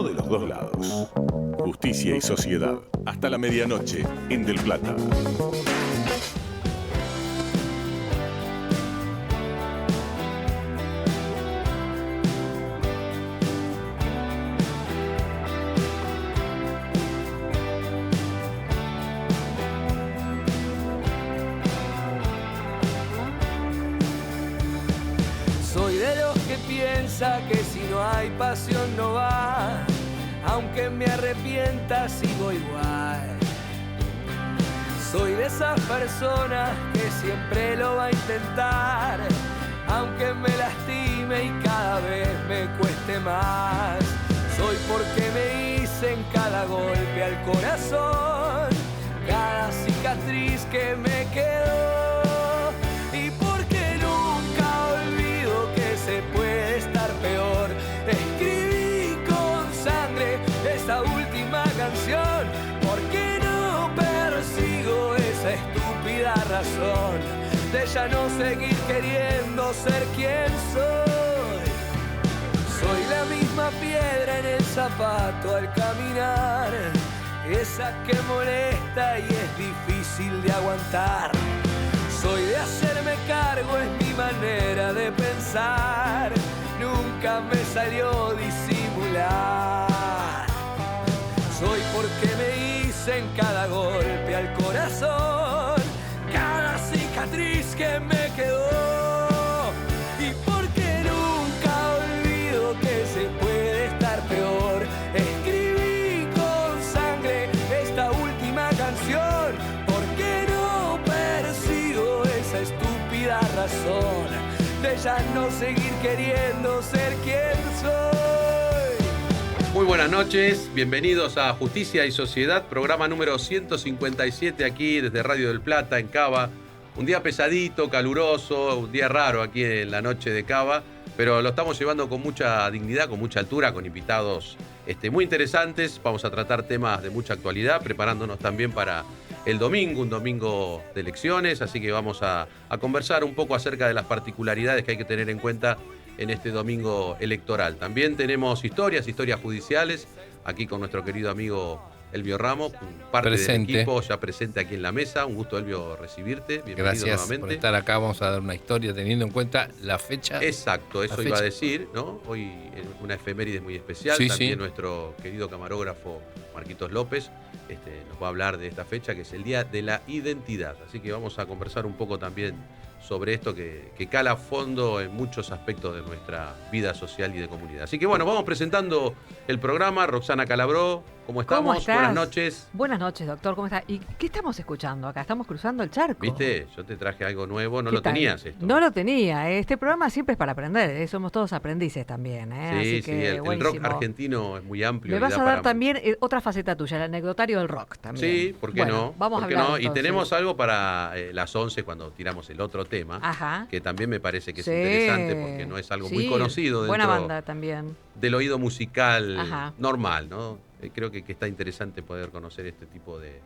de los dos lados. Justicia y sociedad. Hasta la medianoche en Del Plata. Soy de los que piensa que si no hay pasión no va, aunque me arrepienta sigo igual. Soy de esas personas que siempre lo va a intentar, aunque me lastime y cada vez me cueste más. Soy porque me hice en cada golpe al corazón, cada cicatriz que me quedó. Y porque nunca olvido que se puede estar peor. Escribí con sangre esta última canción, porque no persigo esa estúpida razón de ya no seguir queriendo ser quien soy. Soy la misma piedra en el zapato al caminar, esa que molesta y es difícil de aguantar. Soy de hacerme cargo, es mi manera de pensar, nunca me salió disimular. Soy porque me hice en cada golpe al corazón, cada cicatriz que me quedó. Y porque nunca olvido que se puede estar peor. Escribí con sangre esta última canción, porque no persigo esa estúpida razón de ya no seguir queriendo ser quien soy. Muy buenas noches, bienvenidos a Justicia y Sociedad, programa número 157 aquí desde Radio del Plata en Cava. Un día pesadito, caluroso, un día raro aquí en la noche de Cava, pero lo estamos llevando con mucha dignidad, con mucha altura, con invitados muy interesantes. Vamos a tratar temas de mucha actualidad, preparándonos también para el domingo, un domingo de elecciones, así que vamos a conversar un poco acerca de las particularidades que hay que tener en cuenta en este domingo electoral. También tenemos historias judiciales, aquí con nuestro querido amigo Elvio Ramos, parte del equipo ya presente aquí en la mesa. Un gusto, Elvio, recibirte. Bienvenido. Gracias nuevamente por estar acá. Vamos a dar una historia teniendo en cuenta la fecha. Exacto, eso iba a decir, ¿no? Hoy una efeméride muy especial. Sí, también sí. Nuestro querido camarógrafo Marquitos López nos va a hablar de esta fecha, que es el Día de la Identidad. Así que vamos a conversar un poco también sobre esto que cala a fondo en muchos aspectos de nuestra vida social y de comunidad. Así que bueno, vamos presentando el programa. Roxana Calabró, ¿cómo estamos? ¿Cómo estás? Buenas noches. Buenas noches, doctor, ¿cómo estás? ¿Y qué estamos escuchando acá? Estamos cruzando el charco. ¿Viste? Yo te traje algo nuevo, no ¿Qué lo tal? tenías esto. No lo tenía. Este programa siempre es para aprender, somos todos aprendices también. Sí, Así sí, que, el rock argentino es muy amplio. Me vas y a da dar para... también otra faceta tuya, el anecdotario del rock también. Sí, ¿por qué bueno, no? Vamos ¿Por a qué hablar no? entonces. Y tenemos algo para las 11 cuando tiramos el otro tema. Ajá. Que también me parece que es Sí. interesante porque no es algo muy conocido dentro buena banda también. del oído musical Ajá. normal, ¿no? Creo que está interesante poder conocer este tipo de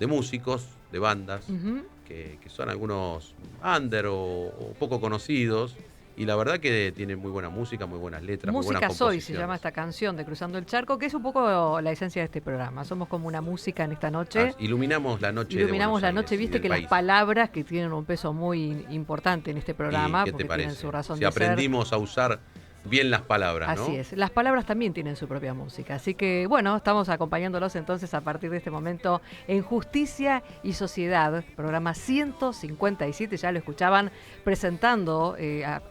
músicos, de bandas, Ujú. que son algunos under o poco conocidos. Y la verdad que tienen muy buena música, muy buenas letras, muy Música buenas Soy composiciones. se llama esta canción de Cruzando el Charco, que es un poco la esencia de este programa. Somos como una música en esta noche. Iluminamos la noche Iluminamos de la Buenos noche, Aires y viste del que país. las palabras que tienen un peso muy importante en este programa, ¿Y qué te porque parece? tienen su razón Si de ser. aprendimos a usar bien las palabras, ¿no? Así es, las palabras también tienen su propia música, así que bueno, estamos acompañándolos entonces a partir de este momento en Justicia y Sociedad, programa 157, ya lo escuchaban, presentando,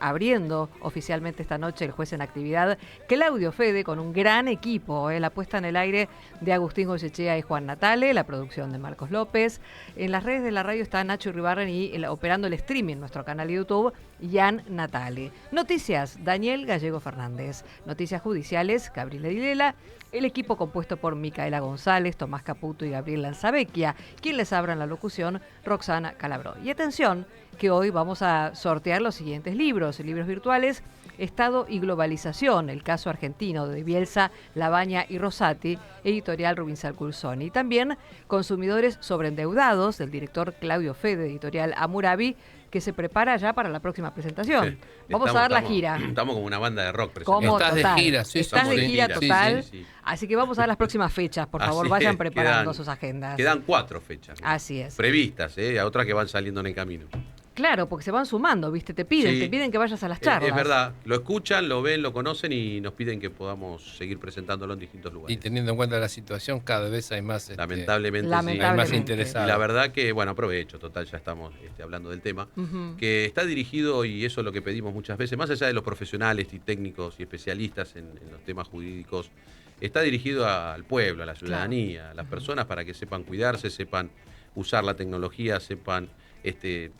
abriendo oficialmente esta noche el juez en actividad, Claudio Fede, con un gran equipo, la puesta en el aire de Agustín Goyechea y Juan Natale, la producción de Marcos López, en las redes de la radio está Nacho Iribarren y operando el streaming en nuestro canal de YouTube, Jan Natale. Noticias, Daniel Gallego Fernández. Noticias judiciales, Gabriela Dilela. El equipo compuesto por Micaela González, Tomás Caputo y Gabriel Lanzavecchia. Quien les abra en la locución, Roxana Calabró. Y atención, que hoy vamos a sortear los siguientes libros virtuales: Estado y Globalización, el caso argentino de Bielsa, Labaña y Rosati, editorial Rubinsal Cursoni. Y también Consumidores sobreendeudados, del director Claudio Fede, editorial Hammurabi, que se prepara ya para la próxima presentación. Sí. Vamos a dar la gira. Estamos como una banda de rock Como presentando. Estás de total. gira, sí, Estás estamos de de gira gira, total. sí. Así que vamos a dar las próximas fechas. Por favor, Así vayan es, preparando quedan- sus agendas. Quedan 4 fechas. Así es. Previstas, a otras que van saliendo en el camino. Claro, porque se van sumando, ¿viste? Te Sí. piden que vayas a las charlas. Es verdad, lo escuchan, lo ven, lo conocen y nos piden que podamos seguir presentándolo en distintos lugares. Y teniendo en cuenta la situación, cada vez hay más, Lamentablemente, hay más Lamentablemente. Y interesados. la verdad que, bueno, aprovecho, total, ya estamos hablando del tema, Ujú. que está dirigido, y eso es lo que pedimos muchas veces, más allá de los profesionales y técnicos y especialistas en los temas jurídicos, está dirigido al pueblo, a la ciudadanía, a las personas para que sepan cuidarse, sepan usar la tecnología, sepan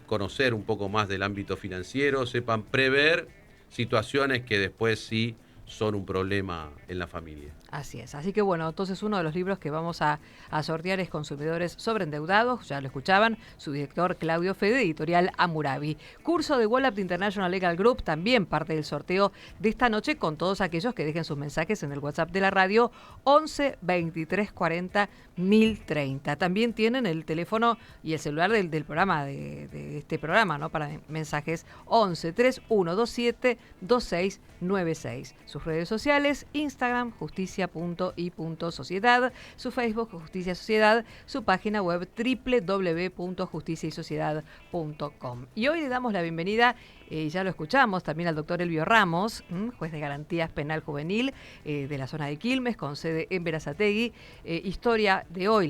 conocer un poco más del ámbito financiero, sepan prever situaciones que después sí son un problema en la familia. Así es. Así que bueno, entonces uno de los libros que vamos a sortear es Consumidores sobreendeudados, ya lo escuchaban, su director Claudio Fede, editorial Hammurabi. Curso de Wallap International Legal Group, también parte del sorteo de esta noche con todos aquellos que dejen sus mensajes en el WhatsApp de la radio 11 23 40 1030. También tienen el teléfono y el celular del programa, de este programa, ¿no? Para mensajes 11 3127 2696. Sus redes sociales, Instagram, justicia.y.sociedad, su Facebook, Justicia Sociedad, su página web www.justiciaysociedad.com. Y hoy le damos la bienvenida, ya lo escuchamos, también al doctor Elvio Ramos, juez de garantías penal juvenil de la zona de Quilmes, con sede en Berazategui. La historia de hoy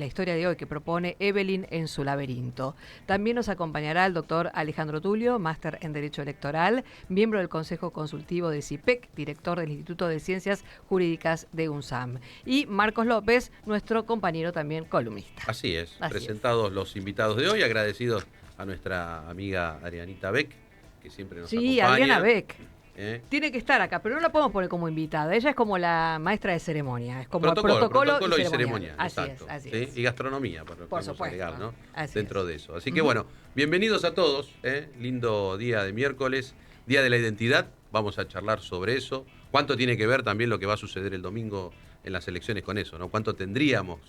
que propone Evelyn en su laberinto. También nos acompañará el doctor Alejandro Tulio, máster en Derecho Electoral, miembro del Consejo Consultivo de CIPEC, director del Instituto de Ciencias Jurídicas de UNSAM. Y Marcos López, nuestro compañero también columnista. Así es, Así presentados los invitados de hoy, agradecidos a nuestra amiga Adrianita Beck, que siempre nos Sí, acompaña. Adriana Beck. ¿Eh? Tiene que estar acá, pero no la podemos poner como invitada. Ella es como la maestra de ceremonia. Es como protocolo y ceremonia. Así Exacto. es, así ¿Sí? es. Y gastronomía, podemos supuesto. agregar, ¿no? Así Dentro es. de eso. Así que bueno, bienvenidos a todos. Lindo día de miércoles, Día de la Identidad. Vamos a charlar sobre eso. ¿Cuánto tiene que ver también lo que va a suceder el domingo en las elecciones con eso, ¿no? ¿Cuánto tendríamos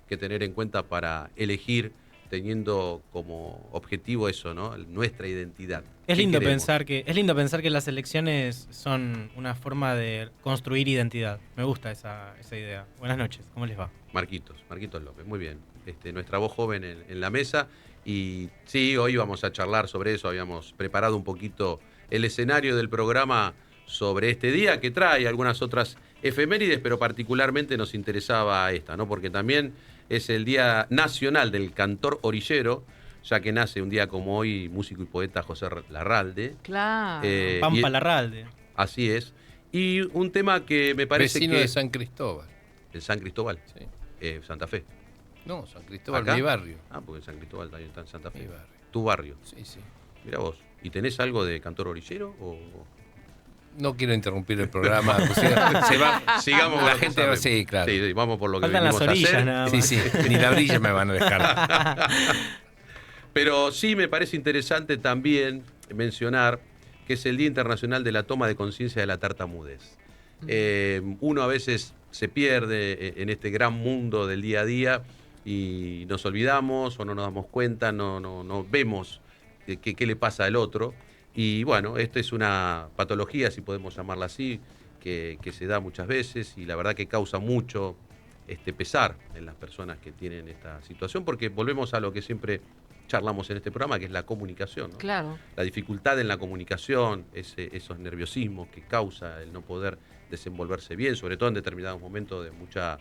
que tener en cuenta para elegir teniendo como objetivo eso, ¿no? Nuestra identidad. Es ¿Qué lindo queremos? pensar que las elecciones son una forma de construir identidad. Me gusta esa idea. Buenas noches, ¿cómo les va? Marquitos López, muy bien. Nuestra voz joven en la mesa. Y sí, hoy vamos a charlar sobre eso. Habíamos preparado un poquito el escenario del programa sobre este día, que trae algunas otras efemérides, pero particularmente nos interesaba esta, ¿no? Porque también es el Día Nacional del Cantor Orillero, ya que nace un día como hoy músico y poeta José Larralde. Claro. Pampa Larralde. Así es. Y un tema que me parece Vecino que... de San Cristóbal. ¿En San Cristóbal? Sí. Santa Fe. No, San Cristóbal, ¿Acá? mi barrio. Ah, porque en San Cristóbal también está en Santa Fe. Mi barrio. Tu barrio. Sí, sí. Mira vos. ¿Y tenés algo de cantor orillero? O... No quiero interrumpir el programa. Pues, se va. Sigamos con La lo que gente sabemos. Sí, claro. Sí, vamos por lo que Faltan las venimos a orillas hacer. nada Sí, más. sí. Ni la orilla me van a dejar. Pero sí me parece interesante también mencionar que es el Día Internacional de la Toma de Conciencia de la Tartamudez. Uno a veces se pierde en este gran mundo del día a día y nos olvidamos o no nos damos cuenta, no vemos qué le pasa al otro. Y bueno, esta es una patología, si podemos llamarla así, que se da muchas veces y la verdad que causa mucho pesar en las personas que tienen esta situación, porque volvemos a lo que siempre charlamos en este programa, que es la comunicación, ¿no? Claro. La dificultad en la comunicación, esos nerviosismos que causa el no poder desenvolverse bien, sobre todo en determinados momentos de mucha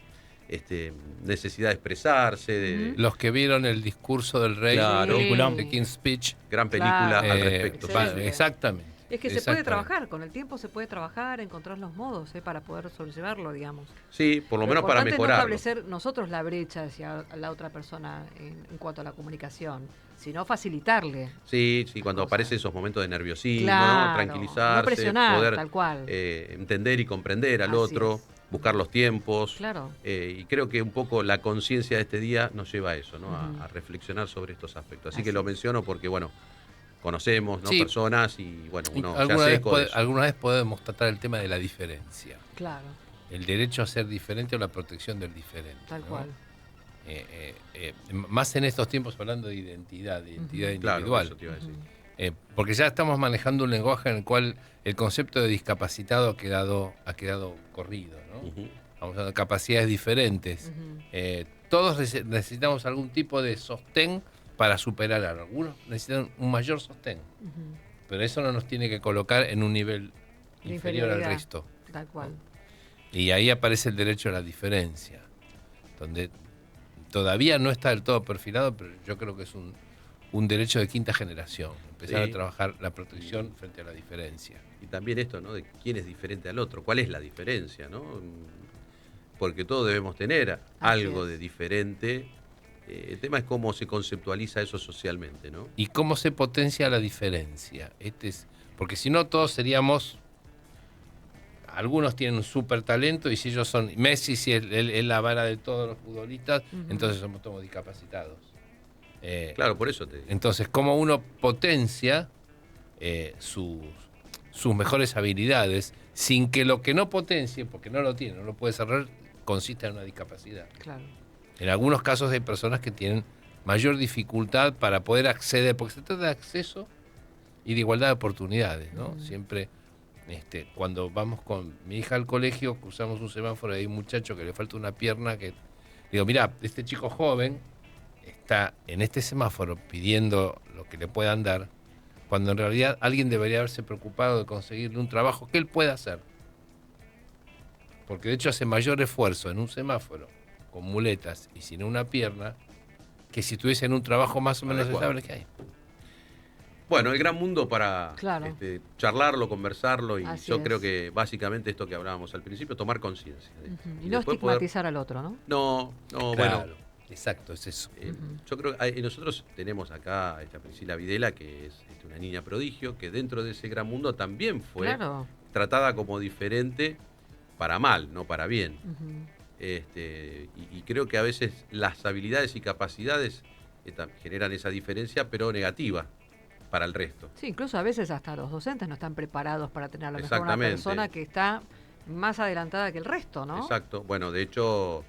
necesidad de expresarse, Los que vieron el discurso del rey, Claro. de King's Speech. gran película Claro. al respecto. Excelente. Exactamente. Es que se puede Exactamente. trabajar, con el tiempo se puede trabajar, encontrar los modos para poder solucionarlo, digamos. Sí, por lo menos para importante es mejorarlo. no establecer nosotros la brecha hacia la otra persona en cuanto a la comunicación, sino facilitarle. Sí, cuando Cosa. aparecen esos momentos de nerviosismo, Claro, ¿no? Tranquilizarse, no presionar, poder tal cual. entender y comprender al Así otro, es. buscar los tiempos. Claro. Y creo que un poco la conciencia de este día nos lleva a eso, ¿no? Ujú. A reflexionar sobre estos aspectos. Así Así que lo es. menciono porque, bueno, conocemos, ¿no? Sí. Personas y, bueno, uno se Alguna hace vez, eco de eso. alguna vez podemos tratar el tema de la diferencia. Claro, El derecho a ser diferente o la protección del diferente. tal ¿no? cual. Más en estos tiempos hablando de identidad Ujú. individual. Claro, eso te iba a decir. Porque ya estamos manejando un lenguaje en el cual el concepto de discapacitado ha quedado corrido, ¿no? Ujú. Vamos a ver capacidades diferentes. Todos necesitamos algún tipo de sostén para superar algo. Algunos necesitan un mayor sostén, pero eso no nos tiene que colocar en un nivel La inferior al inferioridad, resto. Tal cual. Y ahí aparece el derecho a la diferencia, donde todavía no está del todo perfilado, pero yo creo que es un derecho de quinta generación, empezar Sí. a trabajar la protección frente a la diferencia. Y también esto, ¿no? De quién es diferente al otro, cuál es la diferencia, ¿no? Porque todos debemos tener algo es. de diferente. El tema es cómo se conceptualiza eso socialmente, ¿no? ¿Y cómo se potencia la diferencia? Porque si no, todos seríamos... Algunos tienen un súper talento y si ellos son... Messi, si es la vara de todos los futbolistas, entonces somos todos discapacitados. Claro, por eso te digo. Entonces, ¿cómo uno potencia sus mejores habilidades sin que lo que no potencie, porque no lo tiene, no lo puede cerrar, consista en una discapacidad? Claro. En algunos casos hay personas que tienen mayor dificultad para poder acceder, porque se trata de acceso y de igualdad de oportunidades, ¿no? Siempre, cuando vamos con mi hija al colegio, cruzamos un semáforo y hay un muchacho que le falta una pierna, que digo, mira, este chico joven está en este semáforo pidiendo lo que le puedan dar, cuando en realidad alguien debería haberse preocupado de conseguirle un trabajo que él pueda hacer. Porque de hecho hace mayor esfuerzo en un semáforo con muletas y sin una pierna que si estuviese en un trabajo más o menos estable que hay. Bueno, el gran mundo para Claro. Charlarlo, conversarlo, y Así yo es. creo que básicamente esto que hablábamos al principio, tomar conciencia de esto. Y no después estigmatizar al otro, ¿no? No, Claro, bueno. exacto, es eso. Yo creo que nosotros tenemos acá a esta Priscila Videla, que es una niña prodigio, que dentro de ese gran mundo también fue Claro. tratada como diferente para mal, no para bien. Ujú. Y creo que a veces las habilidades y capacidades generan esa diferencia, pero negativa para el resto. Sí, incluso a veces hasta los docentes no están preparados para tener a lo mejor una Exactamente. persona que está más adelantada que el resto, ¿no? Exacto. Bueno, de hecho,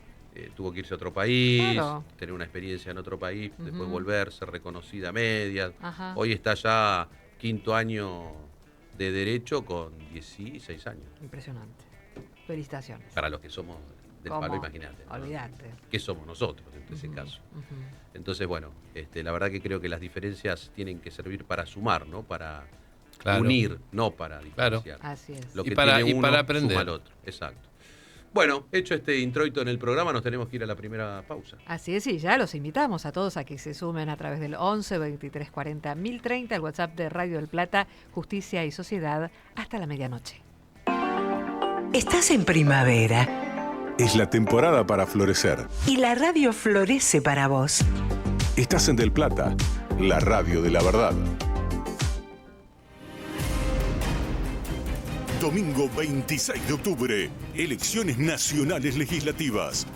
tuvo que irse a otro país, Claro. tener una experiencia en otro país, después Ujú. volver, ser reconocida a medias. Ajá. Hoy está ya quinto año de Derecho con 16 años. Impresionante. Felicitaciones. Para los que somos del ¿Cómo? palo, imagínate, ¿no? Olvídate. ¿Qué somos nosotros en ese Ujú, caso? ujú. Entonces, bueno, la verdad que creo que las diferencias tienen que servir para sumar, ¿no? Para Claro. unir, no para Claro. diferenciar. Así es. Lo Y que para- tiene y uno para aprender. suma al otro. Exacto. Bueno, hecho este introito en el programa, nos tenemos que ir a la primera pausa. Así es, y ya los invitamos a todos a que se sumen a través del 11 23 40 1030, el WhatsApp de Radio del Plata, Justicia y Sociedad, hasta la medianoche. Estás en primavera Es la temporada para florecer. y la radio florece para vos. Estás en Del Plata, la radio de la verdad. Domingo 26 de octubre, elecciones nacionales legislativas.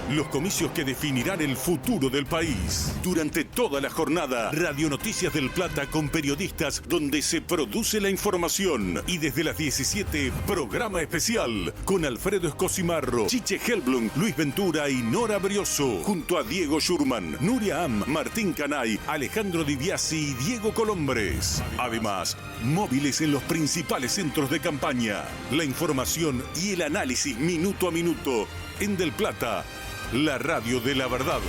Los comicios que definirán el futuro del país. Durante toda la jornada, Radio Noticias del Plata con periodistas donde se produce la información. Y desde las 17, programa especial con Alfredo Escosimarro, Chiche Helblum, Luis Ventura y Nora Brioso. Junto a Diego Schurman, Nuria Am, Martín Canay, Alejandro Di Biasi y Diego Colombres. Además, móviles en los principales centros de campaña. La información y el análisis minuto a minuto. En Del Plata, la radio de la verdad.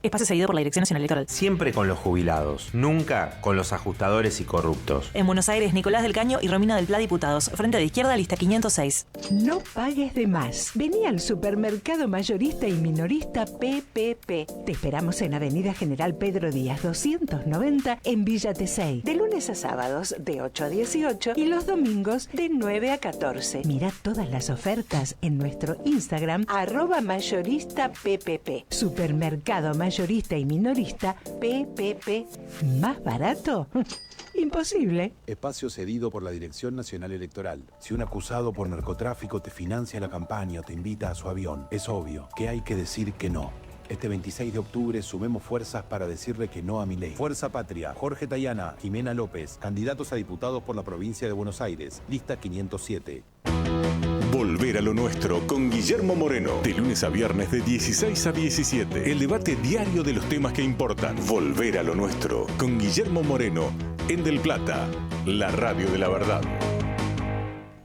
Espacio cedido por la Dirección Nacional Electoral. Siempre con los jubilados, nunca con los ajustadores y corruptos. En Buenos Aires, Nicolás del Caño y Romina del Pla, diputados. Frente de izquierda, lista 506. No pagues de más. Vení al supermercado mayorista y minorista PPP. Te esperamos en Avenida General Pedro Díaz 290 en Villa Tesey. De lunes a sábados de 8 a 18 y los domingos de 9 a 14. Mirá todas las ofertas en nuestro Instagram @mayoristappp. Supermercado mayorista y minorista PPP. ¿Más barato? Imposible. Espacio cedido por la Dirección Nacional Electoral. Si un acusado por narcotráfico te financia la campaña o te invita a su avión, es obvio que hay que decir que no. Este 26 de octubre sumemos fuerzas para decirle que no a Milei. Fuerza Patria, Jorge Tayana, Jimena López, candidatos a diputados por la provincia de Buenos Aires, lista 507. Volver a lo nuestro con Guillermo Moreno. De lunes a viernes de 16 a 17. El debate diario de los temas que importan. Volver a lo nuestro con Guillermo Moreno en Del Plata, la radio de la verdad.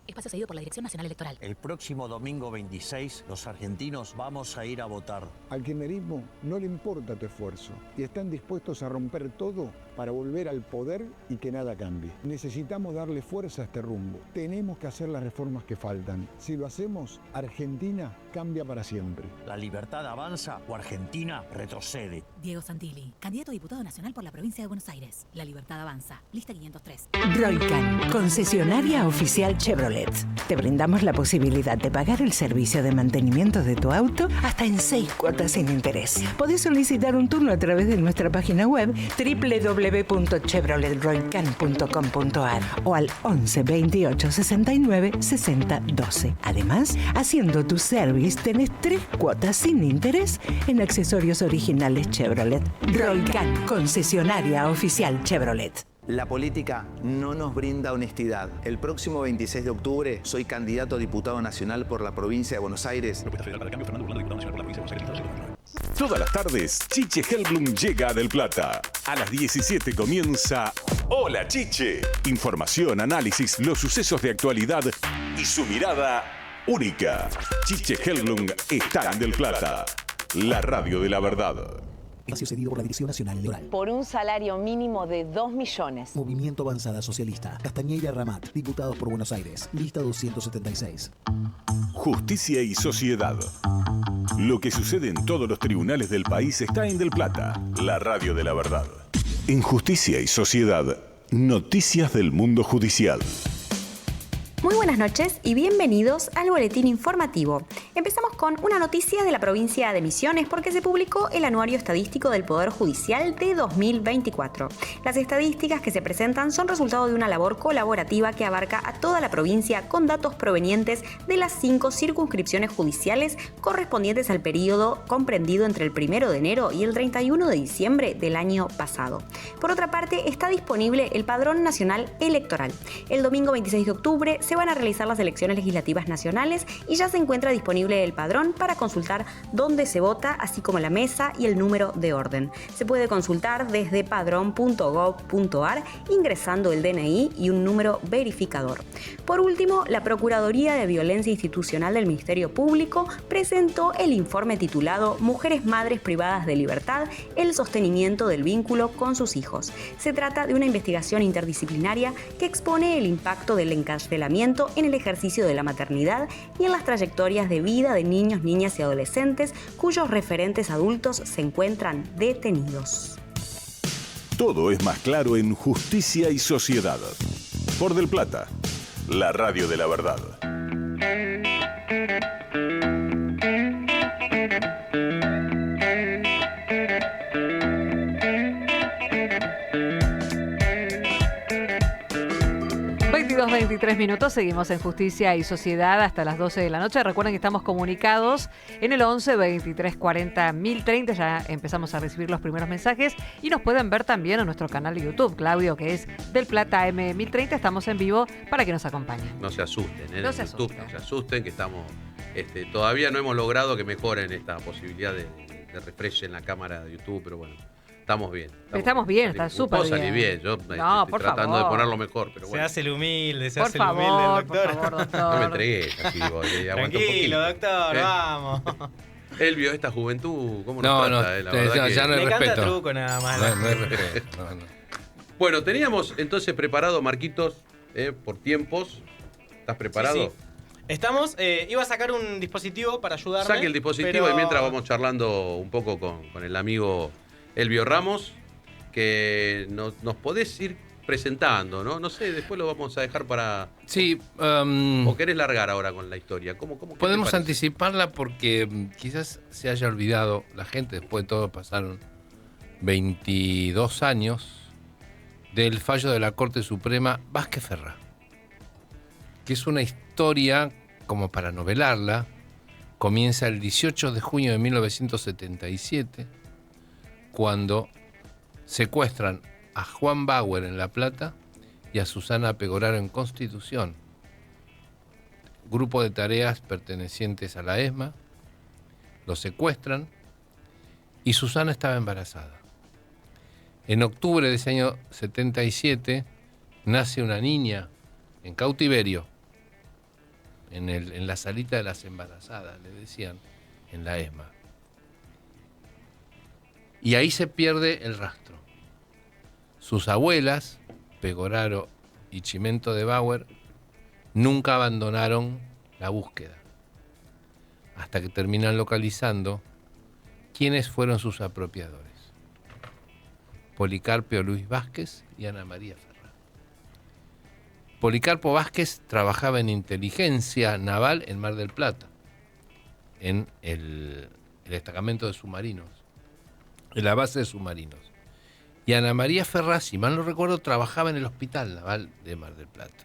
Espacio cedido por la Dirección Nacional Electoral. El próximo domingo 26, los argentinos vamos a ir a votar. Al kirchnerismo no le importa tu esfuerzo y están dispuestos a romper todo para volver al poder y que nada cambie. Necesitamos darle fuerza a este rumbo. Tenemos que hacer las reformas que faltan. Si lo hacemos, Argentina cambia para siempre. La libertad avanza o Argentina retrocede. Diego Santilli, candidato a diputado nacional por la provincia de Buenos Aires. La libertad avanza. Lista 503. Roycan, concesionaria oficial Chevrolet. Te brindamos la posibilidad de pagar el servicio de mantenimiento de tu auto hasta en 6 cuotas sin interés. Podés solicitar un turno a través de nuestra página web www.chevroletroycan.com.ar o al 11 28 69 60 12. Además, haciendo tu service tenés 3 cuotas sin interés en accesorios originales Chevrolet. Roycan, concesionaria oficial Chevrolet. La política no nos brinda honestidad. El próximo 26 de octubre soy candidato a diputado nacional por la provincia de Buenos Aires. Todas las tardes, Chiche Helblum llega a Del Plata. A las 17 comienza Hola Chiche. Información, análisis, los sucesos de actualidad y su mirada única. Chiche Helblum está en Del Plata, la radio de la verdad. Espacio cedido por la Dirección Nacional Electoral. Por un salario mínimo de 2 millones. Movimiento Avanzada Socialista. Castañeira Ramat. Diputados por Buenos Aires. Lista 276. Justicia y sociedad. Lo que sucede en todos los tribunales del país está en Del Plata, la radio de la verdad. En Justicia y Sociedad, noticias del mundo judicial. Muy buenas noches y bienvenidos al boletín informativo. Empezamos con una noticia de la provincia de Misiones porque se publicó el anuario estadístico del Poder Judicial de 2024. Las estadísticas que se presentan son resultado de una labor colaborativa que abarca a toda la provincia con datos provenientes de las 5 circunscripciones judiciales correspondientes al periodo comprendido entre el 1 de enero y el 31 de diciembre del año pasado. Por otra parte, está disponible el Padrón Nacional Electoral. El domingo 26 de octubre se van a realizar las elecciones legislativas nacionales y ya se encuentra disponible el padrón para consultar dónde se vota, así como la mesa y el número de orden. Se puede consultar desde padrón.gov.ar ingresando el DNI y un número verificador. Por último, la Procuraduría de Violencia Institucional del Ministerio Público presentó el informe titulado Mujeres Madres Privadas de Libertad, el sostenimiento del vínculo con sus hijos. Se trata de una investigación interdisciplinaria que expone el impacto del encarcelamiento en el ejercicio de la maternidad y en las trayectorias de vida de niños, niñas y adolescentes cuyos referentes adultos se encuentran detenidos. Todo es más claro en Justicia y Sociedad. Por Del Plata, la radio de la verdad. Los 23 minutos, seguimos en Justicia y Sociedad hasta las 12 de la noche. Recuerden que estamos comunicados en el 11 23 40 1030. Ya empezamos a recibir los primeros mensajes y nos pueden ver también en nuestro canal de YouTube, Claudio, que es Del Plata M1030. Estamos en vivo para que nos acompañen. No se asusten, No se YouTube, asusten. no se asusten, que estamos todavía no hemos logrado que mejoren esta posibilidad de refresh en la cámara de YouTube, pero bueno. Estamos bien. Estamos bien, está súper bien. Salí bien. Yo estoy por tratando favor. de ponerlo mejor, pero bueno. Se hace el humilde, Por favor, doctor. No me entregué así, Tranquilo, doctor, vamos. Elvio, esta juventud, ¿cómo nos trata? La verdad ya no hay Le respeto. canta truco nada más. No hay respeto. No. Bueno, teníamos entonces preparado, Marquitos, por tiempos. ¿Estás preparado? Sí. Estamos, iba a sacar un dispositivo para ayudarme. Saque el dispositivo y mientras vamos charlando un poco con el amigo Elvio Ramos, que nos podés ir presentando, ¿no? No sé, después lo vamos a dejar para... Sí. ¿O querés largar ahora con la historia? ¿Cómo podemos anticiparla porque quizás se haya olvidado la gente, después de todo pasaron 22 años del fallo de la Corte Suprema Vázquez-Ferrá, que es una historia como para novelarla. Comienza el 18 de junio de 1977, cuando secuestran a Juan Bauer en La Plata y a Susana Pegoraro en Constitución. grupo de tareas pertenecientes a la ESMA, lo secuestran y Susana estaba embarazada. En octubre de ese año 77 nace una niña en cautiverio, en la salita de las embarazadas, le decían, en la ESMA. Y ahí se pierde el rastro. Sus abuelas, Pegoraro y Chimento de Bauer, nunca abandonaron la búsqueda, hasta que terminan localizando quiénes fueron sus apropiadores. Policarpo Luis Vázquez y Ana María Ferrá. Policarpo Vázquez trabajaba en inteligencia naval en Mar del Plata, en el destacamento de submarinos, en la base de submarinos. Y Ana María Ferrá, si mal no recuerdo, trabajaba en el Hospital Naval de Mar del Plata.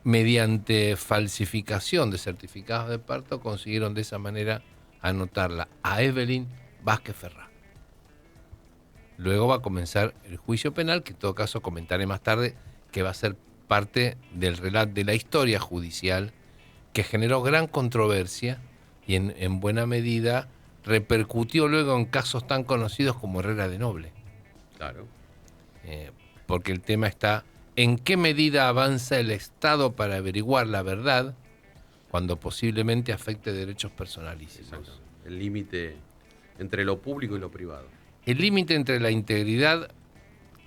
Mediante falsificación de certificados de parto, consiguieron de esa manera anotarla a Evelyn Vázquez Ferrá. Luego va a comenzar el juicio penal, que en todo caso comentaré más tarde, que va a ser parte del relato de la historia judicial, que generó gran controversia y en buena medida repercutió luego en casos tan conocidos como Herrera de Noble. Claro. Porque el tema está en qué medida avanza el Estado para averiguar la verdad cuando posiblemente afecte derechos personalísimos. Exacto. El límite entre lo público y lo privado. El límite entre la integridad,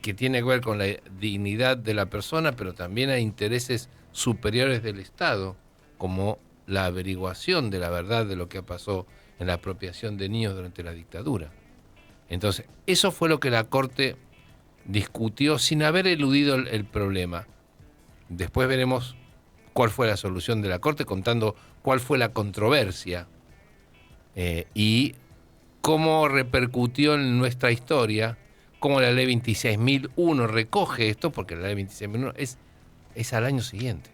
que tiene que ver con la dignidad de la persona, pero también hay intereses superiores del Estado, como la averiguación de la verdad de lo que pasó en la apropiación de niños durante la dictadura. Entonces, eso fue lo que la Corte discutió sin haber eludido el problema. Después veremos cuál fue la solución de la Corte, contando cuál fue la controversia y cómo repercutió en nuestra historia, cómo la Ley 26.001 recoge esto, porque la Ley 26.001 es al año siguiente.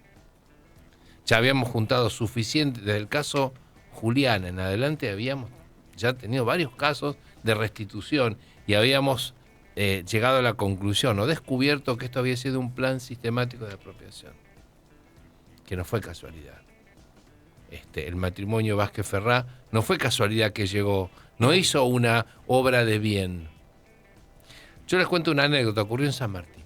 Ya habíamos juntado suficiente, desde el caso Juliana en adelante habíamos ya tenido varios casos de restitución y habíamos llegado a la conclusión o descubierto que esto había sido un plan sistemático de apropiación, que no fue casualidad. El matrimonio Vázquez Ferrá no fue casualidad que llegó, no hizo una obra de bien. Yo les cuento una anécdota, ocurrió en San Martín,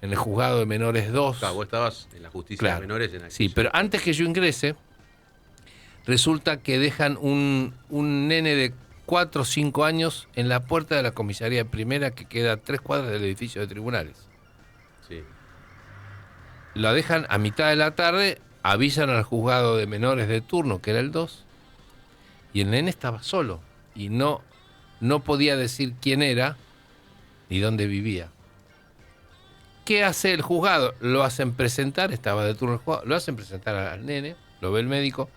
en el juzgado de menores 2. Claro, vos estabas en la justicia de menores en aquel. Sí, pero antes que yo ingrese, resulta que dejan un nene de 4 o 5 años en la puerta de la comisaría primera, que queda a 3 cuadras del edificio de tribunales. Sí. La dejan a mitad de la tarde, avisan al juzgado de menores de turno, que era el 2, y el nene estaba solo y no podía decir quién era ni dónde vivía. ¿Qué hace el juzgado? Lo hacen presentar, estaba de turno el juzgado, lo hacen presentar al nene, lo ve el médico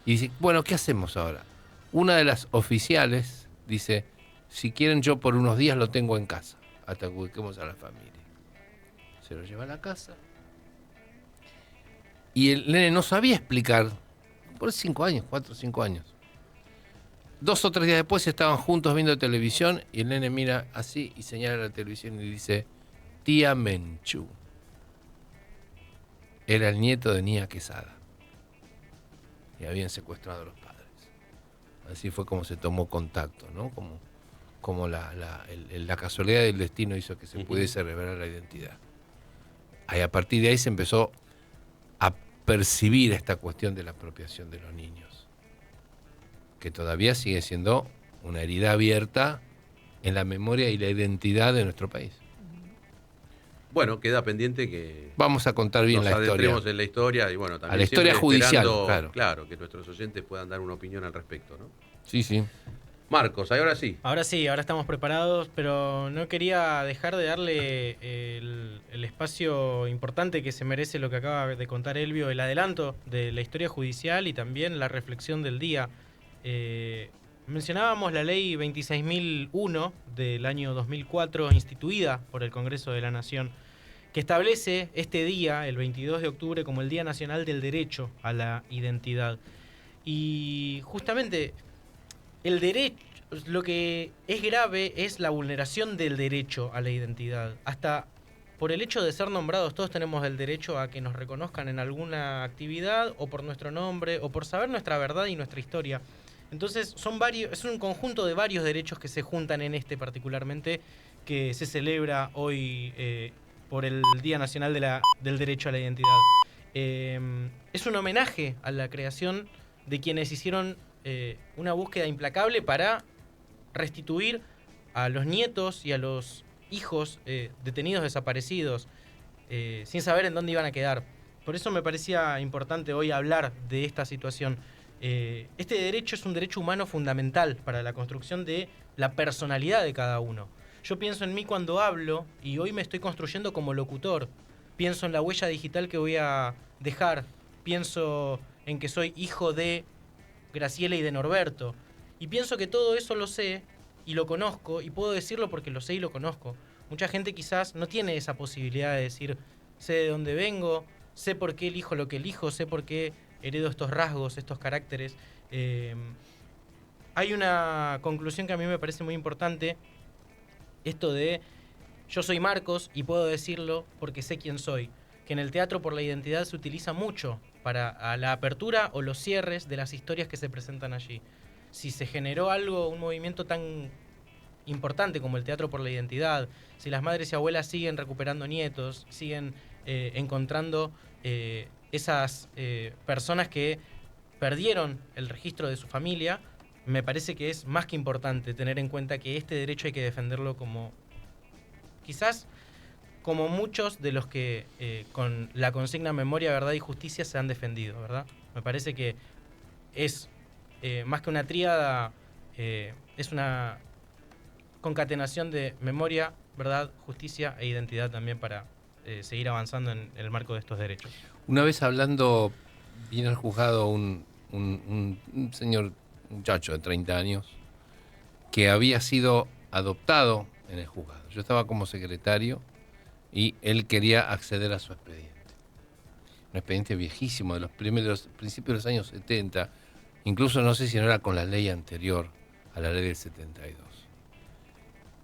y dice, bueno, ¿qué hacemos ahora? Una de las oficiales dice, si quieren yo por unos días lo tengo en casa, hasta que ubiquemos a la familia. Se lo lleva a la casa. Y el nene no sabía explicar, por 5 años, 4 o 5 años. 2 o 3 días después estaban juntos viendo televisión y el nene mira así y señala la televisión y dice, tía Menchú. Era el nieto de Nia Quesada. Y habían secuestrado a los padres. Así fue como se tomó contacto, ¿no? Como la casualidad del destino hizo que se pudiese revelar la identidad. Ahí, a partir de ahí se empezó a percibir esta cuestión de la apropiación de los niños, que todavía sigue siendo una herida abierta en la memoria y la identidad de nuestro país. Bueno, queda pendiente que vamos a contar bien la historia. Nos adentremos en la historia y bueno, también a la historia judicial, claro, que nuestros oyentes puedan dar una opinión al respecto, ¿no? Sí, sí. Marcos, ahora sí. Ahora sí, ahora estamos preparados, pero no quería dejar de darle el espacio importante que se merece lo que acaba de contar Elvio, el adelanto de la historia judicial y también la reflexión del día. Mencionábamos la ley 26.001 del año 2004, instituida por el Congreso de la Nación, que establece este día, el 22 de octubre, como el Día Nacional del Derecho a la Identidad. Y justamente el derecho, lo que es grave es la vulneración del derecho a la identidad. Hasta por el hecho de ser nombrados, todos tenemos el derecho a que nos reconozcan en alguna actividad, o por nuestro nombre, o por saber nuestra verdad y nuestra historia. Entonces es un conjunto de varios derechos que se juntan en este particularmente, que se celebra hoy por el Día Nacional del Derecho a la Identidad. Es un homenaje a la creación de quienes hicieron una búsqueda implacable para restituir a los nietos y a los hijos detenidos, desaparecidos, sin saber en dónde iban a quedar. Por eso me parecía importante hoy hablar de esta situación. Este derecho es un derecho humano fundamental para la construcción de la personalidad de cada uno. Yo pienso en mí cuando hablo, y hoy me estoy construyendo como locutor. Pienso en la huella digital que voy a dejar. Pienso en que soy hijo de Graciela y de Norberto. Y pienso que todo eso lo sé y lo conozco, y puedo decirlo porque lo sé y lo conozco. Mucha gente quizás no tiene esa posibilidad de decir, sé de dónde vengo, sé por qué elijo lo que elijo, sé por qué heredo estos rasgos, estos caracteres. Hay una conclusión que a mí me parece muy importante, esto de yo soy Marcos y puedo decirlo porque sé quién soy, que en el teatro por la identidad se utiliza mucho para la apertura o los cierres de las historias que se presentan allí. Si se generó algo, un movimiento tan importante como el teatro por la identidad, si las madres y abuelas siguen recuperando nietos, siguen encontrando esas personas que perdieron el registro de su familia, me parece que es más que importante tener en cuenta que este derecho hay que defenderlo como, quizás, como muchos de los que con la consigna memoria, verdad y justicia se han defendido, ¿verdad? Me parece que es más que una tríada, es una concatenación de memoria, verdad, justicia e identidad también para seguir avanzando en el marco de estos derechos. Una vez hablando, vino al juzgado un señor, muchacho de 30 años, que había sido adoptado en el juzgado. Yo estaba como secretario y él quería acceder a su expediente. Un expediente viejísimo, de los principios de los años 70, incluso no sé si no era con la ley anterior a la ley del 72.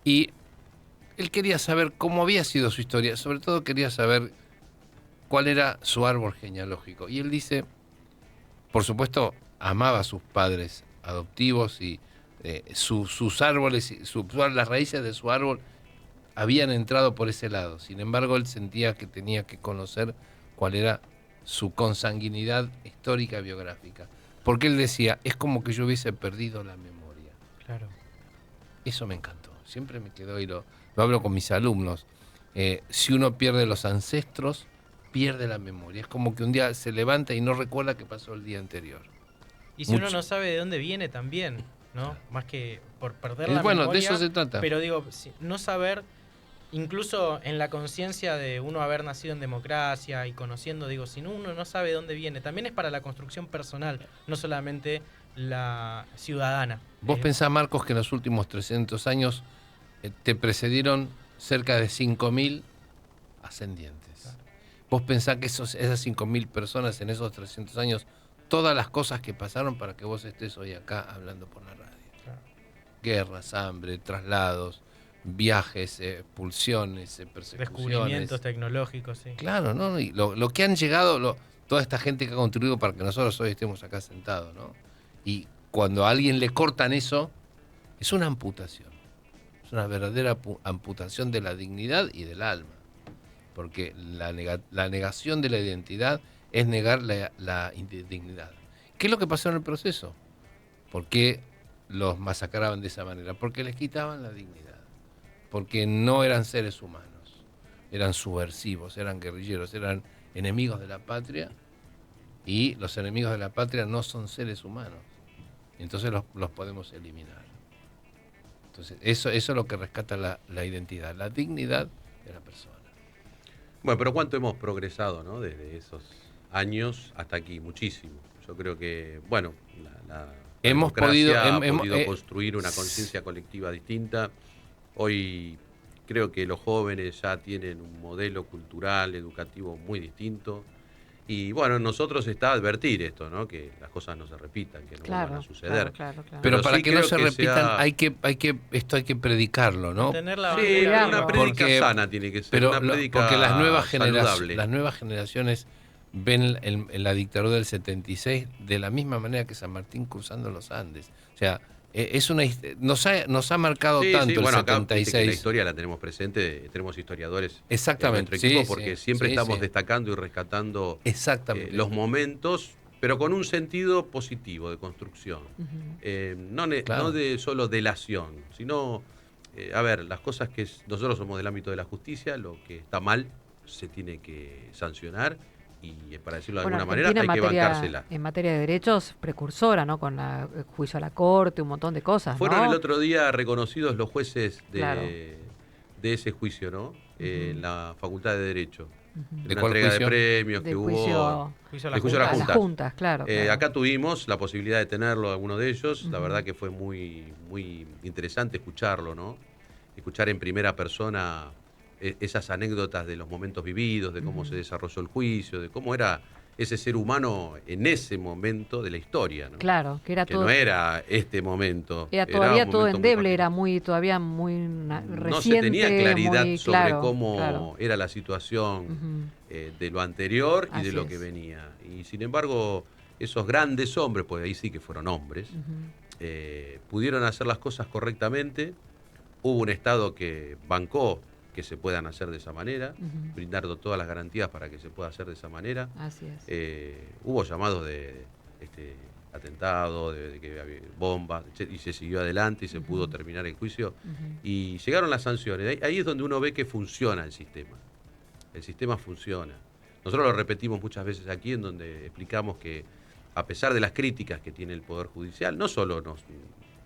Y él quería saber cómo había sido su historia, sobre todo quería saber cuál era su árbol genealógico. Y él dice, por supuesto, amaba a sus padres adoptivos y sus árboles, las raíces de su árbol habían entrado por ese lado. Sin embargo, él sentía que tenía que conocer cuál era su consanguinidad histórica y biográfica. Porque él decía, es como que yo hubiese perdido la memoria. Claro. Eso me encantó. Siempre me quedó y lo hablo con mis alumnos. Si uno pierde los ancestros, pierde la memoria. Es como que un día se levanta y no recuerda qué pasó el día anterior. Y si uno no sabe de dónde viene también, ¿no? Más que por perder la memoria. Bueno, de eso se trata. Pero digo, no saber, incluso en la conciencia de uno haber nacido en democracia y conociendo, digo, si uno no sabe de dónde viene, también es para la construcción personal, no solamente la ciudadana. Vos pensás, Marcos, que en los últimos 300 años te precedieron cerca de 5.000 ascendientes. Claro. Vos pensás que esas 5.000 personas en esos 300 años, todas las cosas que pasaron para que vos estés hoy acá hablando por la radio. Claro. Guerras, hambre, traslados, viajes, expulsiones, persecuciones. Descubrimientos tecnológicos, sí. Claro, ¿no? Y lo que han llegado, toda esta gente que ha contribuido para que nosotros hoy estemos acá sentados, ¿no? Y cuando a alguien le cortan eso, es una amputación. Es una verdadera amputación de la dignidad y del alma. Porque la negación de la identidad es negar la dignidad. ¿Qué es lo que pasó en el proceso? ¿Por qué los masacraban de esa manera? Porque les quitaban la dignidad. Porque no eran seres humanos. Eran subversivos, eran guerrilleros, eran enemigos de la patria. Y los enemigos de la patria no son seres humanos. Entonces los podemos eliminar. Entonces eso es lo que rescata la identidad, la dignidad de la persona. Bueno, pero ¿cuánto hemos progresado, ¿no? Desde esos años hasta aquí? Muchísimo. Yo creo que, bueno, la democracia ha podido construir una conciencia colectiva distinta. Hoy creo que los jóvenes ya tienen un modelo cultural, educativo muy distinto. Y bueno, nosotros está advertir esto, ¿no? Que las cosas no se repitan, que no vuelvan a suceder. Claro. Pero para sí que no se repitan, sea... esto hay que predicarlo, ¿no? Sí, una prédica sana tiene que ser, pero una prédica porque las saludable. nuevas generaciones ven en la dictadura del 76 de la misma manera que San Martín cruzando los Andes. O sea, nos ha marcado tanto el 76. Acá, la historia la tenemos presente, tenemos historiadores exactamente, en nuestro equipo porque siempre estamos destacando y rescatando los momentos, pero con un sentido positivo de construcción. No de solo delación, sino, a ver, las cosas que nosotros somos del ámbito de la justicia, lo que está mal se tiene que sancionar. Y para decirlo de alguna manera, hay que bancársela. En materia de derechos, precursora, ¿no? Con el juicio a la corte, un montón de cosas. Fueron el otro día reconocidos los jueces de ese juicio, ¿no? La Facultad de Derecho. ¿De una cuál entrega juicio? de premios que hubo. Juicio a las juntas, claro. Acá tuvimos la posibilidad de tenerlo, alguno de ellos. La verdad que fue muy, muy interesante escucharlo, ¿no? Escuchar en primera persona esas anécdotas de los momentos vividos, de cómo se desarrolló el juicio, de cómo era ese ser humano en ese momento de la historia, ¿no? Claro, que todo, no era este momento. Era todavía todo endeble, era todavía muy reciente. No se tenía claridad sobre cómo era la situación de lo anterior y de lo que venía. Y sin embargo, esos grandes hombres, pues ahí sí que fueron hombres, pudieron hacer las cosas correctamente. Hubo un Estado que bancó que se puedan hacer de esa manera, brindando todas las garantías para que se pueda hacer de esa manera. Así es. Hubo llamados de atentado, de que había bombas, y se siguió adelante y se pudo terminar el juicio. Y llegaron las sanciones. Ahí es donde uno ve que funciona el sistema. El sistema funciona. Nosotros lo repetimos muchas veces aquí, en donde explicamos que a pesar de las críticas que tiene el Poder Judicial, no solo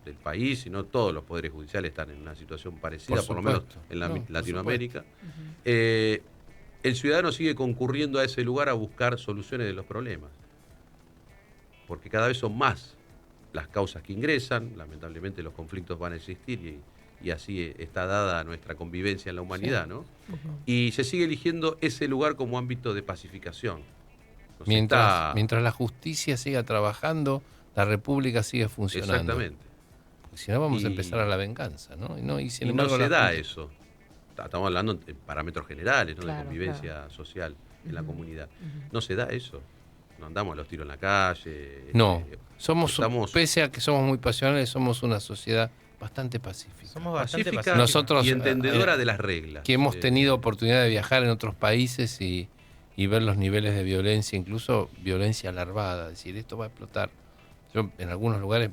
del país, sino todos los poderes judiciales están en una situación parecida, por lo menos en Latinoamérica. El ciudadano sigue concurriendo a ese lugar a buscar soluciones de los problemas, porque cada vez son más las causas que ingresan, lamentablemente los conflictos van a existir y así está dada nuestra convivencia en la humanidad, ¿no? Y se sigue eligiendo ese lugar como ámbito de pacificación. Mientras la justicia siga trabajando, la república sigue funcionando. Exactamente. Si no, vamos a empezar a la venganza, ¿no? Sin y embargo, no se da eso. Estamos hablando en parámetros generales, ¿no? Claro, de convivencia social en la comunidad. Ujú. No se da eso. No andamos a los tiros en la calle. No, pese a que somos muy pasionales, somos una sociedad bastante pacífica. Somos bastante pacífica nosotros, y entendedora de las reglas. Que hemos tenido oportunidad de viajar en otros países y ver los niveles de violencia, incluso violencia larvada. Es decir, esto va a explotar. Yo en algunos lugares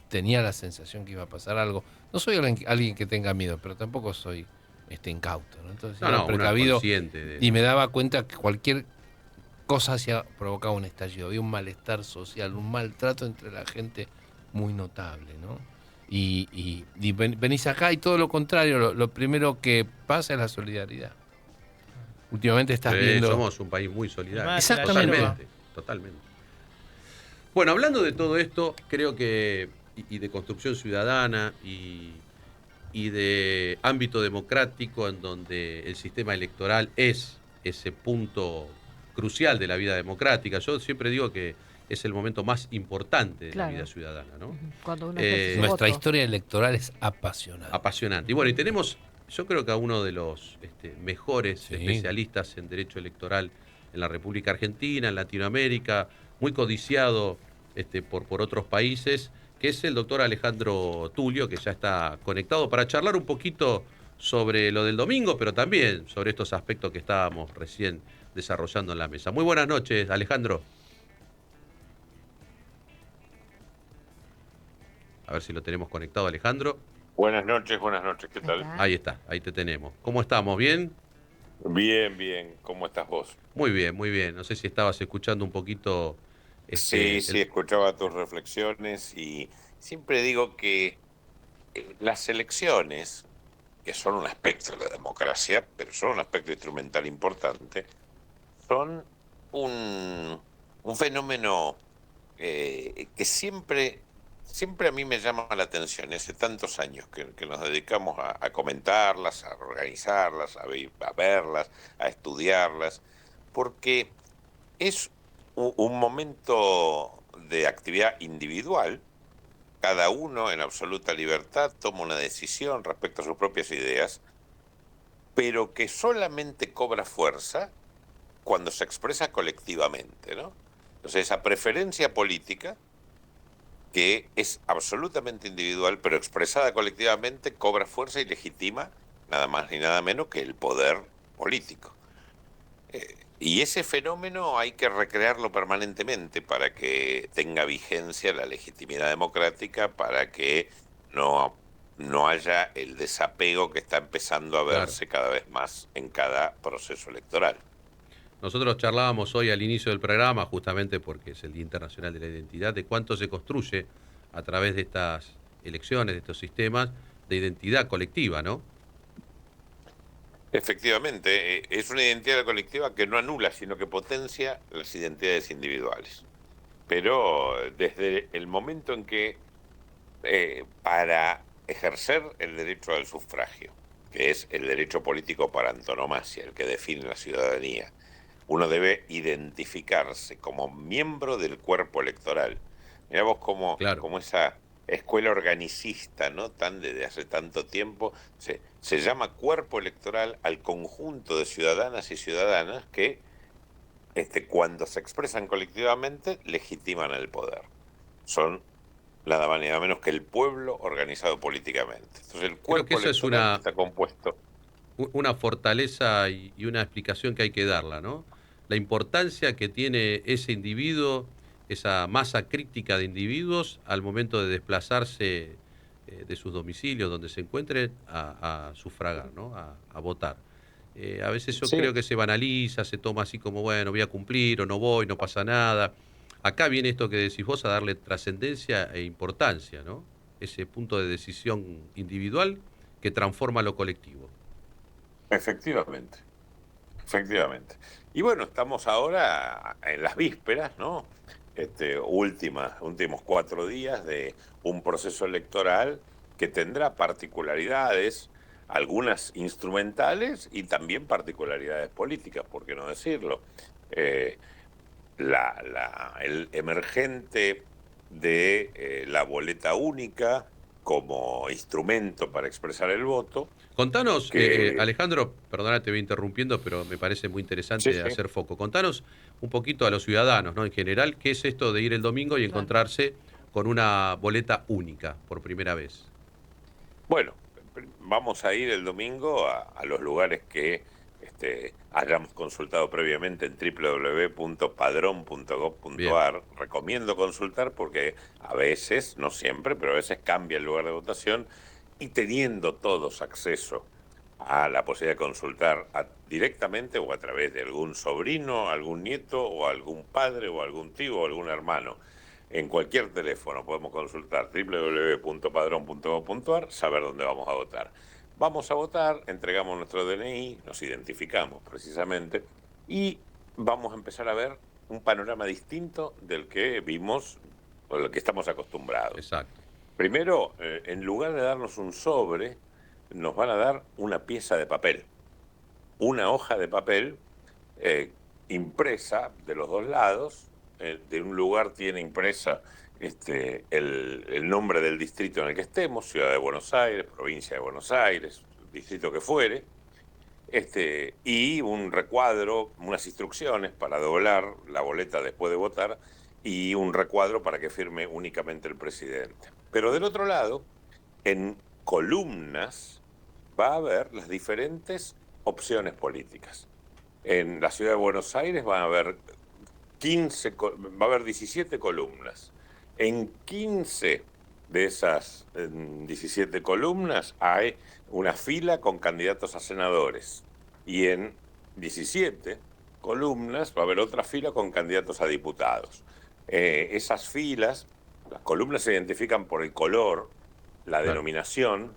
tenía la sensación que iba a pasar algo. No soy alguien que tenga miedo, pero tampoco soy incauto, ¿no? Entonces, precavido y me daba cuenta que cualquier cosa hacía provocaba un estallido, había un malestar social, un maltrato entre la gente muy notable, ¿no? Y venís acá y todo lo contrario, lo primero que pasa es la solidaridad. Últimamente estás viendo... Somos un país muy solidario. Exactamente. Totalmente. Bueno, hablando de todo esto, creo que y de construcción ciudadana y de ámbito democrático en donde el sistema electoral es ese punto crucial de la vida democrática. Yo siempre digo que es el momento más importante de la vida ciudadana, ¿no? Cuando uno nuestra historia electoral es apasionante. Apasionante. Y bueno, y tenemos, yo creo que a uno de los mejores especialistas en derecho electoral en la República Argentina, en Latinoamérica, muy codiciado por otros países, que es el doctor Alejandro Tulio, que ya está conectado para charlar un poquito sobre lo del domingo, pero también sobre estos aspectos que estábamos recién desarrollando en la mesa. Muy buenas noches, Alejandro. A ver si lo tenemos conectado, Alejandro. Buenas noches, ¿qué tal? Ahí está, ahí te tenemos. ¿Cómo estamos? ¿Bien? Bien, ¿cómo estás vos? Muy bien, muy bien. No sé si estabas escuchando un poquito... Sí, escuchaba tus reflexiones y siempre digo que las elecciones, que son un aspecto de la democracia, pero son un aspecto instrumental importante, son un fenómeno que siempre a mí me llama la atención, hace tantos años que nos dedicamos a comentarlas, a organizarlas, a verlas, a estudiarlas, porque es un momento de actividad individual. Cada uno en absoluta libertad toma una decisión respecto a sus propias ideas, pero que solamente cobra fuerza cuando se expresa colectivamente, ¿no? Entonces, esa preferencia política, que es absolutamente individual, pero expresada colectivamente, cobra fuerza y legitima nada más ni nada menos que el poder político. Y ese fenómeno hay que recrearlo permanentemente para que tenga vigencia la legitimidad democrática, para que no haya el desapego que está empezando a verse cada vez más en cada proceso electoral. Nosotros charlábamos hoy al inicio del programa, justamente porque es el Día Internacional de la Identidad, de cuánto se construye a través de estas elecciones, de estos sistemas de identidad colectiva, ¿no? Efectivamente, es una identidad colectiva que no anula, sino que potencia las identidades individuales. Pero desde el momento en que para ejercer el derecho al sufragio, que es el derecho político por antonomasia, el que define la ciudadanía, uno debe identificarse como miembro del cuerpo electoral. Mirá vos como esa escuela organicista, ¿no? Desde hace tanto tiempo, se llama cuerpo electoral al conjunto de ciudadanas y ciudadanas que cuando se expresan colectivamente legitiman el poder. Son nada más ni nada menos que el pueblo organizado políticamente. Entonces el cuerpo electoral está compuesto. Una fortaleza y una explicación que hay que darla, ¿no? La importancia que tiene ese individuo, esa masa crítica de individuos al momento de desplazarse de sus domicilios, donde se encuentren, a sufragar, ¿no? A votar. A veces yo creo que se banaliza, se toma así como, bueno, voy a cumplir o no voy, no pasa nada. Acá viene esto que decís vos, a darle trascendencia e importancia, ¿no? Ese punto de decisión individual que transforma lo colectivo. Efectivamente. Y bueno, estamos ahora en las vísperas, ¿no? Últimos 4 días de un proceso electoral que tendrá particularidades, algunas instrumentales y también particularidades políticas, ¿por qué no decirlo? El emergente de la boleta única como instrumento para expresar el voto. Contanos, Alejandro, perdona, te voy interrumpiendo, pero me parece muy interesante hacer foco. Contanos un poquito a los ciudadanos, ¿no? En general, ¿qué es esto de ir el domingo y encontrarse con una boleta única por primera vez? Bueno, vamos a ir el domingo a los lugares que hayamos consultado previamente en www.padrón.gov.ar. Recomiendo consultar porque a veces, no siempre, pero a veces cambia el lugar de votación, y teniendo todos acceso a la posibilidad de consultar directamente o a través de algún sobrino, algún nieto o algún padre o algún tío o algún hermano. En cualquier teléfono podemos consultar www.padrón.gov.ar, saber dónde vamos a votar. Vamos a votar, entregamos nuestro DNI, nos identificamos precisamente y vamos a empezar a ver un panorama distinto del que vimos o del que estamos acostumbrados. Exacto. Primero, en lugar de darnos un sobre, nos van a dar una pieza de papel, una hoja de papel impresa de los dos lados. De un lugar tiene impresa el nombre del distrito en el que estemos, Ciudad de Buenos Aires, Provincia de Buenos Aires, distrito que fuere, y un recuadro, unas instrucciones para doblar la boleta después de votar y un recuadro para que firme únicamente el presidente. Pero del otro lado, en columnas, va a haber las diferentes opciones políticas. En la Ciudad de Buenos Aires va a haber 17 columnas. En 15 de esas 17 columnas hay una fila con candidatos a senadores. Y en 17 columnas va a haber otra fila con candidatos a diputados. Esas filas, las columnas se identifican por el color, la denominación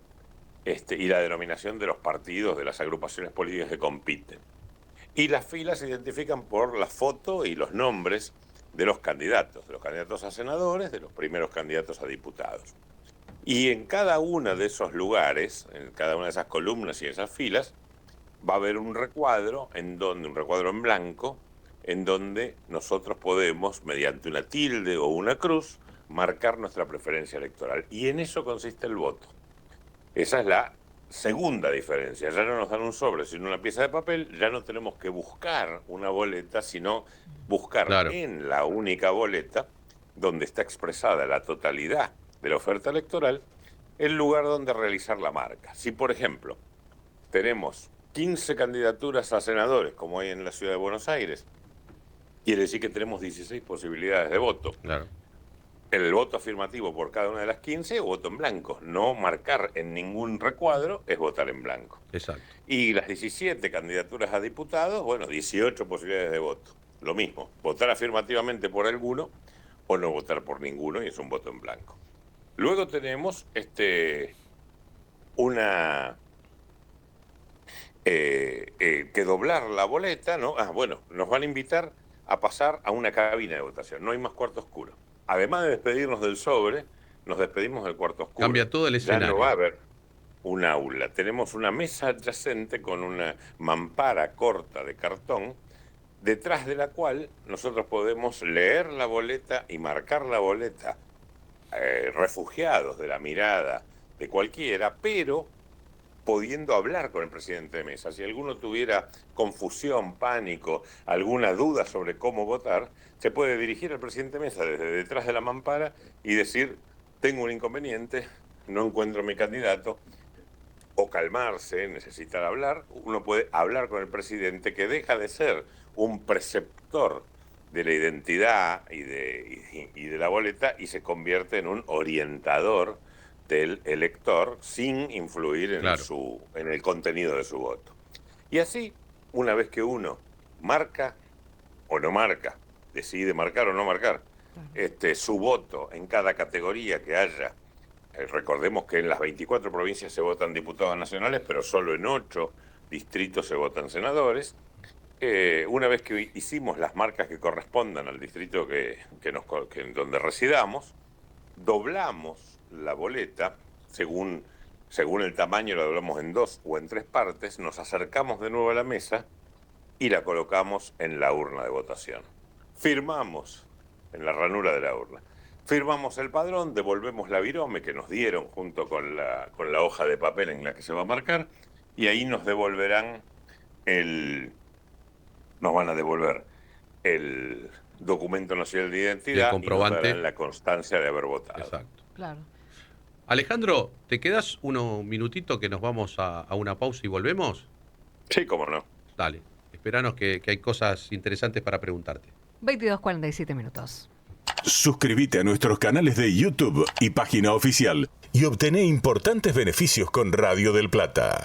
y la denominación de los partidos, de las agrupaciones políticas que compiten. Y las filas se identifican por la foto y los nombres de los candidatos a senadores, de los primeros candidatos a diputados. Y en cada uno de esos lugares, en cada una de esas columnas y esas filas, va a haber un recuadro un recuadro en blanco, en donde nosotros podemos, mediante una tilde o una cruz, marcar nuestra preferencia electoral. Y en eso consiste el voto. Esa es la segunda diferencia. Ya no nos dan un sobre, sino una pieza de papel. Ya no tenemos que buscar una boleta, sino buscar en la única boleta, donde está expresada la totalidad de la oferta electoral, el lugar donde realizar la marca. Si, por ejemplo, tenemos 15 candidaturas a senadores, como hay en la ciudad de Buenos Aires, quiere decir que tenemos 16 posibilidades de voto. Claro. El voto afirmativo por cada una de las 15 o voto en blanco. No marcar en ningún recuadro es votar en blanco. Exacto. Y las 17 candidaturas a diputados, bueno, 18 posibilidades de voto. Lo mismo, votar afirmativamente por alguno o no votar por ninguno, y es un voto en blanco. Luego tenemos que doblar la boleta, ¿no? Bueno, nos van a invitar a pasar a una cabina de votación. No hay más cuarto oscuro. Además de despedirnos del sobre, nos despedimos del cuarto oscuro. Cambia todo el escenario. Ya no va a haber un aula. Tenemos una mesa adyacente con una mampara corta de cartón, detrás de la cual nosotros podemos leer la boleta y marcar la boleta, refugiados de la mirada de cualquiera, pero pudiendo hablar con el presidente de mesa. Si alguno tuviera confusión, pánico, alguna duda sobre cómo votar, se puede dirigir al presidente de mesa desde detrás de la mampara y decir: tengo un inconveniente, no encuentro mi candidato, o calmarse, necesitar hablar. Uno puede hablar con el presidente, que deja de ser un preceptor de la identidad y de la boleta y se convierte en un orientador del elector sin influir en el contenido de su voto. Y así, una vez que uno marca o no marca, decide marcar o no marcar, su voto en cada categoría que haya, recordemos que en las 24 provincias se votan diputados nacionales, pero solo en 8 distritos se votan senadores. Una vez que hicimos las marcas que correspondan al distrito donde residamos, doblamos la boleta, según el tamaño la doblamos en 2 o en 3 partes, nos acercamos de nuevo a la mesa y la colocamos en la urna de votación. Firmamos en la ranura de la urna. Firmamos el padrón, devolvemos la virome que nos dieron junto con la hoja de papel en la que se va a marcar, y ahí nos van a devolver el documento nacional de identidad, el comprobante, y nos darán la constancia de haber votado. Exacto. Claro. Alejandro, ¿te quedas unos minutitos que nos vamos a una pausa y volvemos? Sí, cómo no. Dale, esperanos que hay cosas interesantes para preguntarte. 22:47 minutos. Suscríbete a nuestros canales de YouTube y página oficial y obtené importantes beneficios con Radio del Plata.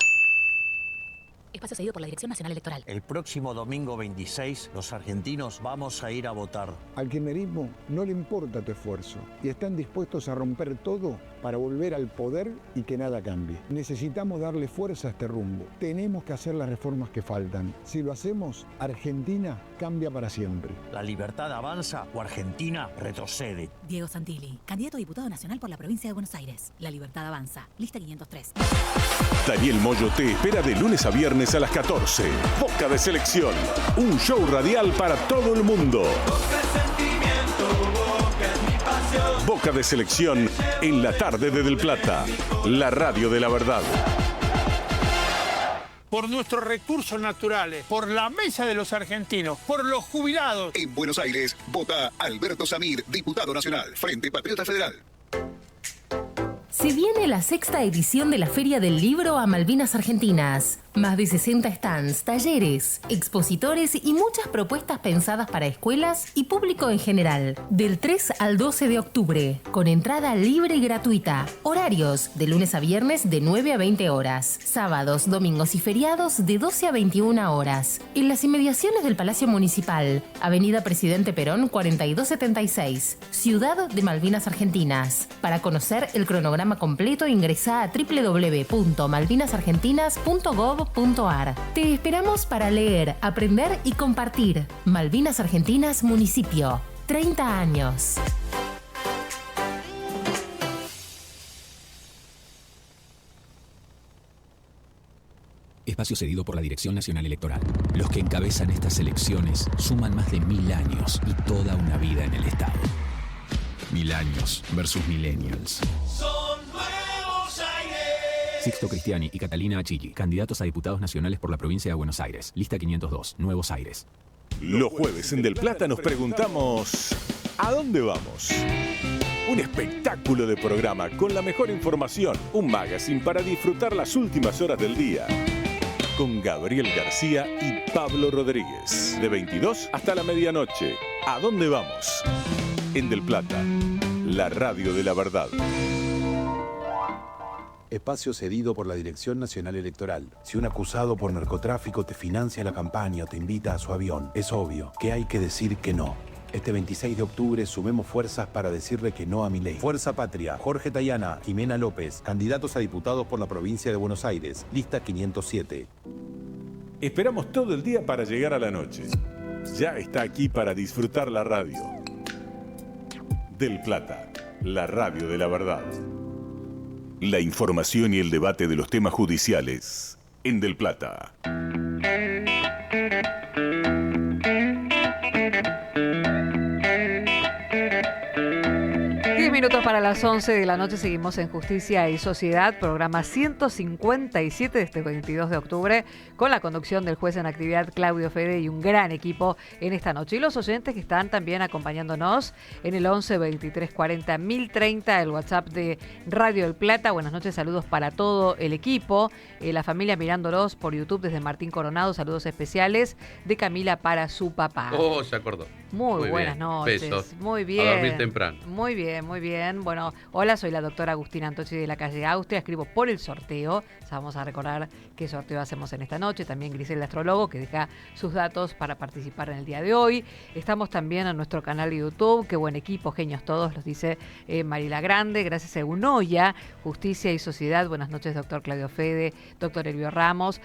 Espacio cedido por la Dirección Nacional Electoral. El próximo domingo 26, los argentinos vamos a ir a votar. Al kirchnerismo no le importa tu esfuerzo y están dispuestos a romper todo para volver al poder y que nada cambie. Necesitamos darle fuerza a este rumbo. Tenemos que hacer las reformas que faltan. Si lo hacemos, Argentina cambia para siempre. La libertad avanza o Argentina retrocede. Diego Santilli, candidato a diputado nacional por la provincia de Buenos Aires. La libertad avanza. Lista 503. Daniel Moyo te espera de lunes a viernes a las 14. Boca de Selección, un show radial para todo el mundo. Boca de Selección en la tarde de Del Plata, la radio de la verdad. Por nuestros recursos naturales, por la mesa de los argentinos, por los jubilados. En Buenos Aires, vota Alberto Samir, diputado nacional, Frente Patriota Federal. Se viene la 6ª edición de la Feria del Libro a Malvinas Argentinas. Más de 60 stands, talleres, expositores y muchas propuestas pensadas para escuelas y público en general. Del 3 al 12 de octubre, con entrada libre y gratuita. Horarios, de lunes a viernes de 9 a 20 horas. Sábados, domingos y feriados de 12 a 21 horas. En las inmediaciones del Palacio Municipal, Avenida Presidente Perón 4276, Ciudad de Malvinas Argentinas. Para conocer el cronograma completo, ingresá a www.malvinasargentinas.gov.ar. Te esperamos para leer, aprender y compartir. Malvinas Argentinas Municipio. 30 años. espacio cedido por la Dirección Nacional Electoral. Los que encabezan estas elecciones suman más de 1000 años y toda una vida en el Estado. 1000 años versus millennials. Son Nuevos Aires. Sixto Cristiani y Catalina Achilli, candidatos a diputados nacionales por la provincia de Buenos Aires. Lista 502, Nuevos Aires. Los jueves en Del Plata nos preguntamos: ¿a dónde vamos? Un espectáculo de programa con la mejor información, un magazine para disfrutar las últimas horas del día. Con Gabriel García y Pablo Rodríguez. De 22 hasta la medianoche. ¿A dónde vamos? En Del Plata, la radio de la verdad. Espacio cedido por la Dirección Nacional Electoral. Si un acusado por narcotráfico te financia la campaña o te invita a su avión, es obvio que hay que decir que no. Este 26 de octubre sumemos fuerzas para decirle que no a Milei. Fuerza Patria, Jorge Tayana, Jimena López, candidatos a diputados por la provincia de Buenos Aires, lista 507. Esperamos todo el día para llegar a la noche. Ya está aquí para disfrutar la radio. Del Plata, la radio de la verdad. La información y el debate de los temas judiciales en Del Plata. 10 minutos para las 11 de la noche, seguimos en Justicia y Sociedad, programa 157 de este 22 de octubre, con la conducción del juez en actividad Claudio Fede y un gran equipo en esta noche. Y los oyentes que están también acompañándonos en el 11 23 40 1030, el WhatsApp de Radio del Plata. Buenas noches, saludos para todo el equipo, la familia mirándolos por YouTube desde Martín Coronado, saludos especiales de Camila para su papá. Oh, se acordó. Muy buenas bien. noches. Besos. Muy bien. A dormir temprano. Muy bien, muy bien. Bueno, hola, soy la doctora Agustina Antochi de la calle Austria. Escribo por el sorteo. Ya vamos a recordar qué sorteo hacemos en esta noche. También Griselda Astrólogo, que deja sus datos para participar en el día de hoy. Estamos también en nuestro canal de YouTube. Qué buen equipo, genios todos, los dice Marila Grande. Gracias a Unoya, Justicia y Sociedad. Buenas noches, doctor Claudio Fede, doctor Elvio Ramos.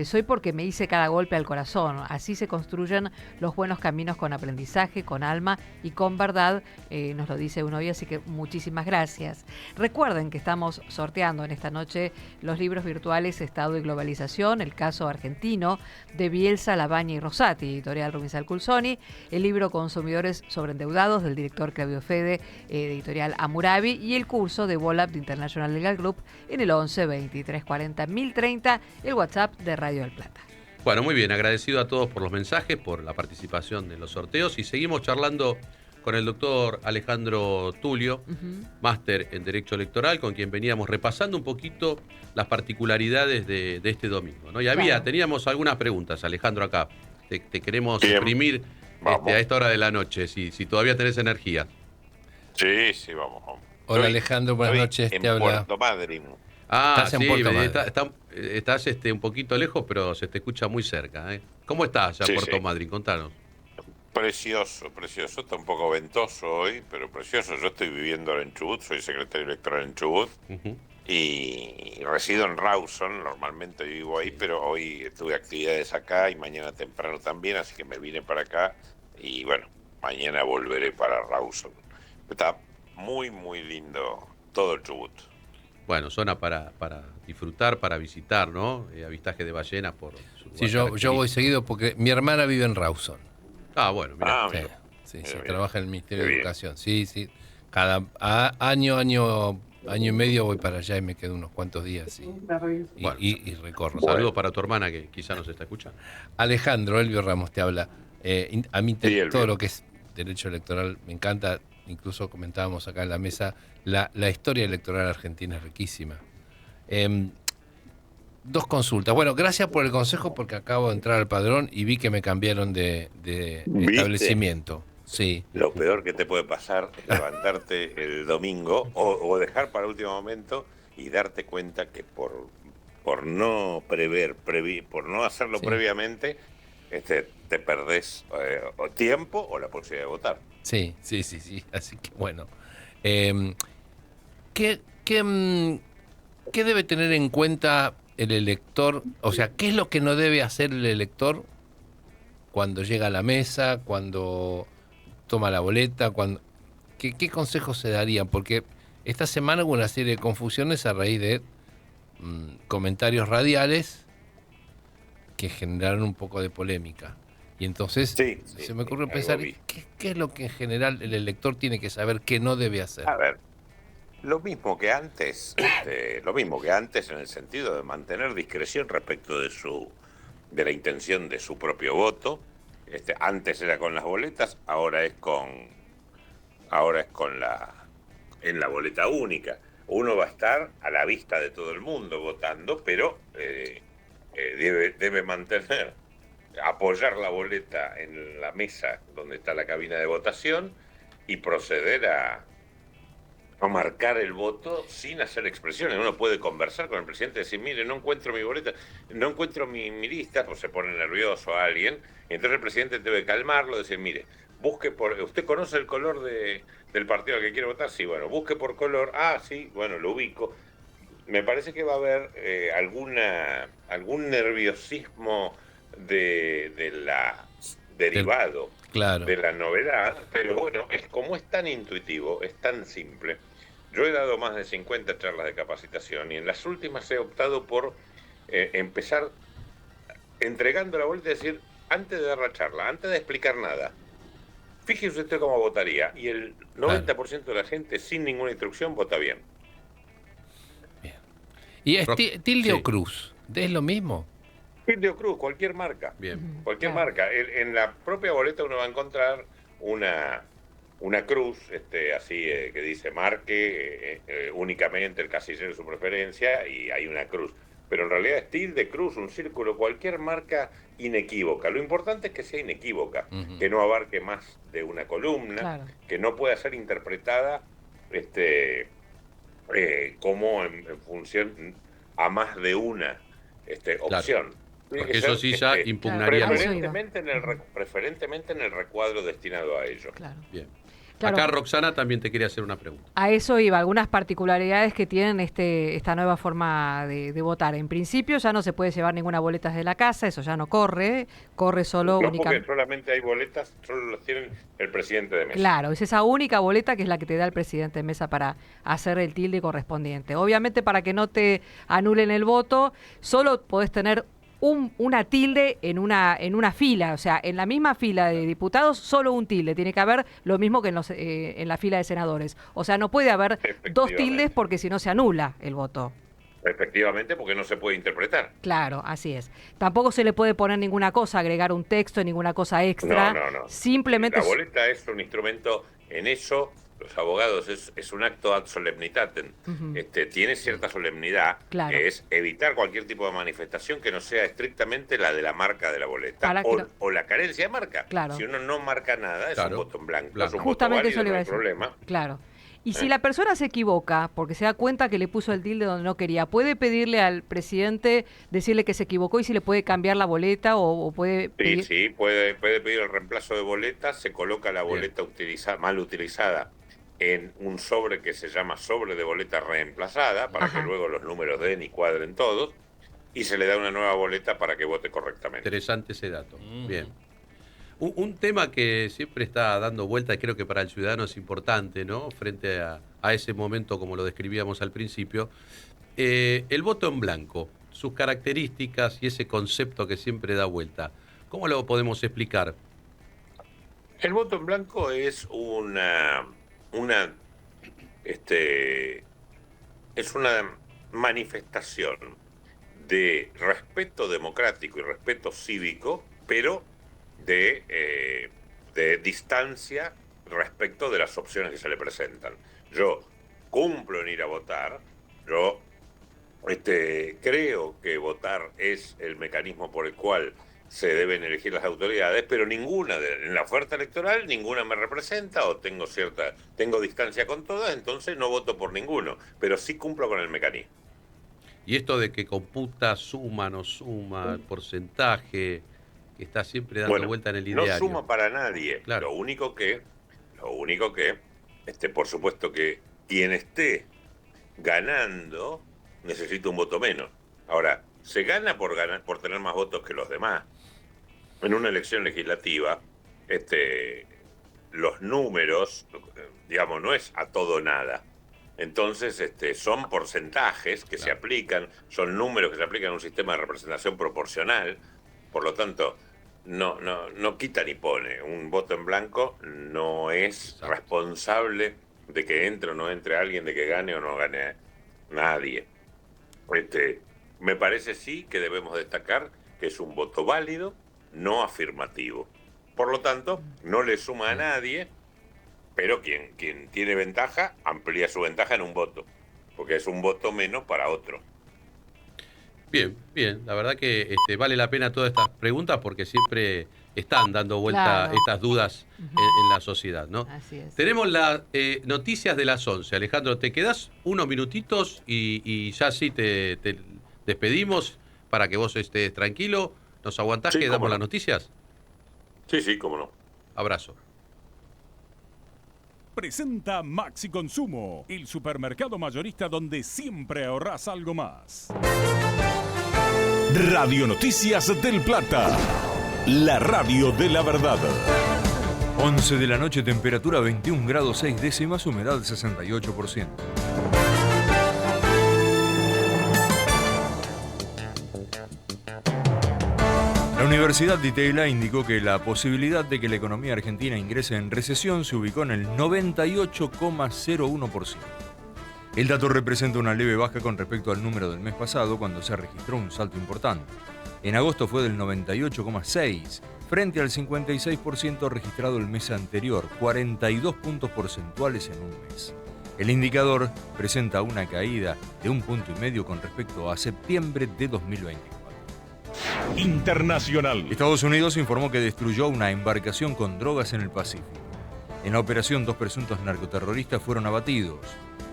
Soy porque me hice cada golpe al corazón. Así se construyen los buenos caminos con aprendizaje, con alma y con verdad, nos lo dice Unoya, así que muchísimas gracias. Recuerden que estamos sorteando en esta noche los libros virtuales Estado y Globalización, el caso argentino de Bielsa, Labaña y Rosati, editorial Ruminsal Culsoni, el libro Consumidores sobreendeudados del director Claudio Fede, editorial Amurabi, y el curso de Volap de International Legal Group en el 11 23 40 1030, el WhatsApp de Radio del Plata. Bueno, muy bien, agradecido a todos por los mensajes, por la participación en los sorteos y seguimos charlando con el doctor Alejandro Tulio, máster en Derecho Electoral, con quien veníamos repasando un poquito las particularidades de este domingo, ¿no? Y teníamos algunas preguntas, Alejandro, acá. Te queremos exprimir a esta hora de la noche, si todavía tenés energía. Sí, vamos. Hola Alejandro, buenas noches, te habla. Puerto Madryn. Ah, sí, estás un poquito lejos, pero se te escucha muy cerca, ¿eh? ¿Cómo estás allá en Puerto Madryn? Contanos. Precioso. Está un poco ventoso hoy, pero precioso. Yo estoy viviendo ahora en Chubut, soy secretario electoral en Chubut y resido en Rawson, normalmente vivo ahí, pero hoy tuve actividades acá y mañana temprano también, así que me vine para acá y bueno, mañana volveré para Rawson. Está muy, muy lindo todo el Chubut. Bueno, zona para disfrutar, para visitar, ¿no? Avistaje de ballenas por su Sí, yo voy seguido porque mi hermana vive en Rawson. Ah, bueno, mira. Sí, trabaja en el Ministerio de Educación. Sí. Cada año y medio voy para allá y me quedo unos cuantos días y recorro. Saludos para tu hermana que quizá nos está escuchando. Alejandro, Elvio Ramos te habla. A mí todo lo que es derecho electoral me encanta. Incluso comentábamos acá en la mesa, la historia electoral argentina es riquísima. Dos consultas. Bueno, gracias por el consejo porque acabo de entrar al padrón y vi que me cambiaron de establecimiento. Sí. Lo peor que te puede pasar es levantarte el domingo o dejar para último momento y darte cuenta que por no por no hacerlo previamente, te perdés tiempo o la posibilidad de votar. Sí. Así que bueno. ¿Qué debe tener en cuenta el elector? O sea, ¿qué es lo que no debe hacer el elector cuando llega a la mesa, cuando toma la boleta? ¿Qué consejos se darían? Porque esta semana hubo una serie de confusiones a raíz de comentarios radiales que generaron un poco de polémica. Y entonces se me ocurrió pensar, ¿qué es lo que en general el elector tiene que saber que no debe hacer? A ver, lo mismo que antes en el sentido de mantener discreción respecto de la intención de su propio voto. Antes era con las boletas, ahora es en la boleta única. Uno va a estar a la vista de todo el mundo votando, pero debe apoyar la boleta en la mesa donde está la cabina de votación y proceder a marcar el voto sin hacer expresiones. Uno puede conversar con el presidente y decir, mire, no encuentro mi boleta, no encuentro mi lista, pues se pone nervioso a alguien, y entonces el presidente debe calmarlo, decir, mire, ¿usted conoce el color del partido al que quiere votar? Sí, bueno, busque por color. Ah, sí, bueno, lo ubico. Me parece que va a haber algún nerviosismo derivado de la novedad, pero bueno, como es tan intuitivo, es tan simple. Yo he dado más de 50 charlas de capacitación y en las últimas he optado por empezar entregando la boleta y decir, antes de dar la charla, antes de explicar nada, fíjese usted cómo votaría, y el 90% de la gente sin ninguna instrucción vota bien. ¿Y tilde o cruz? ¿Es lo mismo? Tilde o cruz, cualquier marca. Bien. Cualquier marca. En la propia boleta uno va a encontrar una cruz, así que dice marque únicamente el casillero de su preferencia, y hay una cruz. Pero en realidad es tilde, cruz, un círculo, cualquier marca inequívoca. Lo importante es que sea inequívoca, que no abarque más de una columna, que no pueda ser interpretada como en función a más de una opción. Porque eso sí ya impugnaría. Preferentemente en el recuadro destinado a ello. Bien. Claro. Acá Roxana también te quería hacer una pregunta. A eso iba, algunas particularidades que tienen esta nueva forma de votar. En principio ya no se puede llevar ninguna boleta desde la casa, eso ya no corre solo únicamente. Porque solamente hay boletas, solo las tienen el presidente de mesa. Claro, es esa única boleta que es la que te da el presidente de mesa para hacer el tilde correspondiente. Obviamente, para que no te anulen el voto, solo podés tener una tilde en una fila, o sea, en la misma fila de diputados, solo un tilde. Tiene que haber lo mismo que en la fila de senadores. O sea, no puede haber dos tildes porque si no se anula el voto. Efectivamente, porque no se puede interpretar. Claro, así es. Tampoco se le puede poner ninguna cosa, agregar un texto, ninguna cosa extra. No. Simplemente... La boleta es un instrumento en eso. Los abogados es un acto ad solemnitatem. Tiene cierta solemnidad, que es evitar cualquier tipo de manifestación que no sea estrictamente la de la marca de la boleta o la carencia de marca. Si uno no marca nada, es un voto en blanco. Es un Justamente voto válido, eso le iba a no hay decir. problema. Claro. Y si la persona se equivoca, porque se da cuenta que le puso el tilde donde no quería, ¿puede pedirle al presidente, decirle que se equivocó y si le puede cambiar la boleta o puede pedir? Sí, puede pedir el reemplazo de boleta, se coloca la boleta mal utilizada en un sobre que se llama sobre de boleta reemplazada, para que luego los números den y cuadren todos, y se le da una nueva boleta para que vote correctamente. Interesante ese dato. Bien. Un tema que siempre está dando vuelta y creo que para el ciudadano es importante, ¿no? Frente a ese momento, como lo describíamos al principio, el voto en blanco, sus características y ese concepto que siempre da vuelta. ¿Cómo lo podemos explicar? El voto en blanco es una manifestación de respeto democrático y respeto cívico, pero de distancia respecto de las opciones que se le presentan. Yo cumplo en ir a votar, yo creo que votar es el mecanismo por el cual se deben elegir las autoridades, pero en la oferta electoral ninguna me representa o tengo distancia con todas, entonces no voto por ninguno, pero sí cumplo con el mecanismo. Y esto de que computa, suma, no suma, porcentaje, que está siempre dando vuelta en el ideario. No suma para nadie. Claro. Lo único que, por supuesto que quien esté ganando necesita un voto menos. Ahora, se gana por tener más votos que los demás. En una elección legislativa, los números, digamos, no es a todo o nada. Entonces, son porcentajes que se aplican, son números que se aplican en un sistema de representación proporcional, Por lo tanto, no quita ni pone. Un voto en blanco no es responsable de que entre o no entre alguien, de que gane o no gane nadie. Me parece sí que debemos destacar que es un voto válido, no afirmativo. Por lo tanto, no le suma a nadie, pero quien tiene ventaja, amplía su ventaja en un voto, porque es un voto menos para otro. Bien, la verdad que vale la pena todas estas preguntas porque siempre están dando vuelta estas dudas en la sociedad, ¿no? Así es. Tenemos las noticias de las 11. Alejandro, ¿te quedás unos minutitos y ya sí te despedimos para que vos estés tranquilo? ¿Nos aguantás que damos las noticias? Sí, cómo no. Abrazo. Presenta Maxi Consumo, el supermercado mayorista donde siempre ahorrás algo más. Radio Noticias del Plata, la radio de la verdad. 11 de la noche, temperatura 21 grados 6 décimas, humedad 68%. La Universidad de Itela indicó que la posibilidad de que la economía argentina ingrese en recesión se ubicó en el 98,01%. El dato representa una leve baja con respecto al número del mes pasado, cuando se registró un salto importante. En agosto fue del 98,6%, frente al 56% registrado el mes anterior, 42 puntos porcentuales en un mes. El indicador presenta una caída de 1,5 puntos con respecto a septiembre de 2024. Internacional. Estados Unidos informó que destruyó una embarcación con drogas en el Pacífico. En la operación, 2 presuntos narcoterroristas fueron abatidos.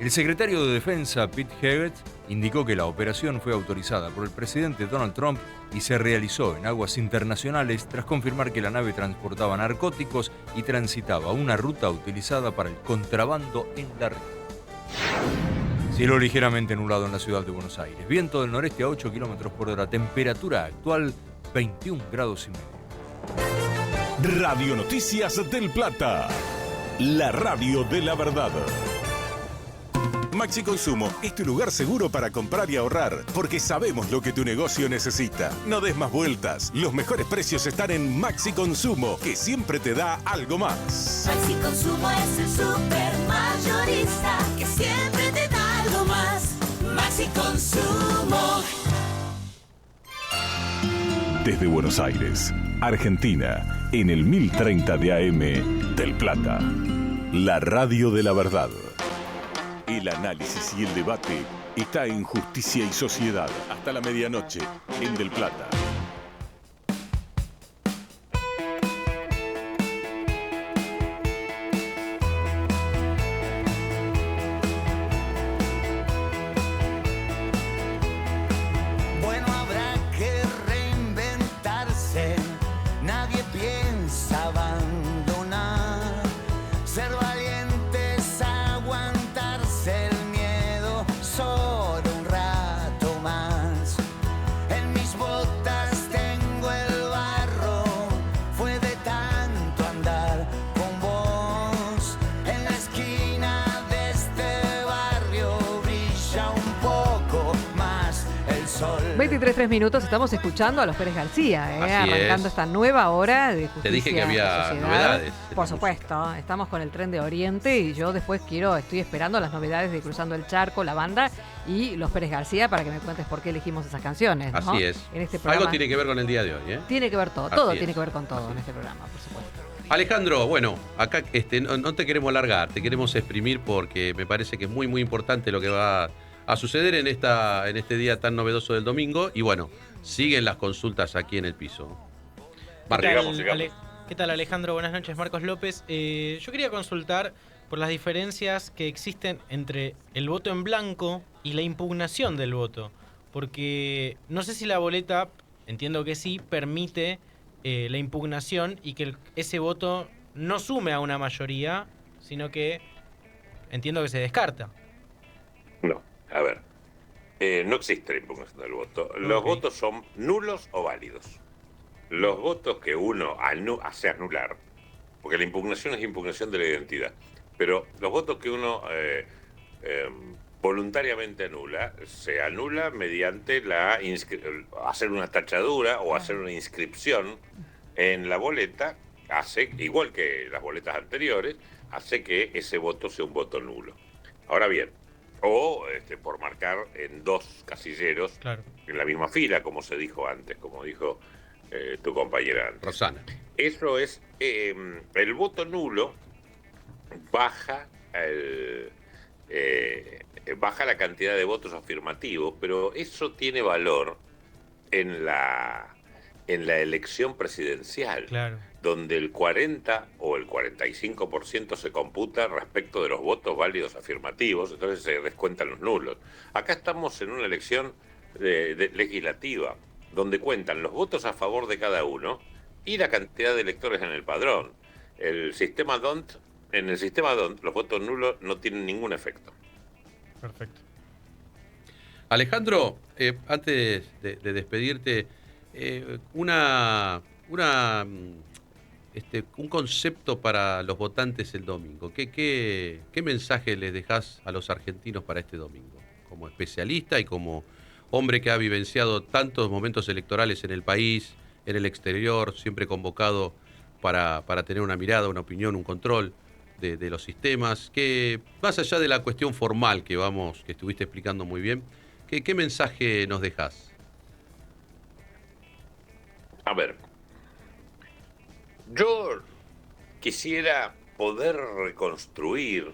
El secretario de Defensa, Pete Hegseth, indicó que la operación fue autorizada por el presidente Donald Trump y se realizó en aguas internacionales tras confirmar que la nave transportaba narcóticos y transitaba una ruta utilizada para el contrabando en la región. Cielo ligeramente nublado en la ciudad de Buenos Aires. Viento del noreste a 8 km por hora. Temperatura actual 21 grados y medio. Radio Noticias del Plata, la radio de la verdad. Maxi Consumo es tu lugar seguro para comprar y ahorrar, porque sabemos lo que tu negocio necesita. No des más vueltas. Los mejores precios están en Maxi Consumo, que siempre te da algo más. Maxi Consumo es el supermayorista que siempre te da algo más. Maxi Consumo. Desde Buenos Aires, Argentina, en el 1030 de AM del Plata, la radio de la verdad. El análisis y el debate está en Justicia y Sociedad hasta la medianoche en Del Plata. Bueno, habrá que reinventarse. Nadie piensa abandonar. Ser valientes, aguantarse el miedo solo un rato más. En mis botas tengo el barro. Fue de tanto andar con vos. En la esquina de este barrio brilla un poco más el sol. 23 minutos, estamos escuchando a los Pérez García, Así arrancando es. esta nueva hora de Justicia. Te dije que había Sociedad. novedades. Por supuesto, estamos con el Tren de Oriente y yo después estoy esperando las novedades de Cruzando el Charco, la banda y los Pérez García para que me cuentes por qué elegimos esas canciones, ¿no? Así es. En este programa Algo tiene que ver con el día de hoy, ¿eh? tiene que ver todo, Así todo es. tiene que ver con todo en este programa, por supuesto. Alejandro, bueno, acá no te queremos alargar, te queremos exprimir porque me parece que es muy, muy importante lo que va a suceder en este día tan novedoso del domingo. Y bueno, siguen las consultas aquí en el piso. ¿Qué tal, Alejandro? Buenas noches, Marcos López. Yo quería consultar por las diferencias que existen entre el voto en blanco y la impugnación del voto. Porque no sé si la boleta, entiendo que sí, permite la impugnación y que ese voto no sume a una mayoría, sino que entiendo que se descarta. No, a ver. No existe la impugnación del voto. Los votos son nulos o válidos. Los votos que uno hace anular, porque la impugnación es impugnación de la identidad, pero los votos que uno voluntariamente anula, se anula mediante hacer una tachadura o hacer una inscripción en la boleta, hace, igual que las boletas anteriores, hace que ese voto sea un voto nulo. Ahora bien, o por marcar en 2 casilleros en la misma fila, como se dijo antes, como dijo tu compañera antes. Rosana. Eso es, el voto nulo baja baja la cantidad de votos afirmativos, pero eso tiene valor en la elección presidencial, donde el 40 o el 45% se computa respecto de los votos válidos afirmativos, entonces se descuentan los nulos. Acá estamos en una elección legislativa, donde cuentan los votos a favor de cada uno y la cantidad de electores en el padrón. En el sistema DONT, los votos nulos no tienen ningún efecto. Perfecto. Alejandro, antes de despedirte, un concepto para los votantes el domingo. ¿Qué mensaje les dejás a los argentinos para este domingo? Como especialista y como hombre que ha vivenciado tantos momentos electorales en el país, en el exterior, siempre convocado para tener una mirada, una opinión, un control de los sistemas, que más allá de la cuestión formal que estuviste explicando muy bien, ¿qué mensaje nos dejás? A ver, yo quisiera poder reconstruir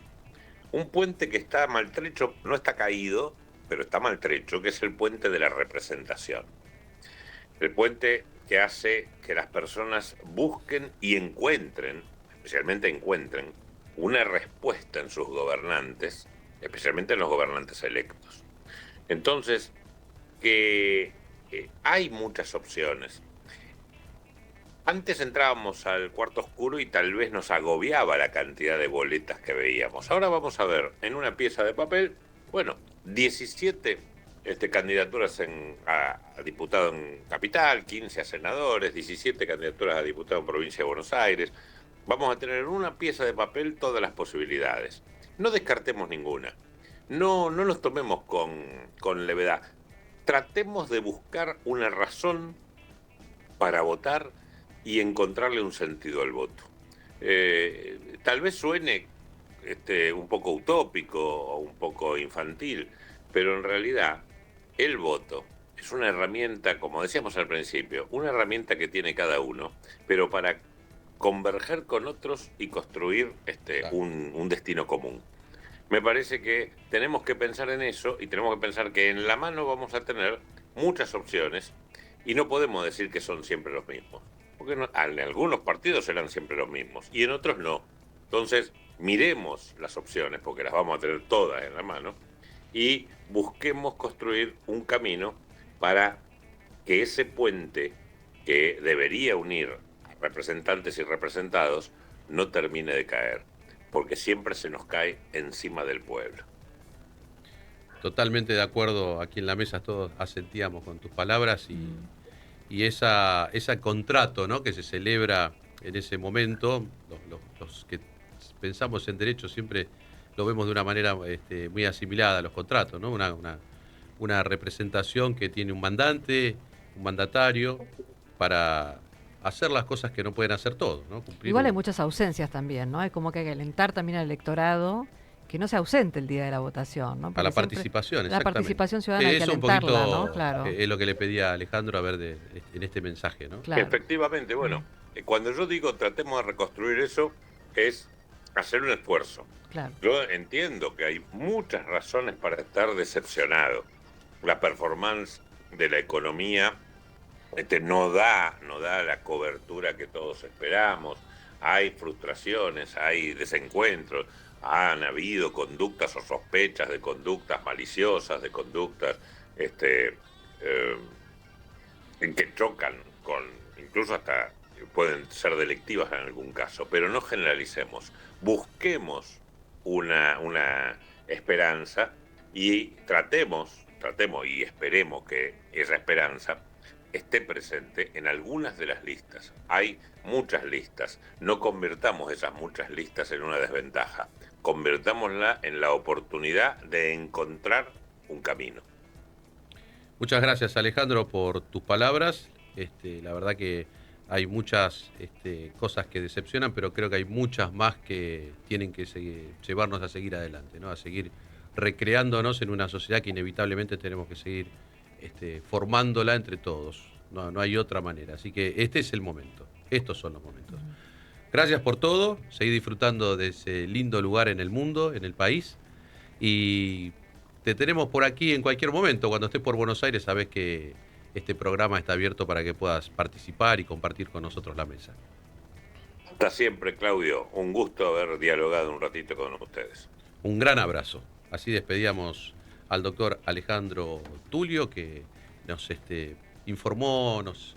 un puente que está maltrecho, no está caído, pero está maltrecho, que es el puente de la representación. El puente que hace que las personas busquen y encuentren, especialmente encuentren, una respuesta en sus gobernantes, especialmente en los gobernantes electos. Entonces, que hay muchas opciones. Antes entrábamos al cuarto oscuro y tal vez nos agobiaba la cantidad de boletas que veíamos. Ahora vamos a ver en una pieza de papel, 17 candidaturas a diputado en Capital, 15 a senadores, 17 candidaturas a diputado en Provincia de Buenos Aires. Vamos a tener en una pieza de papel todas las posibilidades. No descartemos ninguna. No nos tomemos con levedad. Tratemos de buscar una razón para votar y encontrarle un sentido al voto. Tal vez suene un poco utópico o un poco infantil, pero en realidad el voto es una herramienta, como decíamos al principio, una herramienta que tiene cada uno, pero para converger con otros y construir un destino común. Me parece que tenemos que pensar en eso y tenemos que pensar que en la mano vamos a tener muchas opciones y no podemos decir que son siempre los mismos. Porque en algunos partidos serán siempre los mismos y en otros no. Entonces, miremos las opciones, porque las vamos a tener todas en la mano, y busquemos construir un camino para que ese puente que debería unir a representantes y representados no termine de caer, porque siempre se nos cae encima del pueblo. Totalmente de acuerdo, aquí en la mesa todos asentíamos con tus palabras y ese contrato, ¿no?, que se celebra en ese momento. Los que pensamos en derecho siempre lo vemos de una manera muy asimilada a los contratos, ¿no? Una representación que tiene un mandante, un mandatario, para hacer las cosas que no pueden hacer todos, ¿no? Igual hay muchas ausencias también, ¿no? Hay como que hay que alentar también al electorado que no se ausente el día de la votación, ¿no? A la participación, la participación ciudadana hay que alentarla, un poquito, ¿no? Claro. Es lo que le pedía a Alejandro a ver en este mensaje, ¿no? Claro. Efectivamente, cuando yo digo tratemos de reconstruir eso, es hacer un esfuerzo. Claro. Yo entiendo que hay muchas razones para estar decepcionado. La performance de la economía no da la cobertura que todos esperamos. Hay frustraciones, hay desencuentros. Han habido conductas o sospechas de conductas maliciosas, de conductas que chocan incluso hasta pueden ser delictivas en algún caso, pero no generalicemos. Busquemos una esperanza y tratemos y esperemos que esa esperanza esté presente en algunas de las listas. Hay muchas listas. No convirtamos esas muchas listas en una desventaja. convertámosla en la oportunidad de encontrar un camino. Muchas gracias, Alejandro, por tus palabras. La verdad que hay muchas cosas que decepcionan, pero creo que hay muchas más que tienen que llevarnos a seguir adelante, ¿no? A seguir recreándonos en una sociedad que inevitablemente tenemos que seguir formándola entre todos. No hay otra manera. Así que este es el momento. Estos son los momentos. Gracias por todo. Seguí disfrutando de ese lindo lugar en el mundo, en el país. Y te tenemos por aquí en cualquier momento. Cuando estés por Buenos Aires, sabés que este programa está abierto para que puedas participar y compartir con nosotros la mesa. Hasta siempre, Claudio. Un gusto haber dialogado un ratito con ustedes. Un gran abrazo. Así despedíamos al doctor Alejandro Tulio, que nos informó, nos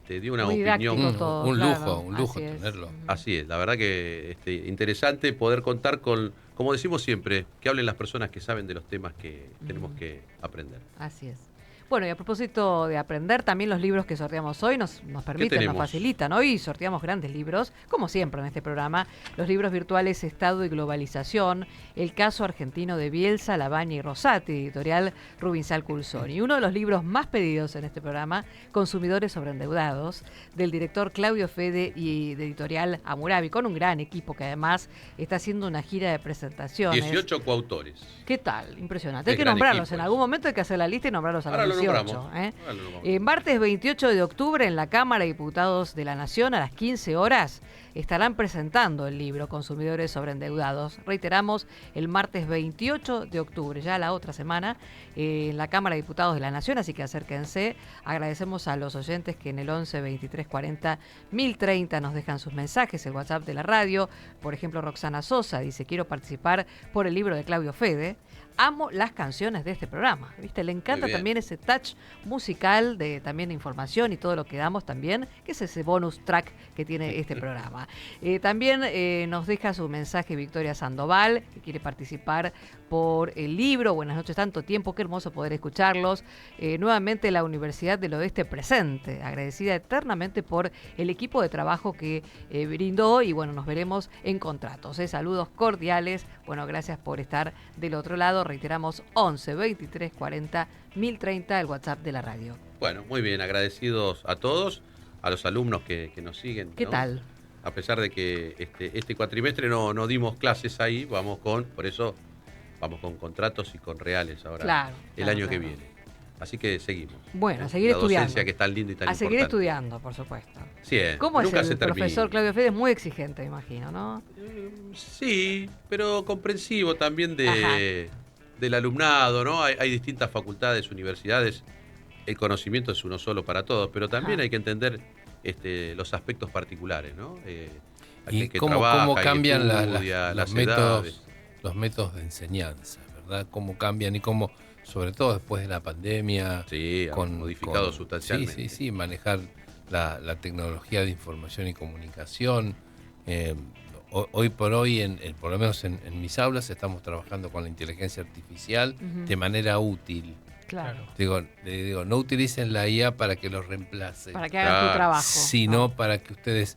dio una opinión. Todo, un claro, lujo tenerlo. Así es, la verdad que interesante poder contar con, como decimos siempre, que hablen las personas que saben de los temas que tenemos que aprender. Así es. Bueno, y a propósito de aprender, también los libros que sorteamos hoy nos permiten, nos facilitan. Hoy sorteamos grandes libros, como siempre en este programa. Los libros virtuales Estado y Globalización, El caso argentino de Bielsa, Labaña y Rosati, editorial Rubinsal Culsón. Y uno de los libros más pedidos en este programa, Consumidores sobreendeudados, del director Claudio Fede y de editorial Hammurabi, con un gran equipo que además está haciendo una gira de presentaciones. 18 coautores. ¿Qué tal? Impresionante. Hay que nombrarlos. En algún momento hay que hacer la lista y nombrarlos a los 18. Martes 28 de octubre en la Cámara de Diputados de la Nación a las 15 horas estarán presentando el libro Consumidores sobreendeudados. Reiteramos, el martes 28 de octubre, ya la otra semana, en la Cámara de Diputados de la Nación, así que acérquense. Agradecemos a los oyentes que en el 11 23 40 1030 nos dejan sus mensajes, el WhatsApp de la radio. Por ejemplo, Roxana Sosa dice: quiero participar por el libro de Claudio Fede. Amo las canciones de este programa, ¿viste? Le encanta también ese touch musical también de información y todo lo que damos también, que es ese bonus track que tiene este programa. También nos deja su mensaje Victoria Sandoval, que quiere participar por el libro. Buenas noches, tanto tiempo, qué hermoso poder escucharlos. Nuevamente la Universidad del Oeste presente, agradecida eternamente por el equipo de trabajo que brindó y bueno, nos veremos en contratos. Saludos cordiales, bueno, gracias por estar del otro lado. Reiteramos, 11 23 40 1030, el WhatsApp de la radio. Bueno, muy bien, agradecidos a todos, a los alumnos que nos siguen. ¿Qué tal? A pesar de que este cuatrimestre no dimos clases ahí, por eso vamos con contratos y con reales ahora el año que viene. Así que seguimos. Bueno, a seguir estudiando. La docencia que es tan linda y tan importante. A seguir estudiando, por supuesto. Sí, ¿Cómo nunca es el profesor Claudio Fede? Es muy exigente, imagino, ¿no? Sí, pero comprensivo también del alumnado, ¿no? Hay distintas facultades, universidades. El conocimiento es uno solo para todos, pero también hay que entender los aspectos particulares, ¿no? Y cómo cambian los métodos de enseñanza, ¿verdad? Cómo cambian y cómo, sobre todo después de la pandemia, han modificado sustancialmente. Sí, manejar la tecnología de información y comunicación. Hoy por hoy, por lo menos en mis aulas, estamos trabajando con la inteligencia artificial de manera útil. Claro. Digo, no utilicen la IA para que los reemplace. Para que hagan tu trabajo. Sino para que ustedes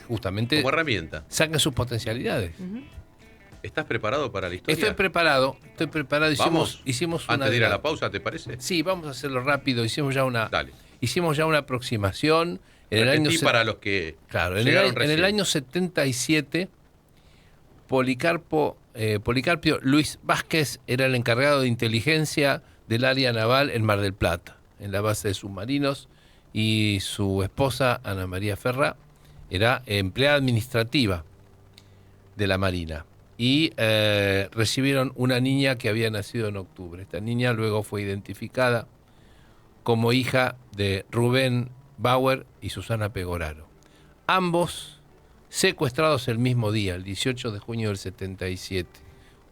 justamente como herramienta saquen sus potencialidades. ¿Estás preparado para la historia? Estoy preparado. Hicimos antes de ir a la pausa, ¿te parece? Sí, vamos a hacerlo rápido. Hicimos ya una aproximación. Para los que en el año 77, Policarpio Luis Vázquez era el encargado de inteligencia del área naval en Mar del Plata, en la base de submarinos, y su esposa, Ana María Ferrá, era empleada administrativa de la Marina. Y recibieron una niña que había nacido en octubre. Esta niña luego fue identificada como hija de Rubén Bauer y Susana Pegoraro. Ambos secuestrados el mismo día, el 18 de junio del 77.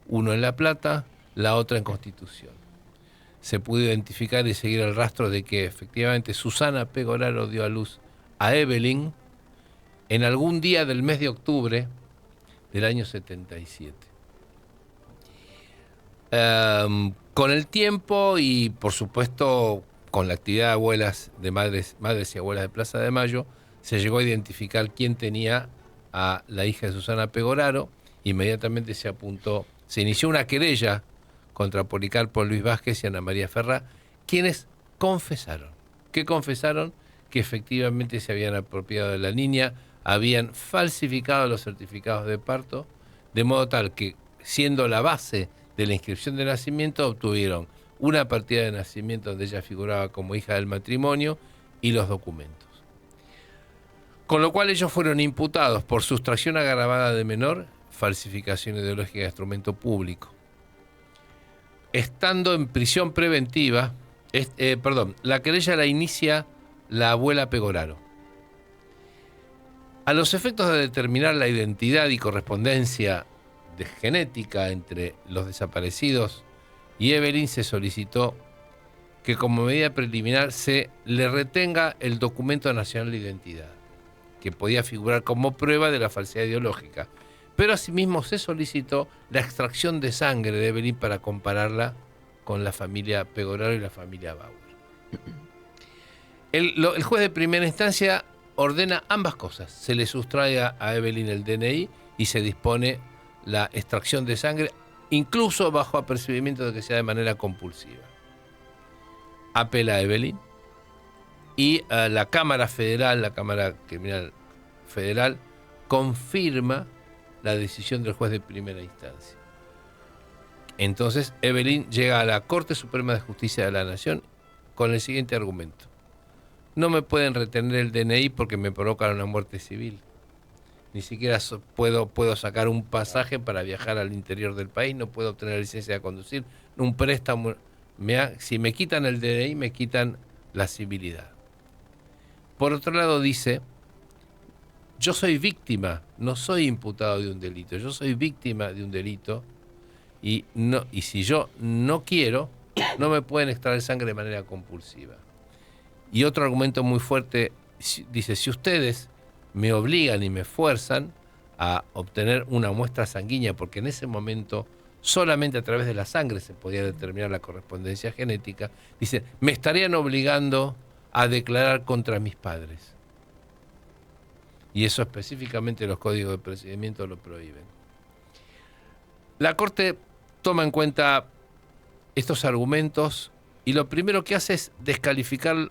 Uno en La Plata, la otra en Constitución. Se pudo identificar y seguir el rastro de que efectivamente Susana Pegoraro dio a luz a Evelyn en algún día del mes de octubre del año 77. Con el tiempo y por supuesto con la actividad de abuelas, de madres y abuelas de Plaza de Mayo, se llegó a identificar quién tenía a la hija de Susana Pegoraro inmediatamente se inició una querella contra Policarpo Luis Vázquez y Ana María Ferrá, quienes confesaron. ¿Qué confesaron? Que efectivamente se habían apropiado de la niña, habían falsificado los certificados de parto, de modo tal que, siendo la base de la inscripción de nacimiento, obtuvieron una partida de nacimiento donde ella figuraba como hija del matrimonio y los documentos. Con lo cual ellos fueron imputados por sustracción agravada de menor, falsificación ideológica de instrumento público. Estando en prisión preventiva, la querella la inicia la abuela Pegoraro. A los efectos de determinar la identidad y correspondencia de genética entre los desaparecidos y Evelyn, se solicitó que como medida preliminar se le retenga el documento nacional de identidad, que podía figurar como prueba de la falsedad ideológica. Pero asimismo se solicitó la extracción de sangre de Evelyn para compararla con la familia Pegoraro y la familia Bauer. El juez de primera instancia ordena ambas cosas. Se le sustrae a Evelyn el DNI y se dispone la extracción de sangre, incluso bajo apercibimiento de que sea de manera compulsiva. Apela a Evelyn y la Cámara Federal, la Cámara Criminal Federal, confirma la decisión del juez de primera instancia. Entonces Evelyn llega a la Corte Suprema de Justicia de la Nación con el siguiente argumento: no me pueden retener el DNI porque me provocan una muerte civil. Ni siquiera puedo sacar un pasaje para viajar al interior del país, no puedo obtener licencia de conducir, un préstamo. Si me quitan el DNI, me quitan la civilidad. Por otro lado dice, yo soy víctima, no soy imputado de un delito, yo soy víctima de un delito y si yo no quiero, no me pueden extraer sangre de manera compulsiva. Y otro argumento muy fuerte dice, si ustedes me obligan y me fuerzan a obtener una muestra sanguínea, porque en ese momento solamente a través de la sangre se podía determinar la correspondencia genética, dice, me estarían obligando a declarar contra mis padres. Y eso específicamente los códigos de procedimiento lo prohíben. La Corte toma en cuenta estos argumentos y lo primero que hace es descalificar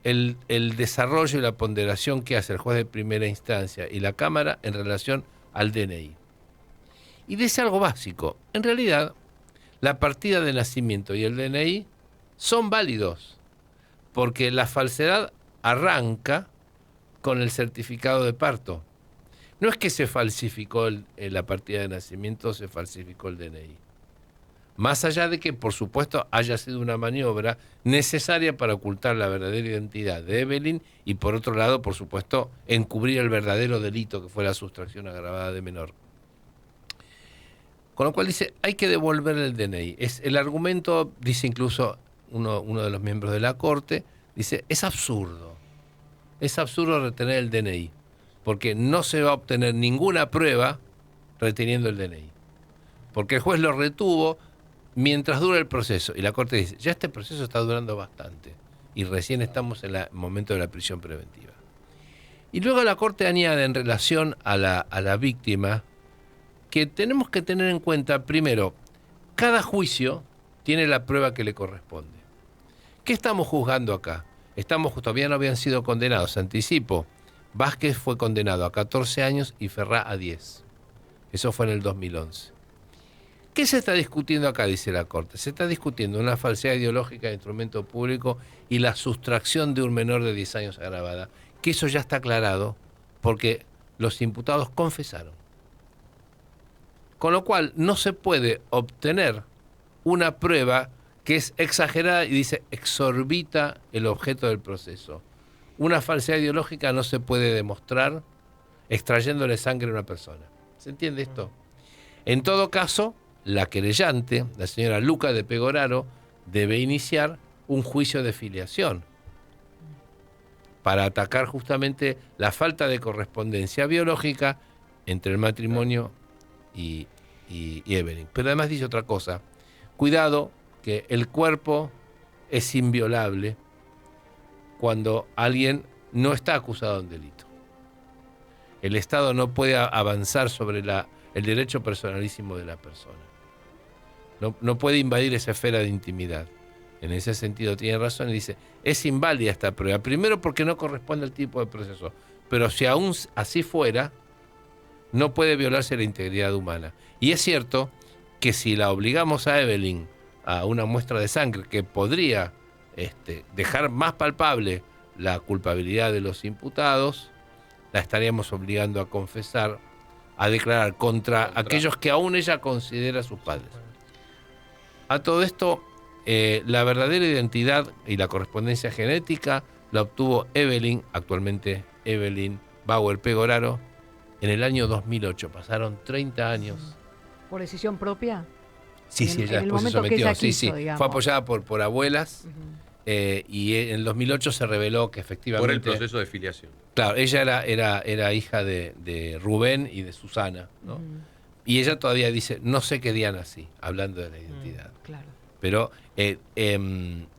el desarrollo y la ponderación que hace el juez de primera instancia y la Cámara en relación al DNI. Y dice algo básico. En realidad, la partida de nacimiento y el DNI son válidos, porque la falsedad arranca con el certificado de parto. No es que se falsificó la partida de nacimiento, se falsificó el DNI. Más allá de que, por supuesto, haya sido una maniobra necesaria para ocultar la verdadera identidad de Evelyn y, por otro lado, por supuesto, encubrir el verdadero delito que fue la sustracción agravada de menor. Con lo cual dice, hay que devolver el DNI. El argumento, dice incluso uno de los miembros de la Corte, dice, es absurdo retener el DNI, porque no se va a obtener ninguna prueba reteniendo el DNI. Porque el juez lo retuvo mientras dura el proceso. Y la Corte dice, ya este proceso está durando bastante y recién estamos en el momento de la prisión preventiva. Y luego la Corte añade en relación a la víctima que tenemos que tener en cuenta, primero, cada juicio tiene la prueba que le corresponde. ¿Qué estamos juzgando acá? Todavía no habían sido condenados. Anticipo, Vázquez fue condenado a 14 años y Ferrá a 10. Eso fue en el 2011. ¿Qué se está discutiendo acá? Dice la Corte. Se está discutiendo una falsedad ideológica de instrumento público y la sustracción de un menor de 10 años agravada. Que eso ya está aclarado porque los imputados confesaron. Con lo cual no se puede obtener una prueba que es exagerada y dice exorbita el objeto del proceso. Una falsedad ideológica no se puede demostrar extrayéndole sangre a una persona. ¿Se entiende esto? En todo caso, la querellante, la señora Luca de Pegoraro, debe iniciar un juicio de filiación para atacar justamente la falta de correspondencia biológica entre el matrimonio y Evelyn. Pero además dice otra cosa. Cuidado, que el cuerpo es inviolable cuando alguien no está acusado de un delito. El Estado no puede avanzar sobre la el derecho personalísimo de la persona. No puede invadir esa esfera de intimidad. En ese sentido tiene razón y dice, es inválida esta prueba. Primero porque no corresponde al tipo de proceso, pero si aún así fuera, no puede violarse la integridad humana. Y es cierto que si la obligamos a Evelyn a una muestra de sangre que podría dejar más palpable la culpabilidad de los imputados, la estaríamos obligando a confesar, a declarar contra aquellos que aún ella considera sus padres. A todo esto, la verdadera identidad y la correspondencia genética la obtuvo Evelyn, actualmente Evelyn Bauer Pegoraro, en el año 2008. Pasaron 30 años. ¿Por decisión propia? Sí, ella después se sometió. Sí, fue apoyada por abuelas. Y en el 2008 se reveló que efectivamente... Por el proceso de filiación. Claro, ella era hija de Rubén y de Susana, ¿no? Y ella todavía dice, no sé qué día nací, hablando de la identidad. Claro. Pero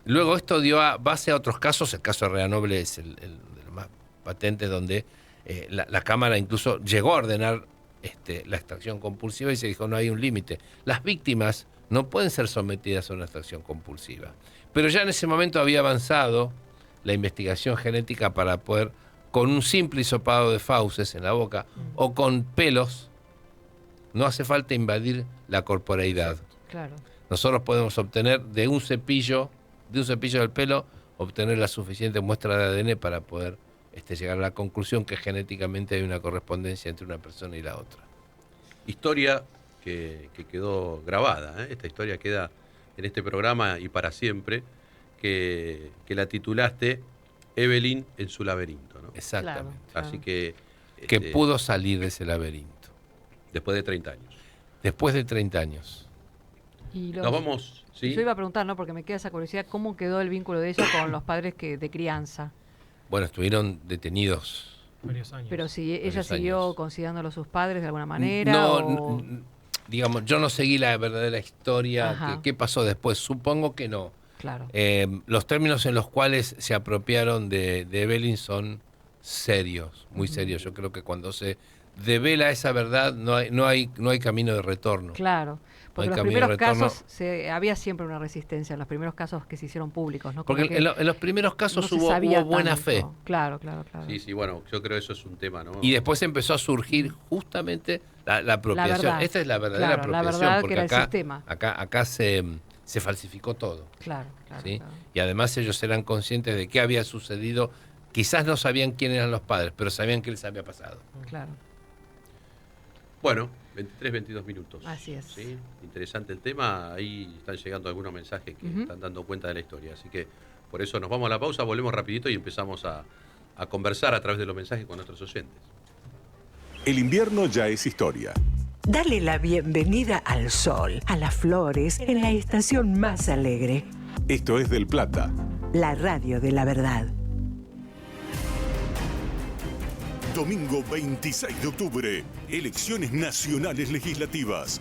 luego esto dio base a otros casos. El caso de Reanoble es el de los más patentes, donde la Cámara incluso llegó a ordenar la extracción compulsiva y se dijo, no hay un límite. Las víctimas no pueden ser sometidas a una extracción compulsiva. Pero ya en ese momento había avanzado la investigación genética para poder, con un simple hisopado de fauces en la boca o con pelos, no hace falta invadir la corporeidad. Claro. Nosotros podemos obtener de un cepillo del pelo, obtener la suficiente muestra de ADN para poder llegar a la conclusión que genéticamente hay una correspondencia entre una persona y la otra. Historia que quedó grabada, ¿eh? Esta historia queda en este programa y para siempre, que la titulaste Evelyn en su laberinto, ¿no? Exactamente. Claro. Así que... que pudo salir de ese laberinto. Después de 30 años. Después de 30 años. Y nos vamos, ¿sí? Yo iba a preguntar, ¿no? Porque me queda esa curiosidad, ¿cómo quedó el vínculo de ella con los padres de crianza? Bueno, estuvieron detenidos varios años. Pero si ella siguió considerándolo sus padres de alguna manera. No, digamos, yo no seguí la verdadera historia. ¿Qué pasó después? Supongo que no. Claro. Los términos en los cuales se apropiaron de Evelyn son serios, muy serios. Yo creo que cuando se devela esa verdad no hay camino de retorno. Claro. Porque en los primeros casos había siempre una resistencia, en los primeros casos que se hicieron públicos, ¿no? Porque en los primeros casos hubo buena fe. Claro. Sí, bueno, yo creo que eso es un tema, ¿no? Y después empezó a surgir justamente la apropiación. Esta es la verdadera apropiación, la verdad, porque que era el sistema. Acá se falsificó todo. Claro. ¿Sí? Y además ellos eran conscientes de qué había sucedido. Quizás no sabían quién eran los padres, pero sabían qué les había pasado. Claro. Bueno, 22 minutos. Así es. ¿Sí? Interesante el tema. Ahí están llegando algunos mensajes que están dando cuenta de la historia. Así que por eso nos vamos a la pausa, volvemos rapidito y empezamos a conversar a través de los mensajes con nuestros oyentes. El invierno ya es historia. Dale la bienvenida al sol, a las flores, en la estación más alegre. Esto es Del Plata. La radio de la verdad. Domingo 26 de octubre, elecciones nacionales legislativas.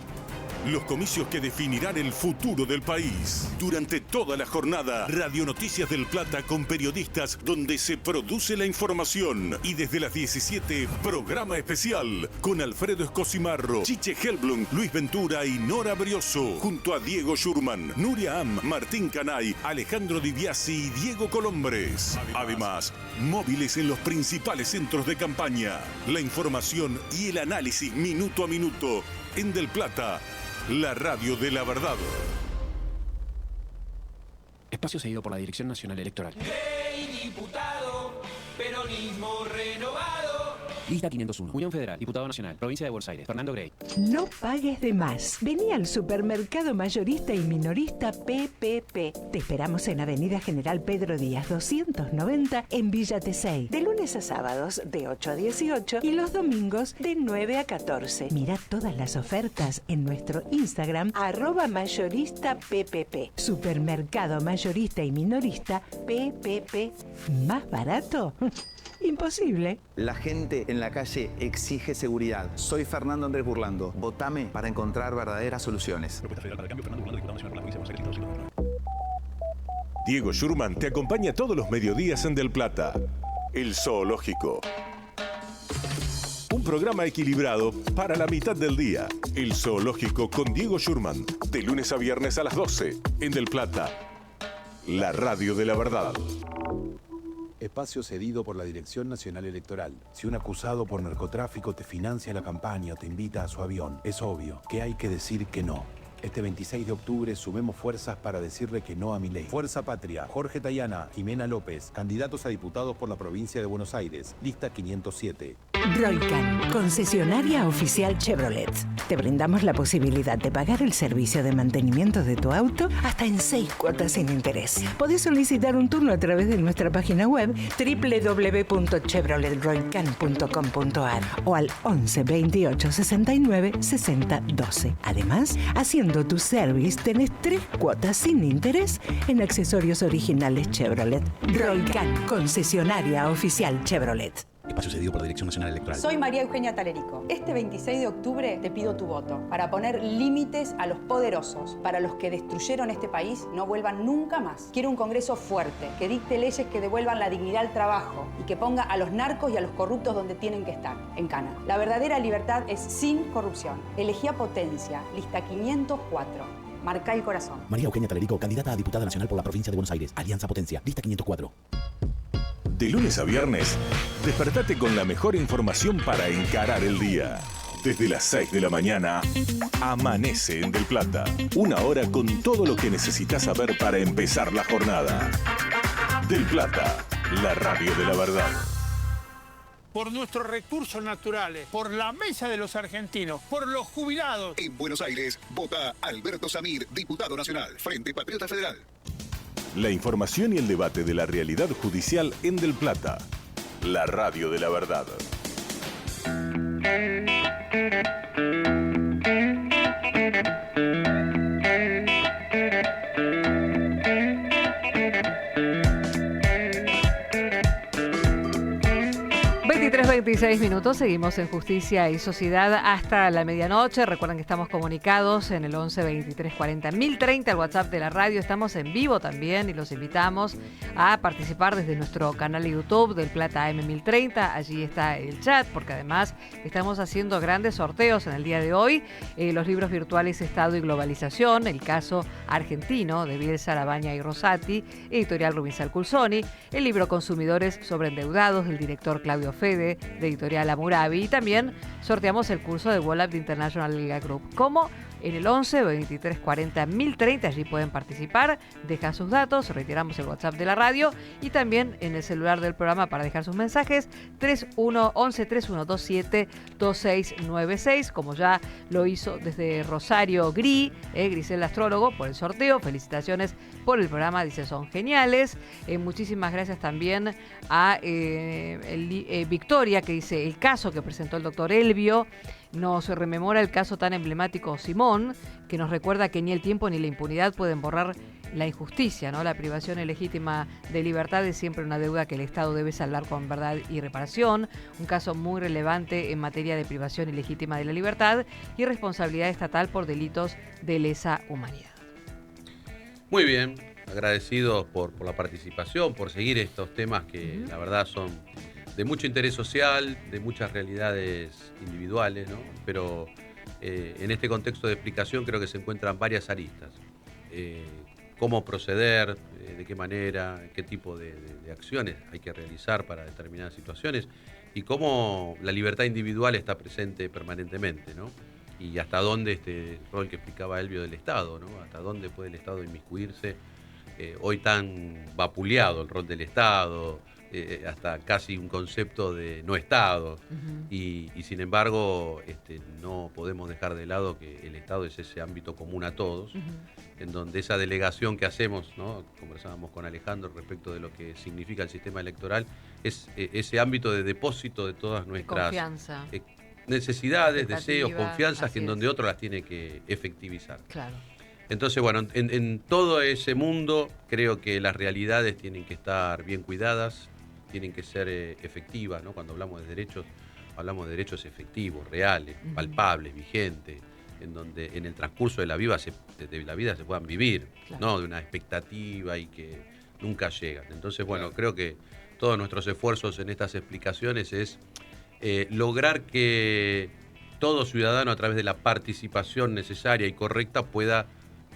Los comicios que definirán el futuro del país. Durante toda la jornada, Radio Noticias del Plata con periodistas donde se produce la información. Y desde las 17, programa especial con Alfredo Escosimarro, Chiche Helblum, Luis Ventura y Nora Brioso. Junto a Diego Schurman, Nuria Am, Martín Canay, Alejandro Di Biasi y Diego Colombres. Además, móviles en los principales centros de campaña. La información y el análisis minuto a minuto en Del Plata. La radio de la verdad. Espacio cedido por la Dirección Nacional Electoral. ¡Hey, diputado! Peronismo renovado. Lista 501. Unión Federal. Diputado Nacional. Provincia de Buenos Aires. Fernando Grey. No pagues de más. Vení al supermercado mayorista y minorista PPP. Te esperamos en Avenida General Pedro Díaz 290 en Villa Tesey. De lunes a sábados de 8 a 18 y los domingos de 9 a 14. Mira todas las ofertas en nuestro Instagram @mayorista PPP. Supermercado mayorista y minorista PPP. ¿Más barato? Imposible. La gente en la calle exige seguridad. Soy Fernando Andrés Burlando. Votame para encontrar verdaderas soluciones. Diego Schurman te acompaña todos los mediodías en Del Plata. El Zoológico. Un programa equilibrado para la mitad del día. El Zoológico con Diego Schurman, de lunes a viernes a las 12, en Del Plata. La radio de la verdad. Espacio cedido por la Dirección Nacional Electoral. Si un acusado por narcotráfico te financia la campaña o te invita a su avión, es obvio que hay que decir que no. Este 26 de octubre sumemos fuerzas para decirle que no a Milei. Fuerza Patria, Jorge Tayana y Mena López, candidatos a diputados por la provincia de Buenos Aires, lista 507. Roycan, concesionaria oficial Chevrolet. Te brindamos la posibilidad de pagar el servicio de mantenimiento de tu auto hasta en 6 cuotas sin interés. Podés solicitar un turno a través de nuestra página web www.chevroletroycan.com.ar o al 11 28 69 60 12. Además, haciendo tu service tenés 3 cuotas sin interés en accesorios originales Chevrolet. Roycan, concesionaria oficial Chevrolet. Espacio cedido por la Dirección Nacional Electoral. Soy María Eugenia Talerico. Este 26 de octubre te pido tu voto para poner límites a los poderosos, para los que destruyeron este país no vuelvan nunca más. Quiero un Congreso fuerte, que dicte leyes que devuelvan la dignidad al trabajo y que ponga a los narcos y a los corruptos donde tienen que estar, en cana. La verdadera libertad es sin corrupción. Elegí a Potencia, lista 504. Marcá el corazón. María Eugenia Talerico, candidata a diputada nacional por la provincia de Buenos Aires. Alianza Potencia, lista 504. De lunes a viernes, despertate con la mejor información para encarar el día. Desde las 6 de la mañana, amanece en Del Plata. 1 hora con todo lo que necesitas saber para empezar la jornada. Del Plata, la radio de la verdad. Por nuestros recursos naturales, por la mesa de los argentinos, por los jubilados. En Buenos Aires, vota Alberto Samir, diputado nacional, Frente Patriota Federal. La información y el debate de la realidad judicial en Del Plata. La radio de la verdad. 23:26 minutos, seguimos en Justicia y Sociedad hasta la medianoche. Recuerden que estamos comunicados en el 11 23 40 1030, el WhatsApp de la radio. Estamos en vivo también y los invitamos a participar desde nuestro canal de YouTube del Plata AM 1030. Allí está el chat, porque además estamos haciendo grandes sorteos en el día de hoy. Los libros virtuales Estado y Globalización, el caso argentino de Bielsa, Labaña y Rosati, editorial Rubinsal Culsoni, el libro Consumidores sobre endeudados del director Claudio Fede, de editorial Amurabi, y también sorteamos el curso de Wall Up International Legal Group. ¿Cómo? En el 11 23 40 1030, allí pueden participar, dejan sus datos, retiramos el WhatsApp de la radio y también en el celular del programa para dejar sus mensajes, 3111 3127 2696, como ya lo hizo desde Rosario Grisel Astrólogo, por el sorteo. Felicitaciones por el programa, dice, son geniales. Muchísimas gracias también a Victoria, que dice, el caso que presentó el doctor Elvio nos rememora el caso tan emblemático Simón, que nos recuerda que ni el tiempo ni la impunidad pueden borrar la injusticia, ¿no? La privación ilegítima de libertad es siempre una deuda que el Estado debe saldar con verdad y reparación. Un caso muy relevante en materia de privación ilegítima de la libertad y responsabilidad estatal por delitos de lesa humanidad. Muy bien, agradecidos por la participación, por seguir estos temas que la verdad son de mucho interés social, de muchas realidades individuales, ¿no? Pero en este contexto de explicación creo que se encuentran varias aristas. Cómo proceder, de qué manera, qué tipo de acciones hay que realizar para determinadas situaciones y cómo la libertad individual está presente permanentemente, ¿no? Y hasta dónde este rol que explicaba Elvio del Estado, ¿no? Hasta dónde puede el Estado inmiscuirse, hoy tan vapuleado el rol del Estado, hasta casi un concepto de no Estado. Y sin embargo no podemos dejar de lado que el Estado es ese ámbito común a todos, en donde esa delegación que hacemos, ¿no? Conversábamos con Alejandro respecto de lo que significa el sistema electoral, es ese ámbito de depósito de todas nuestras confianza, necesidades, deseos, confianzas, que en donde otro las tiene que efectivizar. Claro. Entonces, bueno, en todo ese mundo creo que las realidades tienen que estar bien cuidadas, tienen que ser efectivas, ¿no? Cuando hablamos de derechos derechos efectivos, reales, palpables, vigentes, en donde en el transcurso de la vida se puedan vivir, claro, no de una expectativa y que nunca llegan. Entonces, bueno, creo que todos nuestros esfuerzos en estas explicaciones es lograr que todo ciudadano, a través de la participación necesaria y correcta, pueda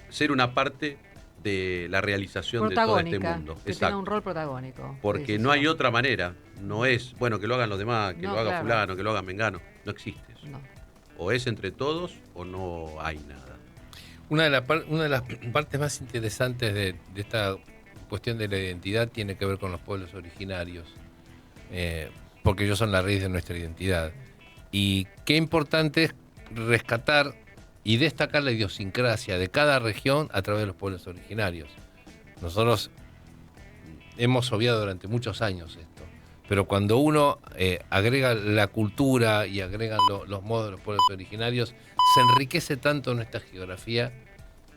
ser una parte de la realización de todo este mundo. Que tenga un rol protagónico. Porque sí, no hay otra manera. No es, bueno, que lo hagan los demás, que No, lo haga claro. fulano, que lo haga mengano. No existe eso. No. O es entre todos o no hay nada. Una de las partes más interesantes de esta cuestión de la identidad tiene que ver con los pueblos originarios, porque ellos son la raíz de nuestra identidad. Y qué importante es rescatar y destacar la idiosincrasia de cada región a través de los pueblos originarios. Nosotros hemos obviado durante muchos años esto, pero cuando uno agrega la cultura y agrega los modos de los pueblos originarios, se enriquece tanto nuestra geografía,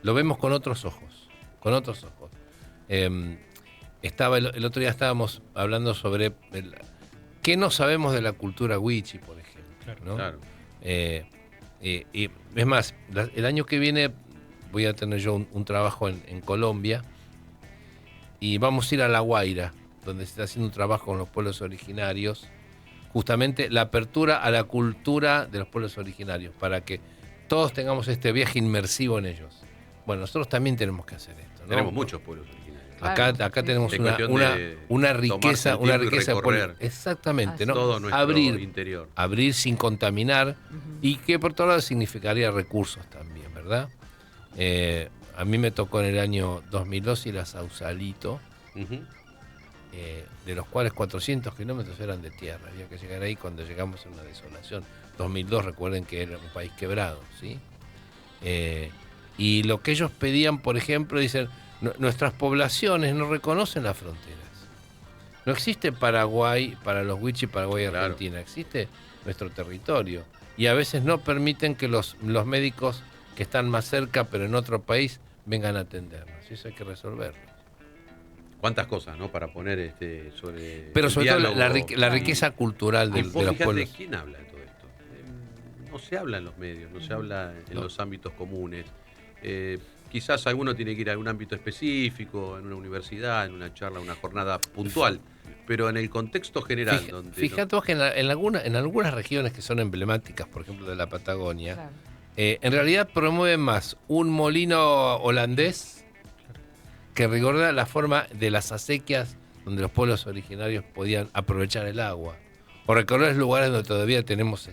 lo vemos con otros ojos, con otros ojos. El otro día estábamos hablando sobre qué no sabemos de la cultura wichi, por ejemplo, ¿no? Claro. Y es más, el año que viene voy a tener yo un trabajo en Colombia y vamos a ir a La Guaira, donde se está haciendo un trabajo con los pueblos originarios, justamente la apertura a la cultura de los pueblos originarios, para que todos tengamos este viaje inmersivo en ellos. Bueno, nosotros también tenemos que hacer esto, ¿no? Tenemos muchos pueblos originarios. Acá tenemos Es una riqueza, recorrer exactamente, ¿no? todo nuestro interior. Abrir sin contaminar, y que por otro lado significaría recursos también, ¿verdad? A mí me tocó en el año 2002 ir a Sausalito, de los cuales 400 kilómetros eran de tierra. Había que llegar ahí cuando llegamos a una desolación. 2002, recuerden que era un país quebrado, ¿sí? Y lo que ellos pedían, por ejemplo, dicen, nuestras poblaciones no reconocen las fronteras. No existe Paraguay para los wichi, Paraguay y Argentina, existe nuestro territorio. Y a veces no permiten que los médicos que están más cerca, pero en otro país, vengan a atendernos. Y eso hay que resolverlo. Cuántas cosas, ¿no? Para poner sobre. Pero sobre todo la riqueza cultural de los pueblos. ¿Quién habla de todo esto? No se habla en los medios, no se habla en los ámbitos comunes. Quizás alguno tiene que ir a un ámbito específico, en una universidad, en una charla, una jornada puntual, pero en el contexto general. Fíjate vos que en algunas regiones que son emblemáticas, por ejemplo de la Patagonia, claro, en realidad promueven más un molino holandés que recuerda la forma de las acequias donde los pueblos originarios podían aprovechar el agua, o recorrer lugares donde todavía tenemos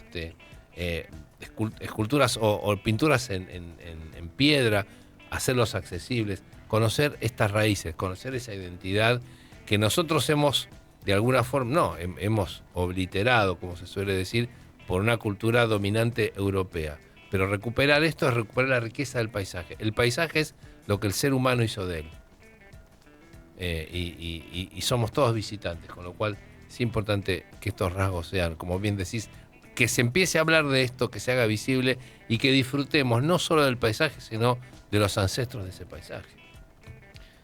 esculturas o pinturas en piedra, hacerlos accesibles, conocer estas raíces, conocer esa identidad que nosotros hemos, de alguna forma, hemos obliterado, como se suele decir, por una cultura dominante europea. Pero recuperar esto es recuperar la riqueza del paisaje. El paisaje es lo que el ser humano hizo de él. Y somos todos visitantes, con lo cual es importante que estos rasgos sean, como bien decís, que se empiece a hablar de esto, que se haga visible y que disfrutemos no solo del paisaje, sino de los ancestros de ese paisaje.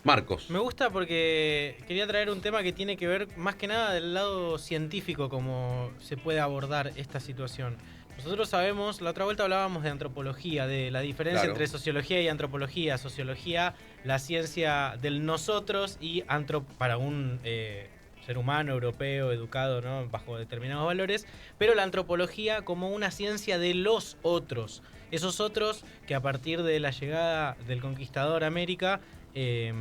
Marcos. Me gusta porque quería traer un tema que tiene que ver más que nada del lado científico, cómo se puede abordar esta situación. Nosotros sabemos, la otra vuelta hablábamos de antropología, de la diferencia entre sociología y antropología. Sociología, la ciencia del nosotros, y para un ser humano europeo, educado, ¿no?, bajo determinados valores, pero la antropología como una ciencia de los otros. Esos otros que a partir de la llegada del conquistador a América, se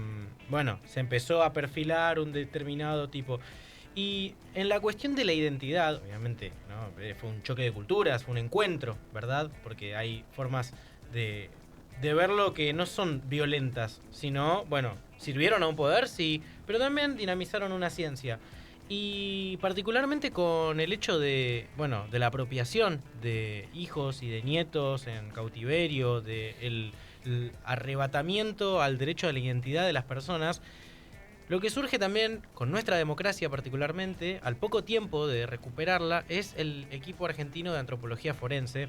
empezó a perfilar un determinado tipo. Y en la cuestión de la identidad, obviamente, ¿no?, fue un choque de culturas, fue un encuentro, ¿verdad? Porque hay formas de verlo que no son violentas, sino, sirvieron a un poder, sí, pero también dinamizaron una ciencia. Y particularmente con el hecho de la apropiación de hijos y de nietos en cautiverio, el arrebatamiento al derecho a la identidad de las personas, lo que surge también con nuestra democracia particularmente, al poco tiempo de recuperarla, es el equipo argentino de antropología forense,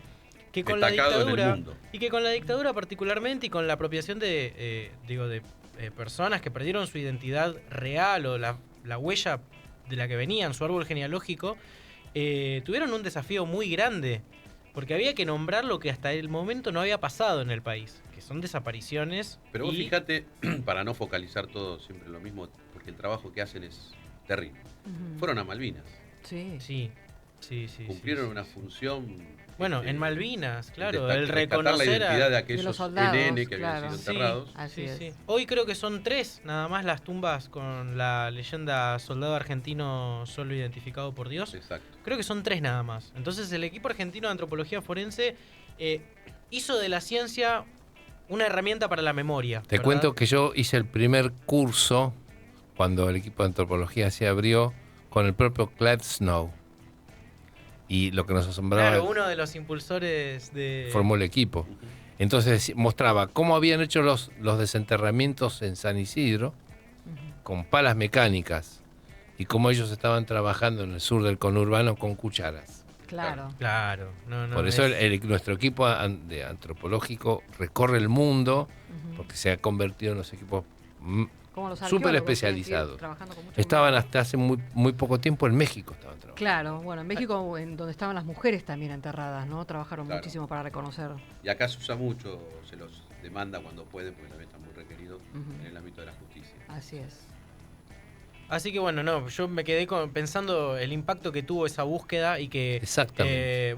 que con la dictadura, y que con la dictadura particularmente, y con la apropiación de personas que perdieron su identidad real o la huella de la que venían, su árbol genealógico, tuvieron un desafío muy grande, porque había que nombrar lo que hasta el momento no había pasado en el país, que son desapariciones. Pero vos fíjate, para no focalizar todo siempre lo mismo, porque el trabajo que hacen es terrible. Fueron a Malvinas. Sí. Sí. cumplieron una función. Bueno, en Malvinas, claro, el rescatar reconocer la identidad de aquellos de los soldados, NN que claro. habían sido enterrados. Así es. Hoy creo que son 3 nada más las tumbas con la leyenda soldado argentino solo identificado por Dios. Exacto. Creo que son 3 nada más. Entonces el equipo argentino de antropología forense hizo de la ciencia una herramienta para la memoria. Te cuento que yo hice el primer curso cuando el equipo de antropología se abrió con el propio Clive Snow. Y lo que nos asombraba... Claro, uno de los impulsores de... Formó el equipo. Entonces mostraba cómo habían hecho los desenterramientos en San Isidro con palas mecánicas y cómo ellos estaban trabajando en el sur del conurbano con cucharas. Claro. Claro. Por eso nuestro equipo de antropológico recorre el mundo porque se ha convertido en los equipos súper especializados. Estaban hasta hace muy poco tiempo en México. Estaban trabajando. Claro, bueno, en México, en donde estaban las mujeres también enterradas, ¿no? Trabajaron muchísimo para reconocer. Y acá se usa mucho, se los demanda cuando pueden, porque también están muy requeridos en el ámbito de la justicia. Así es. Así que bueno, yo me quedé pensando el impacto que tuvo esa búsqueda y que exactamente.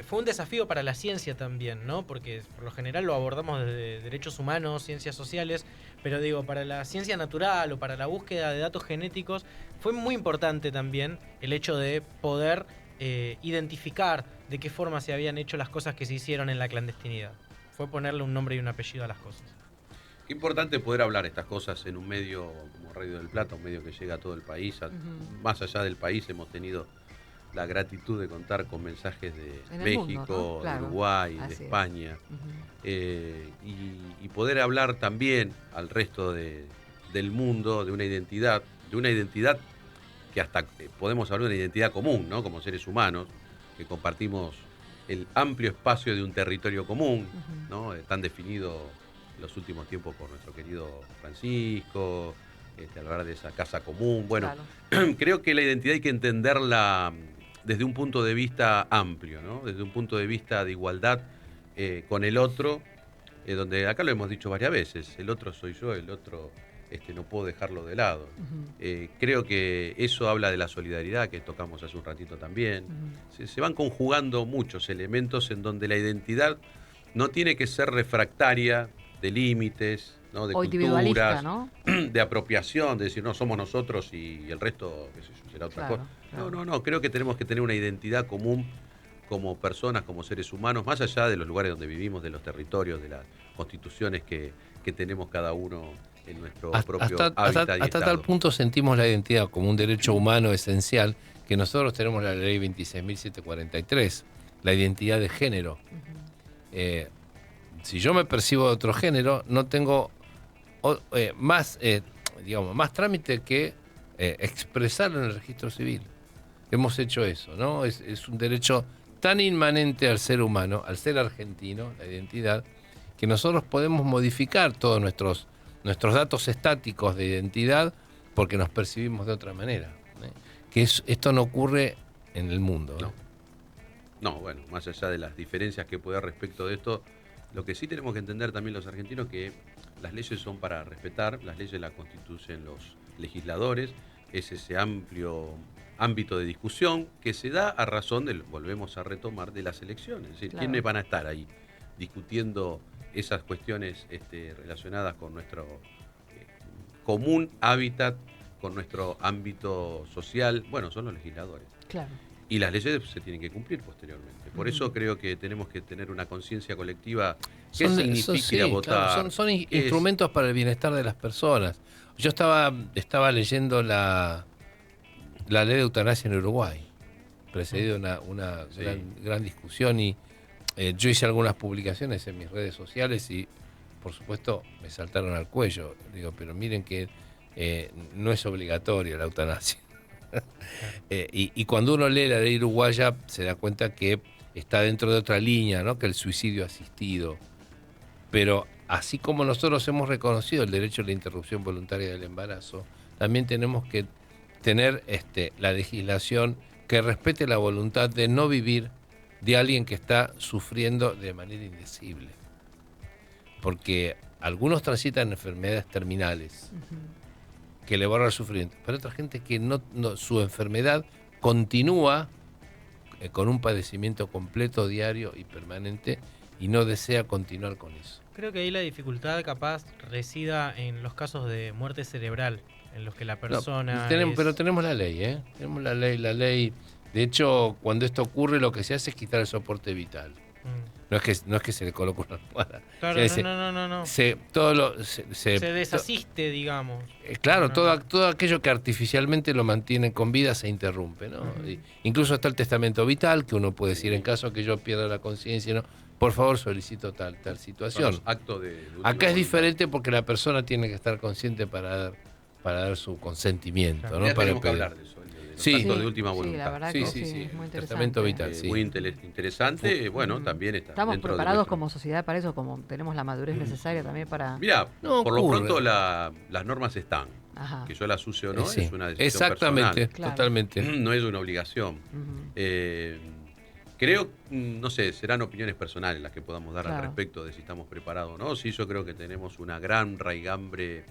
Fue un desafío para la ciencia también, ¿no? Porque por lo general lo abordamos desde derechos humanos, ciencias sociales, pero digo, para la ciencia natural o para la búsqueda de datos genéticos fue muy importante también el hecho de poder identificar de qué forma se habían hecho las cosas que se hicieron en la clandestinidad. Fue ponerle un nombre y un apellido a las cosas. Qué importante poder hablar estas cosas en un medio como Radio del Plata, un medio que llega a todo el país. Más allá del país hemos tenido la gratitud de contar con mensajes de México, mundo, ¿no? Claro. De Uruguay, de España. Y poder hablar también al resto del mundo de una identidad que hasta podemos hablar de una identidad común, ¿no? Como seres humanos, que compartimos el amplio espacio de un territorio común, ¿no? Tan definido en los últimos tiempos por nuestro querido Francisco, hablar de esa casa común. Bueno, claro. Creo que la identidad hay que entenderla desde un punto de vista amplio, ¿no? Desde un punto de vista de igualdad con el otro, donde acá lo hemos dicho varias veces, el otro soy yo, el otro no puedo dejarlo de lado. Creo que eso habla de la solidaridad que tocamos hace un ratito también. Se van conjugando muchos elementos en donde la identidad no tiene que ser refractaria de límites, ¿no? De culturas, ¿no? De apropiación, de decir, no, somos nosotros y el resto será otra cosa. Claro. No, creo que tenemos que tener una identidad común como personas, como seres humanos, más allá de los lugares donde vivimos, de los territorios, de las constituciones que tenemos cada uno en nuestro propio hábitat y hasta tal punto sentimos la identidad como un derecho humano esencial que nosotros tenemos la ley 26.743, la identidad de género. Si yo me percibo de otro género, no tengo más trámite que expresarlo en el registro civil. Hemos hecho eso, ¿no? Es un derecho tan inmanente al ser humano, al ser argentino, la identidad, que nosotros podemos modificar todos nuestros datos estáticos de identidad porque nos percibimos de otra manera. Que esto no ocurre en el mundo. No, bueno, más allá de las diferencias que puede haber respecto de esto, lo que sí tenemos que entender también los argentinos que las leyes son para respetar, las leyes las constituyen los legisladores, es ese amplio ámbito de discusión que se da a razón volvemos a retomar, de las elecciones. Es decir, claro. ¿Quiénes van a estar ahí discutiendo esas cuestiones relacionadas con nuestro común hábitat, con nuestro ámbito social? Bueno, son los legisladores. Claro. Y las leyes se tienen que cumplir posteriormente. Por eso creo que tenemos que tener una conciencia colectiva. ¿Qué significa ir a votar? Claro, son instrumentos para el bienestar de las personas. Yo estaba leyendo la ley de eutanasia en Uruguay, precedido una gran discusión, y yo hice algunas publicaciones en mis redes sociales y por supuesto me saltaron al cuello. Digo, pero miren que no es obligatoria la eutanasia. Y cuando uno lee la ley uruguaya se da cuenta que está dentro de otra línea, ¿no? Que el suicidio asistido. Pero así como nosotros hemos reconocido el derecho a la interrupción voluntaria del embarazo, también tenemos que tener la legislación que respete la voluntad de no vivir de alguien que está sufriendo de manera indecible. Porque algunos transitan enfermedades terminales que le borra el sufrimiento, pero otra gente que no su enfermedad continúa con un padecimiento completo, diario y permanente, y no desea continuar con eso. Creo que ahí la dificultad capaz resida en los casos de muerte cerebral, en los que la persona... Pero tenemos la ley, ¿eh? Tenemos la ley. De hecho, cuando esto ocurre, lo que se hace es quitar el soporte vital. No es que se le coloque una almohada. Claro, no. Se desasiste, digamos. Claro, todo aquello que artificialmente lo mantiene con vida se interrumpe, ¿no? Incluso está el testamento vital, que uno puede decir en caso que yo pierda la conciencia, ¿no? Por favor, solicito tal situación. Acá es diferente porque la persona tiene que estar consciente para dar su consentimiento, claro, ¿no? Para tenemos que hablar de eso. De última voluntad. La verdad que sí, es muy interesante. Testamento vital, sí. Muy interesante. Bueno, también estamos preparados como sociedad para eso, como tenemos la madurez necesaria también para... Mirá, por lo pronto las normas están. Ajá. Que yo las use o no es una decisión exactamente, personal. Totalmente. No es una obligación. Creo, no sé, serán opiniones personales las que podamos dar al respecto de si estamos preparados o no. Sí, yo creo que tenemos una gran raigambre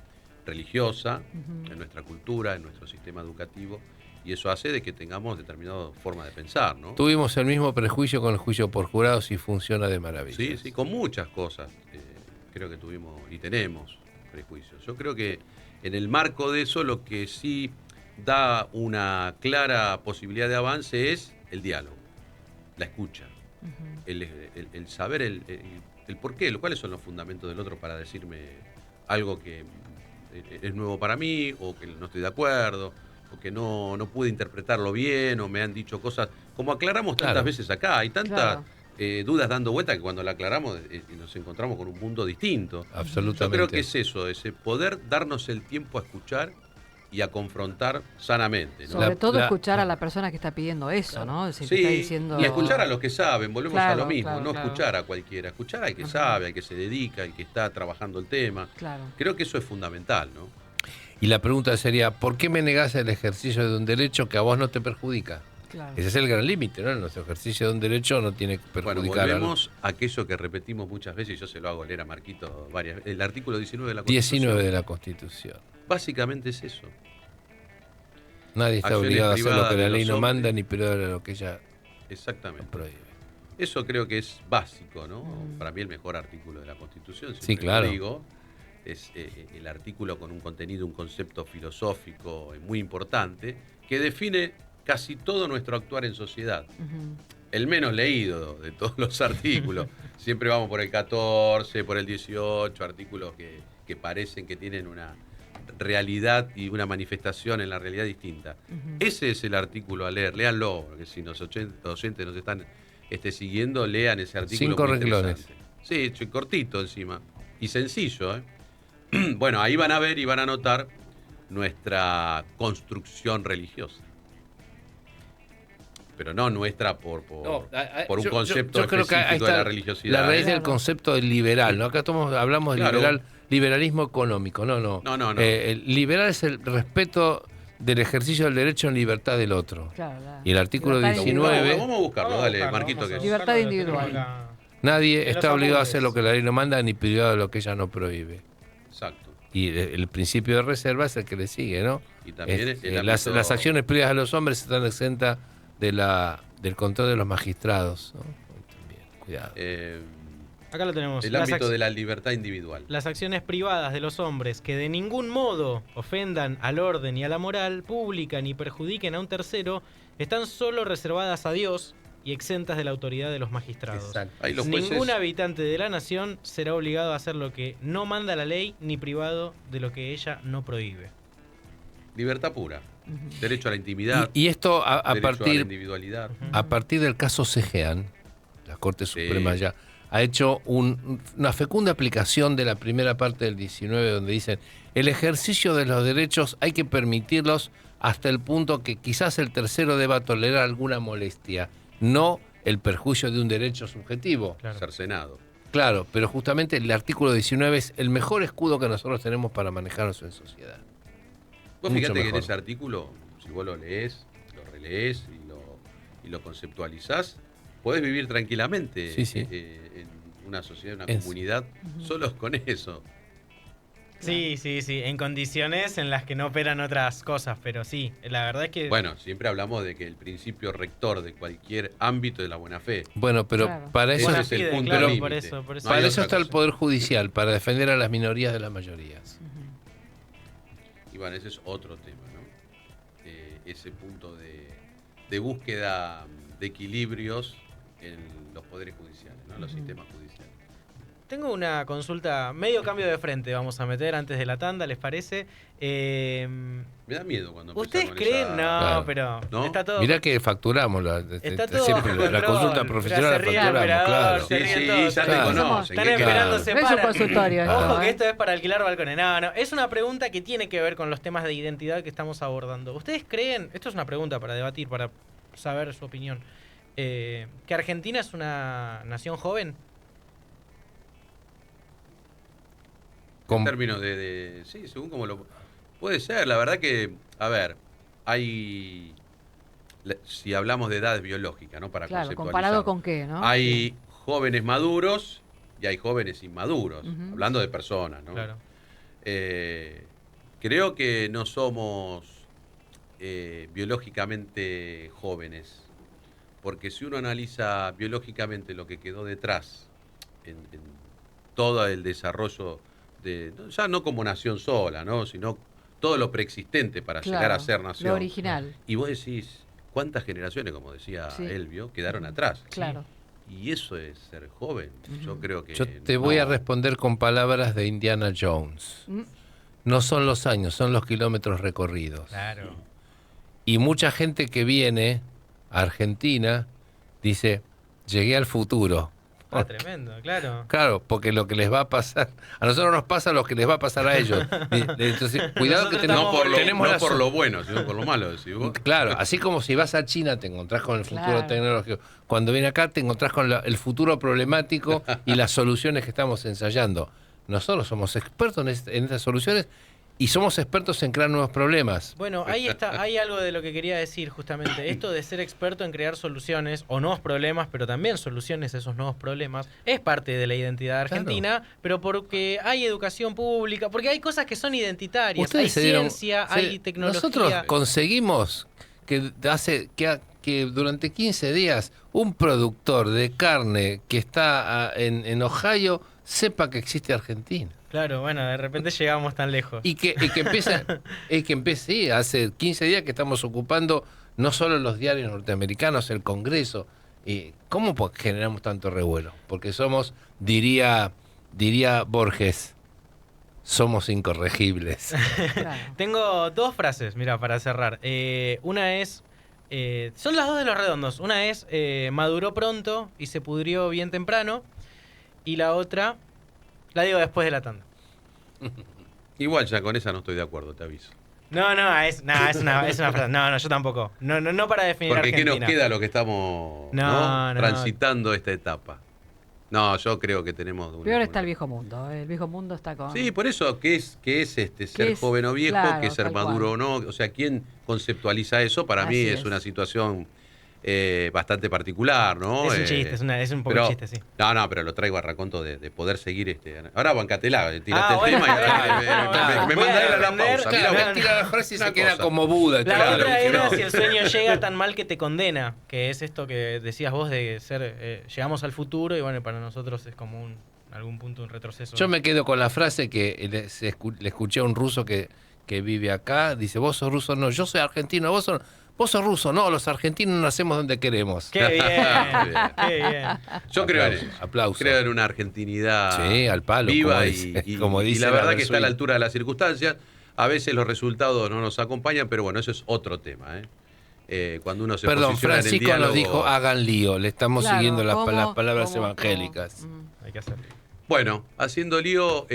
religiosa en nuestra cultura, en nuestro sistema educativo, y eso hace de que tengamos determinada forma de pensar, ¿no? Tuvimos el mismo prejuicio con el juicio por jurados y funciona de maravilla. Sí, con muchas cosas creo que tuvimos y tenemos prejuicios. Yo creo que en el marco de eso lo que sí da una clara posibilidad de avance es el diálogo, la escucha, el saber el por qué, cuáles son los fundamentos del otro para decirme algo que es nuevo para mí, o que no estoy de acuerdo, o que no pude interpretarlo bien, o me han dicho cosas, como aclaramos tantas veces acá, hay tantas dudas dando vuelta que cuando la aclaramos nos encontramos con un mundo distinto. Absolutamente. Yo creo que es eso, ese poder darnos el tiempo a escuchar y a confrontar sanamente, ¿no? Sobre todo escuchar a la persona que está pidiendo eso, ¿no? Es decir, que está diciendo... Y escuchar a los que saben, volvemos a lo mismo, escuchar a cualquiera, escuchar al que sabe, al que se dedica, al que está trabajando el tema. Claro. Creo que eso es fundamental, ¿no? Y la pregunta sería, ¿por qué me negás el ejercicio de un derecho que a vos no te perjudica? Claro. Ese es el gran límite, ¿no? Nuestro ejercicio de un derecho no tiene que perjudicar. Bueno, volvemos a aquello que repetimos muchas veces, y yo se lo hago leer a Marquito varias veces, el artículo 19 de la Constitución. 19 de la Constitución. Básicamente es eso. Nadie está obligado a hacer lo que la ley no manda, ni peor a lo que ella no prohíbe. Eso creo que es básico, ¿no? Para mí el mejor artículo de la Constitución, sí, claro. Lo digo, es el artículo con un contenido, un concepto filosófico muy importante, que define casi todo nuestro actuar en sociedad. El menos leído de todos los artículos. Siempre vamos por el 14, por el 18, artículos que parecen que tienen una realidad y una manifestación en la realidad distinta. Ese es el artículo a leer, léanlo, porque si los oyentes nos están siguiendo, lean ese artículo. 5 renglones. Sí, cortito encima. Y sencillo, ¿eh? Bueno, ahí van a ver y van a notar nuestra construcción religiosa. Pero no nuestra por un concepto específico de la religiosidad. La raíz del concepto del liberal, ¿no? Acá hablamos de liberalismo económico. No. El liberal es el respeto del ejercicio del derecho en libertad del otro. Y el artículo 19... Vamos a buscarlo, dale, Marquito. Libertad individual. Nadie está obligado a hacer lo que la ley no manda, ni privado de lo que ella no prohíbe. Exacto. Y el principio de reserva es el que le sigue, ¿no? Y también las acciones privadas de los hombres están exentas del control de los magistrados, ¿no? También, cuidado. Acá lo tenemos. El ámbito de la libertad individual. Las acciones privadas de los hombres que de ningún modo ofendan al orden y a la moral pública ni perjudiquen a un tercero están solo reservadas a Dios y exentas de la autoridad de los magistrados. Exacto. Ahí los Ningún jueces... habitante de la nación será obligado a hacer lo que no manda la ley ni privado de lo que ella no prohíbe. Libertad pura. Derecho a la intimidad. Y esto a partir a la individualidad. A partir del caso Cegean, la Corte Suprema ya ha hecho una fecunda aplicación de la primera parte del 19, donde dicen el ejercicio de los derechos hay que permitirlos hasta el punto que quizás el tercero deba tolerar alguna molestia, no el perjuicio de un derecho subjetivo. Cercenado. Claro, pero justamente el artículo 19 es el mejor escudo que nosotros tenemos para manejarnos en sociedad. Vos fíjate que en ese artículo, si vos lo lees, lo relees y lo conceptualizás, podés vivir tranquilamente en una sociedad, una comunidad, solos con eso. Sí, en condiciones en las que no operan otras cosas, pero sí, la verdad es que... Bueno, siempre hablamos de que el principio rector de cualquier ámbito es la buena fe. Bueno, pero para eso es el punto límite. por eso. Para eso está el Poder Judicial, para defender a las minorías de las mayorías. Y bueno, ese es otro tema, ¿no? Ese punto de búsqueda de equilibrios en los poderes judiciales, ¿no? Los sistemas judiciales. Tengo una consulta, medio cambio de frente vamos a meter antes de la tanda, ¿les parece? Me da miedo cuando ¿Ustedes creen? No, Claro. pero ¿No? está todo... Mirá que facturamos Está todo siempre bajo la control. consulta profesional la Se ríe el facturamos, operador, claro. se ríen Sí, todos. ya te Claro. conocen. Están esperando, se No es un paran. consultorio esto, Ojo que ¿eh? esto es para alquilar balcones. No, es una pregunta que tiene que ver con los temas de identidad que estamos abordando. ¿Ustedes creen, esto es una pregunta para debatir, para saber su opinión, que Argentina es una nación joven? En términos sí, según como lo... Puede ser, la verdad que, a ver, si hablamos de edad biológica, ¿no? Para Claro, conceptualizar. ¿comparado con qué, no? Hay jóvenes maduros y hay jóvenes inmaduros, Ujú. hablando de personas, ¿no? Claro. Creo que no somos biológicamente jóvenes, porque si uno analiza biológicamente lo que quedó detrás en todo el desarrollo ya no como nación sola, ¿no? Sino todo lo preexistente para llegar a ser nación. Lo original. Y vos decís, ¿cuántas generaciones, como decía Sí. Elvio, quedaron atrás? Claro. Y eso es ser joven. Yo creo que... Yo te voy a responder con palabras de Indiana Jones. No son los años, son los kilómetros recorridos. Claro. Y mucha gente que viene a Argentina dice, llegué al futuro. Ah, tremendo, claro. Claro, porque lo que les va a pasar, a nosotros nos pasa lo que les va a pasar a ellos. Entonces, cuidado que tenemos, no por lo bueno, sino por lo malo, decís vos. Claro, así como si vas a China te encontrás con el futuro Claro. tecnológico. Cuando viene acá te encontrás con el futuro problemático y las soluciones que estamos ensayando. Nosotros somos expertos en estas soluciones y somos expertos en crear nuevos problemas. Bueno, ahí está, hay algo de lo que quería decir justamente. Esto de ser experto en crear soluciones o nuevos problemas, pero también soluciones a esos nuevos problemas, es parte de la identidad argentina, pero porque hay educación pública, porque hay cosas que son identitarias, hay ciencia, hay tecnología. Nosotros conseguimos que durante 15 días un productor de carne que está en Ohio sepa que existe Argentina. Claro, bueno, de repente llegamos tan lejos. Y que empiece, sí, hace 15 días que estamos ocupando no solo los diarios norteamericanos, el Congreso. ¿Cómo generamos tanto revuelo? Porque somos, diría Borges, somos incorregibles. Tengo dos frases, mira, para cerrar. Una es, son las dos de los redondos. Una es, maduró pronto y se pudrió bien temprano. Y la otra, la digo después de la tanda. Igual ya con esa no estoy de acuerdo, te aviso. No, es una frase. No, yo tampoco. No para definir Porque Argentina. ¿qué nos queda lo que estamos transitando esta etapa? No, yo creo que tenemos... Peor está el viejo mundo. El viejo mundo está con... Sí, por eso, ¿qué es ser es? joven o viejo? Claro, ¿Qué es ser tal maduro cual. o no? O sea, ¿quién conceptualiza eso? Para mí Así es es. una situación bastante particular, ¿no? Es un chiste, es un poco chiste, sí. No, pero lo traigo a raconto de poder seguir Ahora bancatela, tiraste el bueno, tema y me manda él a la pausa. Mirá, tira la frase y se una queda cosa. como Buda. La claro. otra era si el sueño llega tan mal que te condena, que es esto que decías vos de ser, llegamos al futuro y bueno, para nosotros es como algún punto un retroceso. Yo me quedo con la frase que le escuché a un ruso que vive acá, dice, vos sos ruso, no, yo soy argentino, vos sos ruso, no, los argentinos nacemos donde queremos. ¡Qué bien! ¡Qué bien! Yo creo en eso. Aplauso. Creo en una argentinidad Sí, al palo, viva como y, dice- y- como y dice la la verdad que está a la Versuit. altura de las circunstancias. A veces los resultados no nos acompañan, pero bueno, eso es otro tema. Cuando uno se Perdón, posiciona Francisco en el nos diálogo... dijo, hagan lío, le estamos Claro, siguiendo las ¿cómo? palabras ¿Cómo? evangélicas. Hay que hacerlo. Bueno, haciendo lío,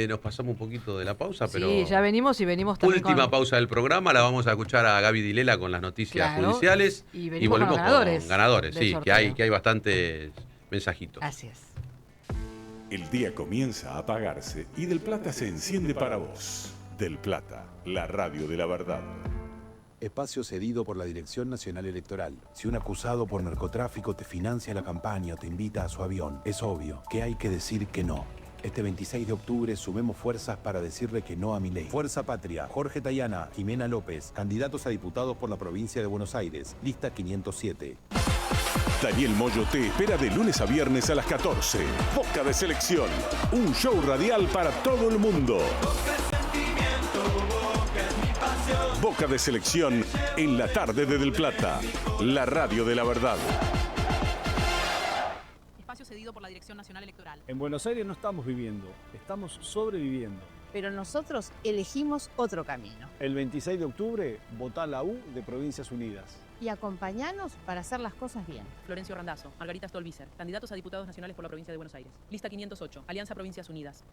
nos pasamos un poquito de la pausa, pero... Sí, ya venimos y venimos también Última con... pausa del programa, la vamos a escuchar a Gaby Dilela con las noticias Claro, judiciales y venimos con volvemos los ganadores con ganadores, del sí, sorteo. que hay bastantes mensajitos. Así es. El día comienza a apagarse y Del Plata se enciende para vos. Del Plata, la radio de la verdad. Espacio cedido por la Dirección Nacional Electoral. Si un acusado por narcotráfico te financia la campaña o te invita a su avión, es obvio que hay que decir que no. Este 26 de octubre sumemos fuerzas para decirle que no a Milei. Fuerza Patria, Jorge Tayana, Jimena López, candidatos a diputados por la provincia de Buenos Aires, lista 507. Daniel Moyo te espera de lunes a viernes a las 14. Boca de Selección, un show radial para todo el mundo. Boca de Selección en la tarde de Del Plata, la radio de la verdad. Espacio cedido por la Dirección Nacional Electoral. En Buenos Aires no estamos viviendo, estamos sobreviviendo. Pero nosotros elegimos otro camino. El 26 de octubre, votá la U de Provincias Unidas. Y acompañanos para hacer las cosas bien. Florencio Randazzo, Margarita Stolbizer, candidatos a diputados nacionales por la provincia de Buenos Aires. Lista 508, Alianza Provincias Unidas.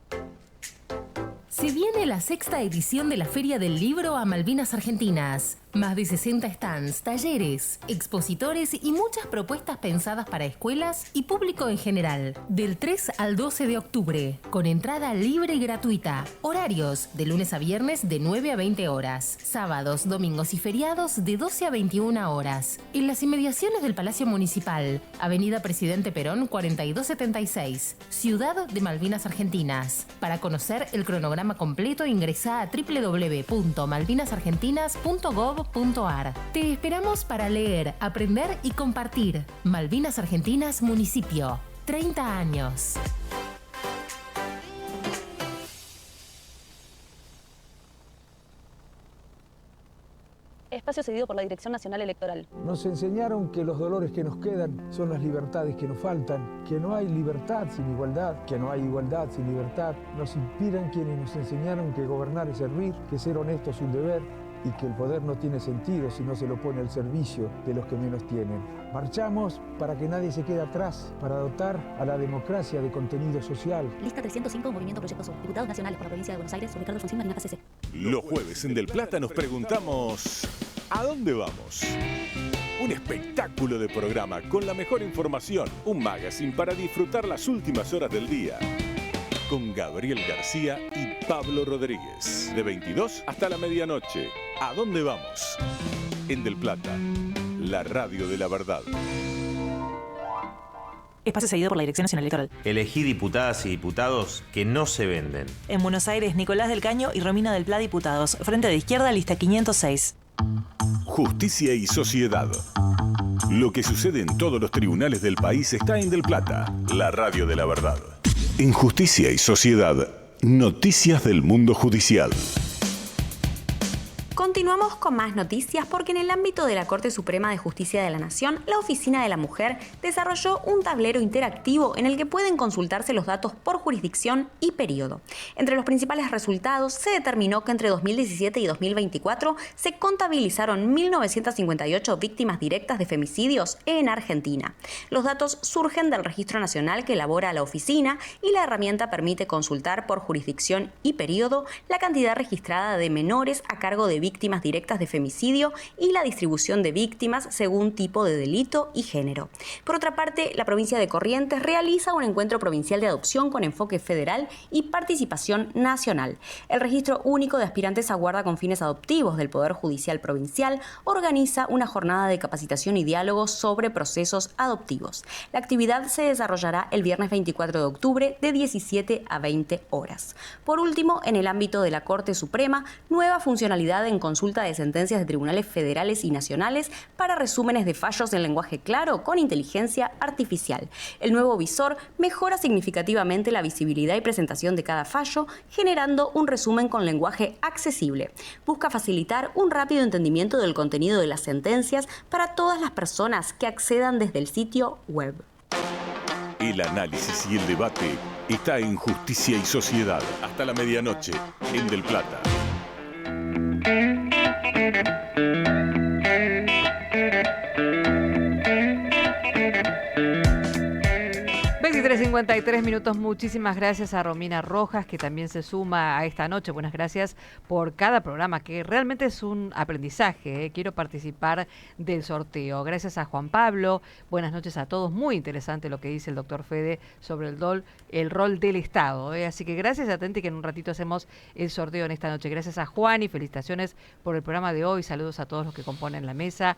Se viene la 6ª edición de la Feria del Libro a Malvinas Argentinas. Más de 60 stands, talleres, expositores y muchas propuestas pensadas para escuelas y público en general. Del 3 al 12 de octubre, con entrada libre y gratuita. Horarios, de lunes a viernes de 9 a 20 horas. Sábados, domingos y feriados de 12 a 21 horas. En las inmediaciones del Palacio Municipal, Avenida Presidente Perón 4276, Ciudad de Malvinas Argentinas. Para conocer el cronograma completo ingresá a www.malvinasargentinas.gov.ar. Te esperamos para leer, aprender y compartir. Malvinas Argentinas Municipio. 30 años. Espacio cedido por la Dirección Nacional Electoral. Nos enseñaron que los dolores que nos quedan son las libertades que nos faltan, que no hay libertad sin igualdad, que no hay igualdad sin libertad. Nos inspiran quienes nos enseñaron que gobernar es servir, que ser honesto es un deber y que el poder no tiene sentido si no se lo pone al servicio de los que menos tienen. Marchamos para que nadie se quede atrás, para dotar a la democracia de contenido social. Lista 305, Movimiento Proyecto Sur. Diputados nacionales por la provincia de Buenos Aires, Ricardo Alfonsín, Marina KCC. Los jueves en Del Plata nos preguntamos: ¿a dónde vamos? Un espectáculo de programa con la mejor información, un magazine para disfrutar las últimas horas del día. Con Gabriel García y Pablo Rodríguez. De 22 hasta la medianoche. ¿A dónde vamos? En Del Plata, la radio de la verdad. Espacio cedido por la Dirección Nacional Electoral. Elegí diputadas y diputados que no se venden. En Buenos Aires, Nicolás del Caño y Romina del Pla, diputados. Frente de Izquierda, lista 506. Justicia y sociedad. Lo que sucede en todos los tribunales del país está en Del Plata, la radio de la verdad. En Justicia y Sociedad, noticias del mundo judicial. Continuamos con más noticias porque en el ámbito de la Corte Suprema de Justicia de la Nación, la Oficina de la Mujer desarrolló un tablero interactivo en el que pueden consultarse los datos por jurisdicción y periodo. Entre los principales resultados se determinó que entre 2017 y 2024 se contabilizaron 1.958 víctimas directas de femicidios en Argentina. Los datos surgen del Registro Nacional que elabora la oficina y la herramienta permite consultar por jurisdicción y periodo la cantidad registrada de menores a cargo de víctimas directas de femicidio y la distribución de víctimas según tipo de delito y género. Por otra parte, la provincia de Corrientes realiza un encuentro provincial de adopción con enfoque federal y participación nacional. El Registro Único de Aspirantes a Guarda con Fines Adoptivos del Poder Judicial Provincial organiza una jornada de capacitación y diálogo sobre procesos adoptivos. La actividad se desarrollará el viernes 24 de octubre de 17 a 20 horas. Por último, en el ámbito de la Corte Suprema, nueva funcionalidad en consulta de sentencias de tribunales federales y nacionales para resúmenes de fallos en lenguaje claro con inteligencia artificial. El nuevo visor mejora significativamente la visibilidad y presentación de cada fallo, generando un resumen con lenguaje accesible. Busca facilitar un rápido entendimiento del contenido de las sentencias para todas las personas que accedan desde el sitio web. El análisis y el debate está en Justicia y Sociedad hasta la medianoche en Del Plata. 23:53 minutos. Muchísimas gracias a Romina Rojas, que también se suma a esta noche. Buenas gracias por cada programa, que realmente es un aprendizaje. Quiero participar del sorteo. Gracias a Juan Pablo. Buenas noches a todos. Muy interesante lo que dice el doctor Fede sobre el rol del Estado. Así que gracias, atente, que en un ratito hacemos el sorteo en esta noche. Gracias a Juan y felicitaciones por el programa de hoy. Saludos a todos los que componen la mesa.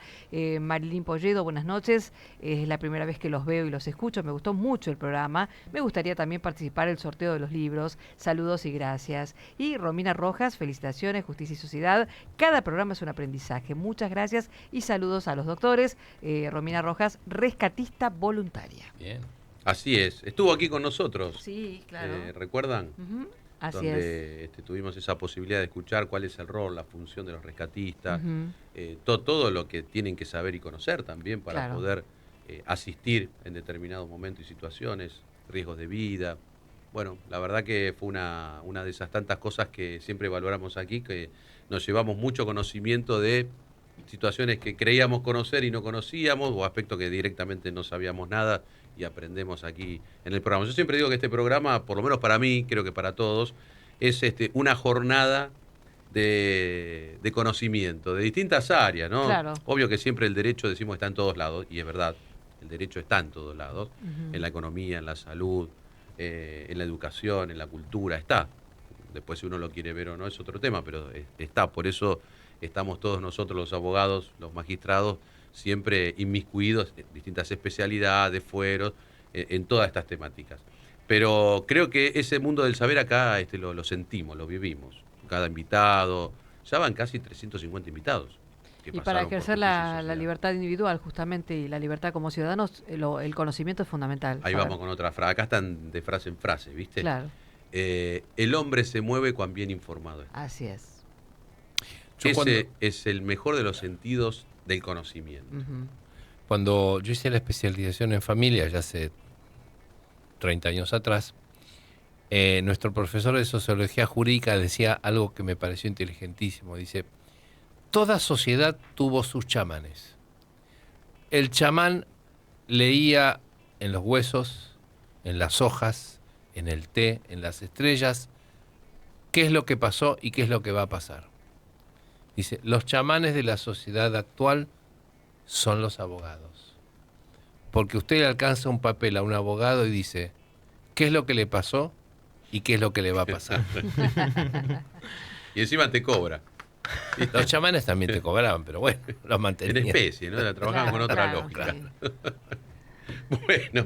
Marilyn Polledo, buenas noches. Es la primera vez que los veo y los escucho. Me gustó mucho el programa. programa. Me gustaría también participar en el sorteo de los libros. Saludos y gracias. Y Romina Rojas, felicitaciones, Justicia y Sociedad. Cada programa es un aprendizaje. Muchas gracias y saludos a los doctores. Romina Rojas, rescatista voluntaria. Bien. Así es. Estuvo aquí con nosotros. Sí, claro. ¿Recuerdan? Uh-huh. Así donde tuvimos esa posibilidad de escuchar cuál es el rol, la función de los rescatistas, Uh-huh. todo lo que tienen que saber y conocer también para Claro. poder asistir en determinados momentos y situaciones, riesgos de vida. Bueno, la verdad que fue una de esas tantas cosas que siempre valoramos aquí, que nos llevamos mucho conocimiento de situaciones que creíamos conocer y no conocíamos, o aspectos que directamente no sabíamos nada y aprendemos aquí en el programa. Yo siempre digo que este programa, por lo menos para mí, creo que para todos, es una jornada de conocimiento, de distintas áreas, ¿no? Claro. Obvio que siempre el derecho, decimos, está en todos lados, y es verdad, el derecho está en todos lados, Uh-huh. en la economía, en la salud, en la educación, en la cultura, está. Después si uno lo quiere ver o no es otro tema, pero está. Por eso estamos todos nosotros, los abogados, los magistrados, siempre inmiscuidos en distintas especialidades, fueros, en todas estas temáticas. Pero creo que ese mundo del saber acá lo sentimos, lo vivimos. Cada invitado, ya van casi 350 invitados. Y para ejercer la libertad individual, justamente, y la libertad como ciudadanos, el conocimiento es fundamental. Ahí saber. vamos con otra frase. Acá están de frase en frase, ¿viste? Claro. El hombre se mueve cuando bien informado está. Así es. Ese es el mejor de los sentidos del conocimiento. Uh-huh. Cuando yo hice la especialización en familia, ya hace 30 años atrás, nuestro profesor de sociología jurídica decía algo que me pareció inteligentísimo. Dice, toda sociedad tuvo sus chamanes. El chamán leía en los huesos, en las hojas, en el té, en las estrellas, qué es lo que pasó y qué es lo que va a pasar. Dice, los chamanes de la sociedad actual son los abogados. Porque usted le alcanza un papel a un abogado y dice, ¿qué es lo que le pasó y qué es lo que le va a pasar? Y encima te cobra. Los chamanes también te cobraban, pero bueno, los mantenían. En especie, ¿no? Trabajaban con otra lógica. Sí.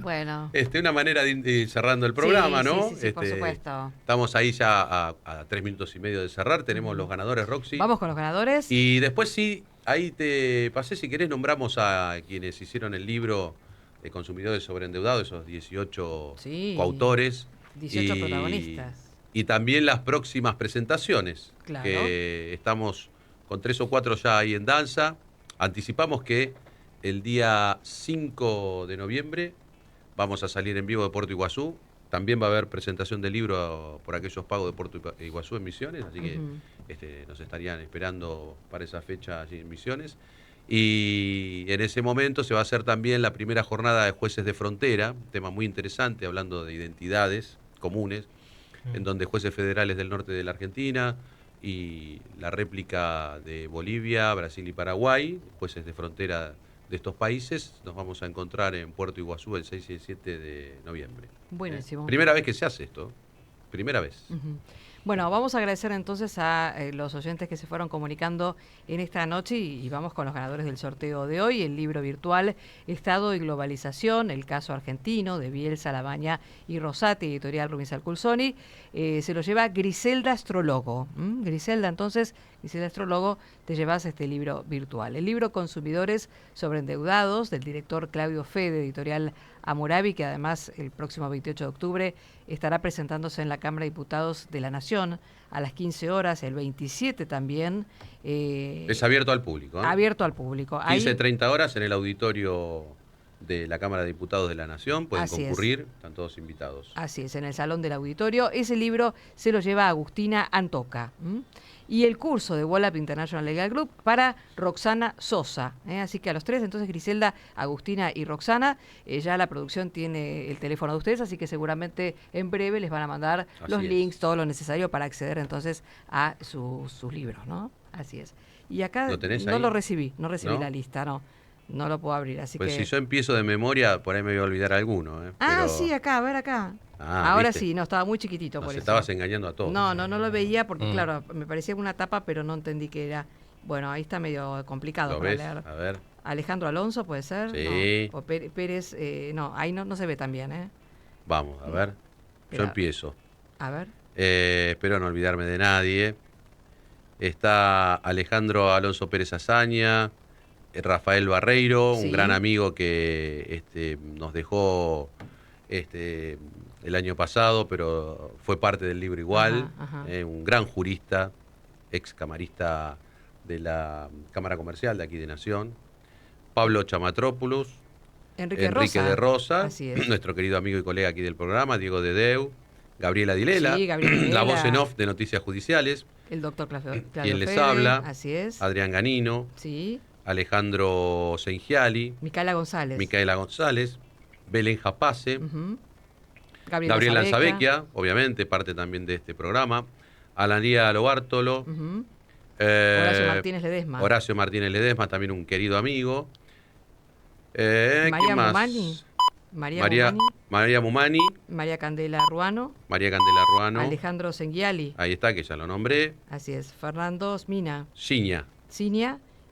Bueno, una manera de ir cerrando el programa, sí, ¿no? Sí, por supuesto. Estamos ahí ya a 3 minutos y medio de cerrar. Tenemos los ganadores, Roxy. Vamos con los ganadores. Y después sí, ahí te pasé, si querés, nombramos a quienes hicieron el libro de Consumidores Sobreendeudados, esos 18 coautores. 18 protagonistas. Y también las próximas presentaciones, claro, que estamos con 3 o 4 ya ahí en danza. Anticipamos que el día 5 de noviembre vamos a salir en vivo de Puerto Iguazú. También va a haber presentación del libro por aquellos pagos de Puerto Iguazú en Misiones, así que nos estarían esperando para esa fecha allí en Misiones. Y en ese momento se va a hacer también la primera jornada de jueces de frontera, un tema muy interesante, hablando de identidades comunes, en donde jueces federales del norte de la Argentina y la réplica de Bolivia, Brasil y Paraguay, jueces de frontera de estos países, nos vamos a encontrar en Puerto Iguazú el 6 y el 7 de noviembre. Buenísimo. Primera vez que se hace esto. Primera vez. Uh-huh. Bueno, vamos a agradecer entonces a los oyentes que se fueron comunicando en esta noche y vamos con los ganadores del sorteo de hoy. El libro virtual Estado y Globalización, el caso argentino de Bielsa, Labaña y Rosati, editorial Rubinsal Culsoni, se lo lleva Griselda Astrologo. Griselda, entonces, Griselda Astrologo, te llevas este libro virtual. El libro Consumidores Sobreendeudados, del director Claudio Fede, editorial Hammurabi, que además el próximo 28 de octubre estará presentándose en la Cámara de Diputados de la Nación a las 15 horas, el 27 también. Es abierto al público. Abierto al público. 15-30 horas en el auditorio de la Cámara de Diputados de la Nación. Pueden concurrir, están todos invitados. Así es, en el Salón del Auditorio. Ese libro se lo lleva Agustina Antoca. Y el curso de Wallap International Legal Group para Roxana Sosa. Así que a los tres, entonces Griselda, Agustina y Roxana, ya la producción tiene el teléfono de ustedes, así que seguramente en breve les van a mandar los links, todo lo necesario para acceder entonces a sus libros, ¿no? Así es. Y acá no recibí la lista, no lo puedo abrir, así pues que... si yo empiezo de memoria, por ahí me voy a olvidar alguno. Pero... sí, acá, a ver acá. Ahora ¿viste? Sí, no, estaba muy chiquitito por eso. Estabas engañando a todos. No lo veía porque, claro, me parecía una tapa, pero no entendí que era... Bueno, ahí está medio complicado para leer. A ver. Alejandro Alonso, ¿puede ser? Sí. No. O Pérez, no, ahí no se ve tan bien, Vamos, a ver. Yo empiezo. A ver. Espero no olvidarme de nadie. Está Alejandro Alonso Pérez Azaña, Rafael Barreiro, un gran amigo que nos dejó el año pasado, pero fue parte del libro igual. Un gran jurista, ex camarista de la Cámara Comercial de aquí de Nación. Pablo Chamatrópulos, Enrique de Rosa, Así es. nuestro querido amigo y colega aquí del programa, Diego Dedeu, Gabriela Dilela, Gabriela la voz en off de Noticias Judiciales. El doctor Claudio Quien les Fede, habla, así es. Adrián Ganino, Sí. Alejandro Sengiali, Micaela González, Belén Japace, Gabriel Lanzavecchia, obviamente, parte también de este programa, Analía Lobártolo, Horacio Martínez Ledesma, también un querido amigo. María Mumani. María Mumani. María Candela Ruano. Alejandro Sengiali. Ahí está, que ya lo nombré. Así es. Fernando Smina. Ciña.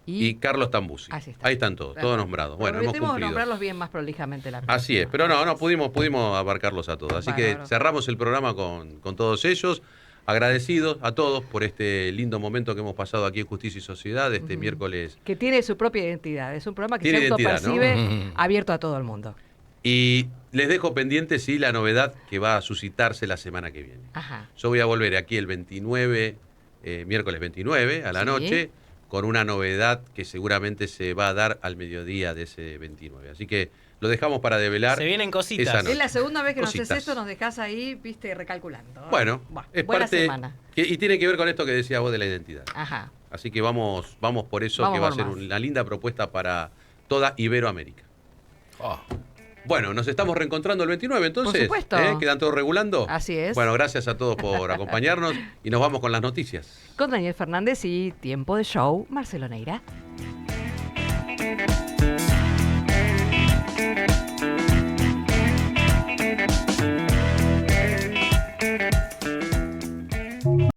Y Carlos Tambusi. Ahí están todos nombrados. Bueno, hemos cumplido. Nombrarlos bien más prolijamente la próxima. Así es, pero no pudimos abarcarlos a todos. Así que cerramos el programa con todos ellos. Agradecidos a todos por este lindo momento que hemos pasado aquí en Justicia y Sociedad este miércoles. Que tiene su propia identidad. Es un programa que se autopercibe abierto a todo el mundo. Y les dejo pendiente, la novedad que va a suscitarse la semana que viene. Ajá. Yo voy a volver aquí el 29, miércoles 29 a la noche, con una novedad que seguramente se va a dar al mediodía de ese 29. Así que lo dejamos para develar. Se vienen cositas. Esa noche. Es la segunda vez que nos haces esto, nos dejás ahí, recalculando. Bueno, es buena parte semana. Y tiene que ver con esto que decías vos de la identidad. Ajá. Así que vamos por eso, que va a ser una linda propuesta para toda Iberoamérica. Bueno, nos estamos reencontrando el 29, entonces. Por supuesto. ¿Quedan todos regulando? Así es. Bueno, gracias a todos por acompañarnos y nos vamos con las noticias. Con Daniel Fernández y Tiempo de Show, Marcelo Neira.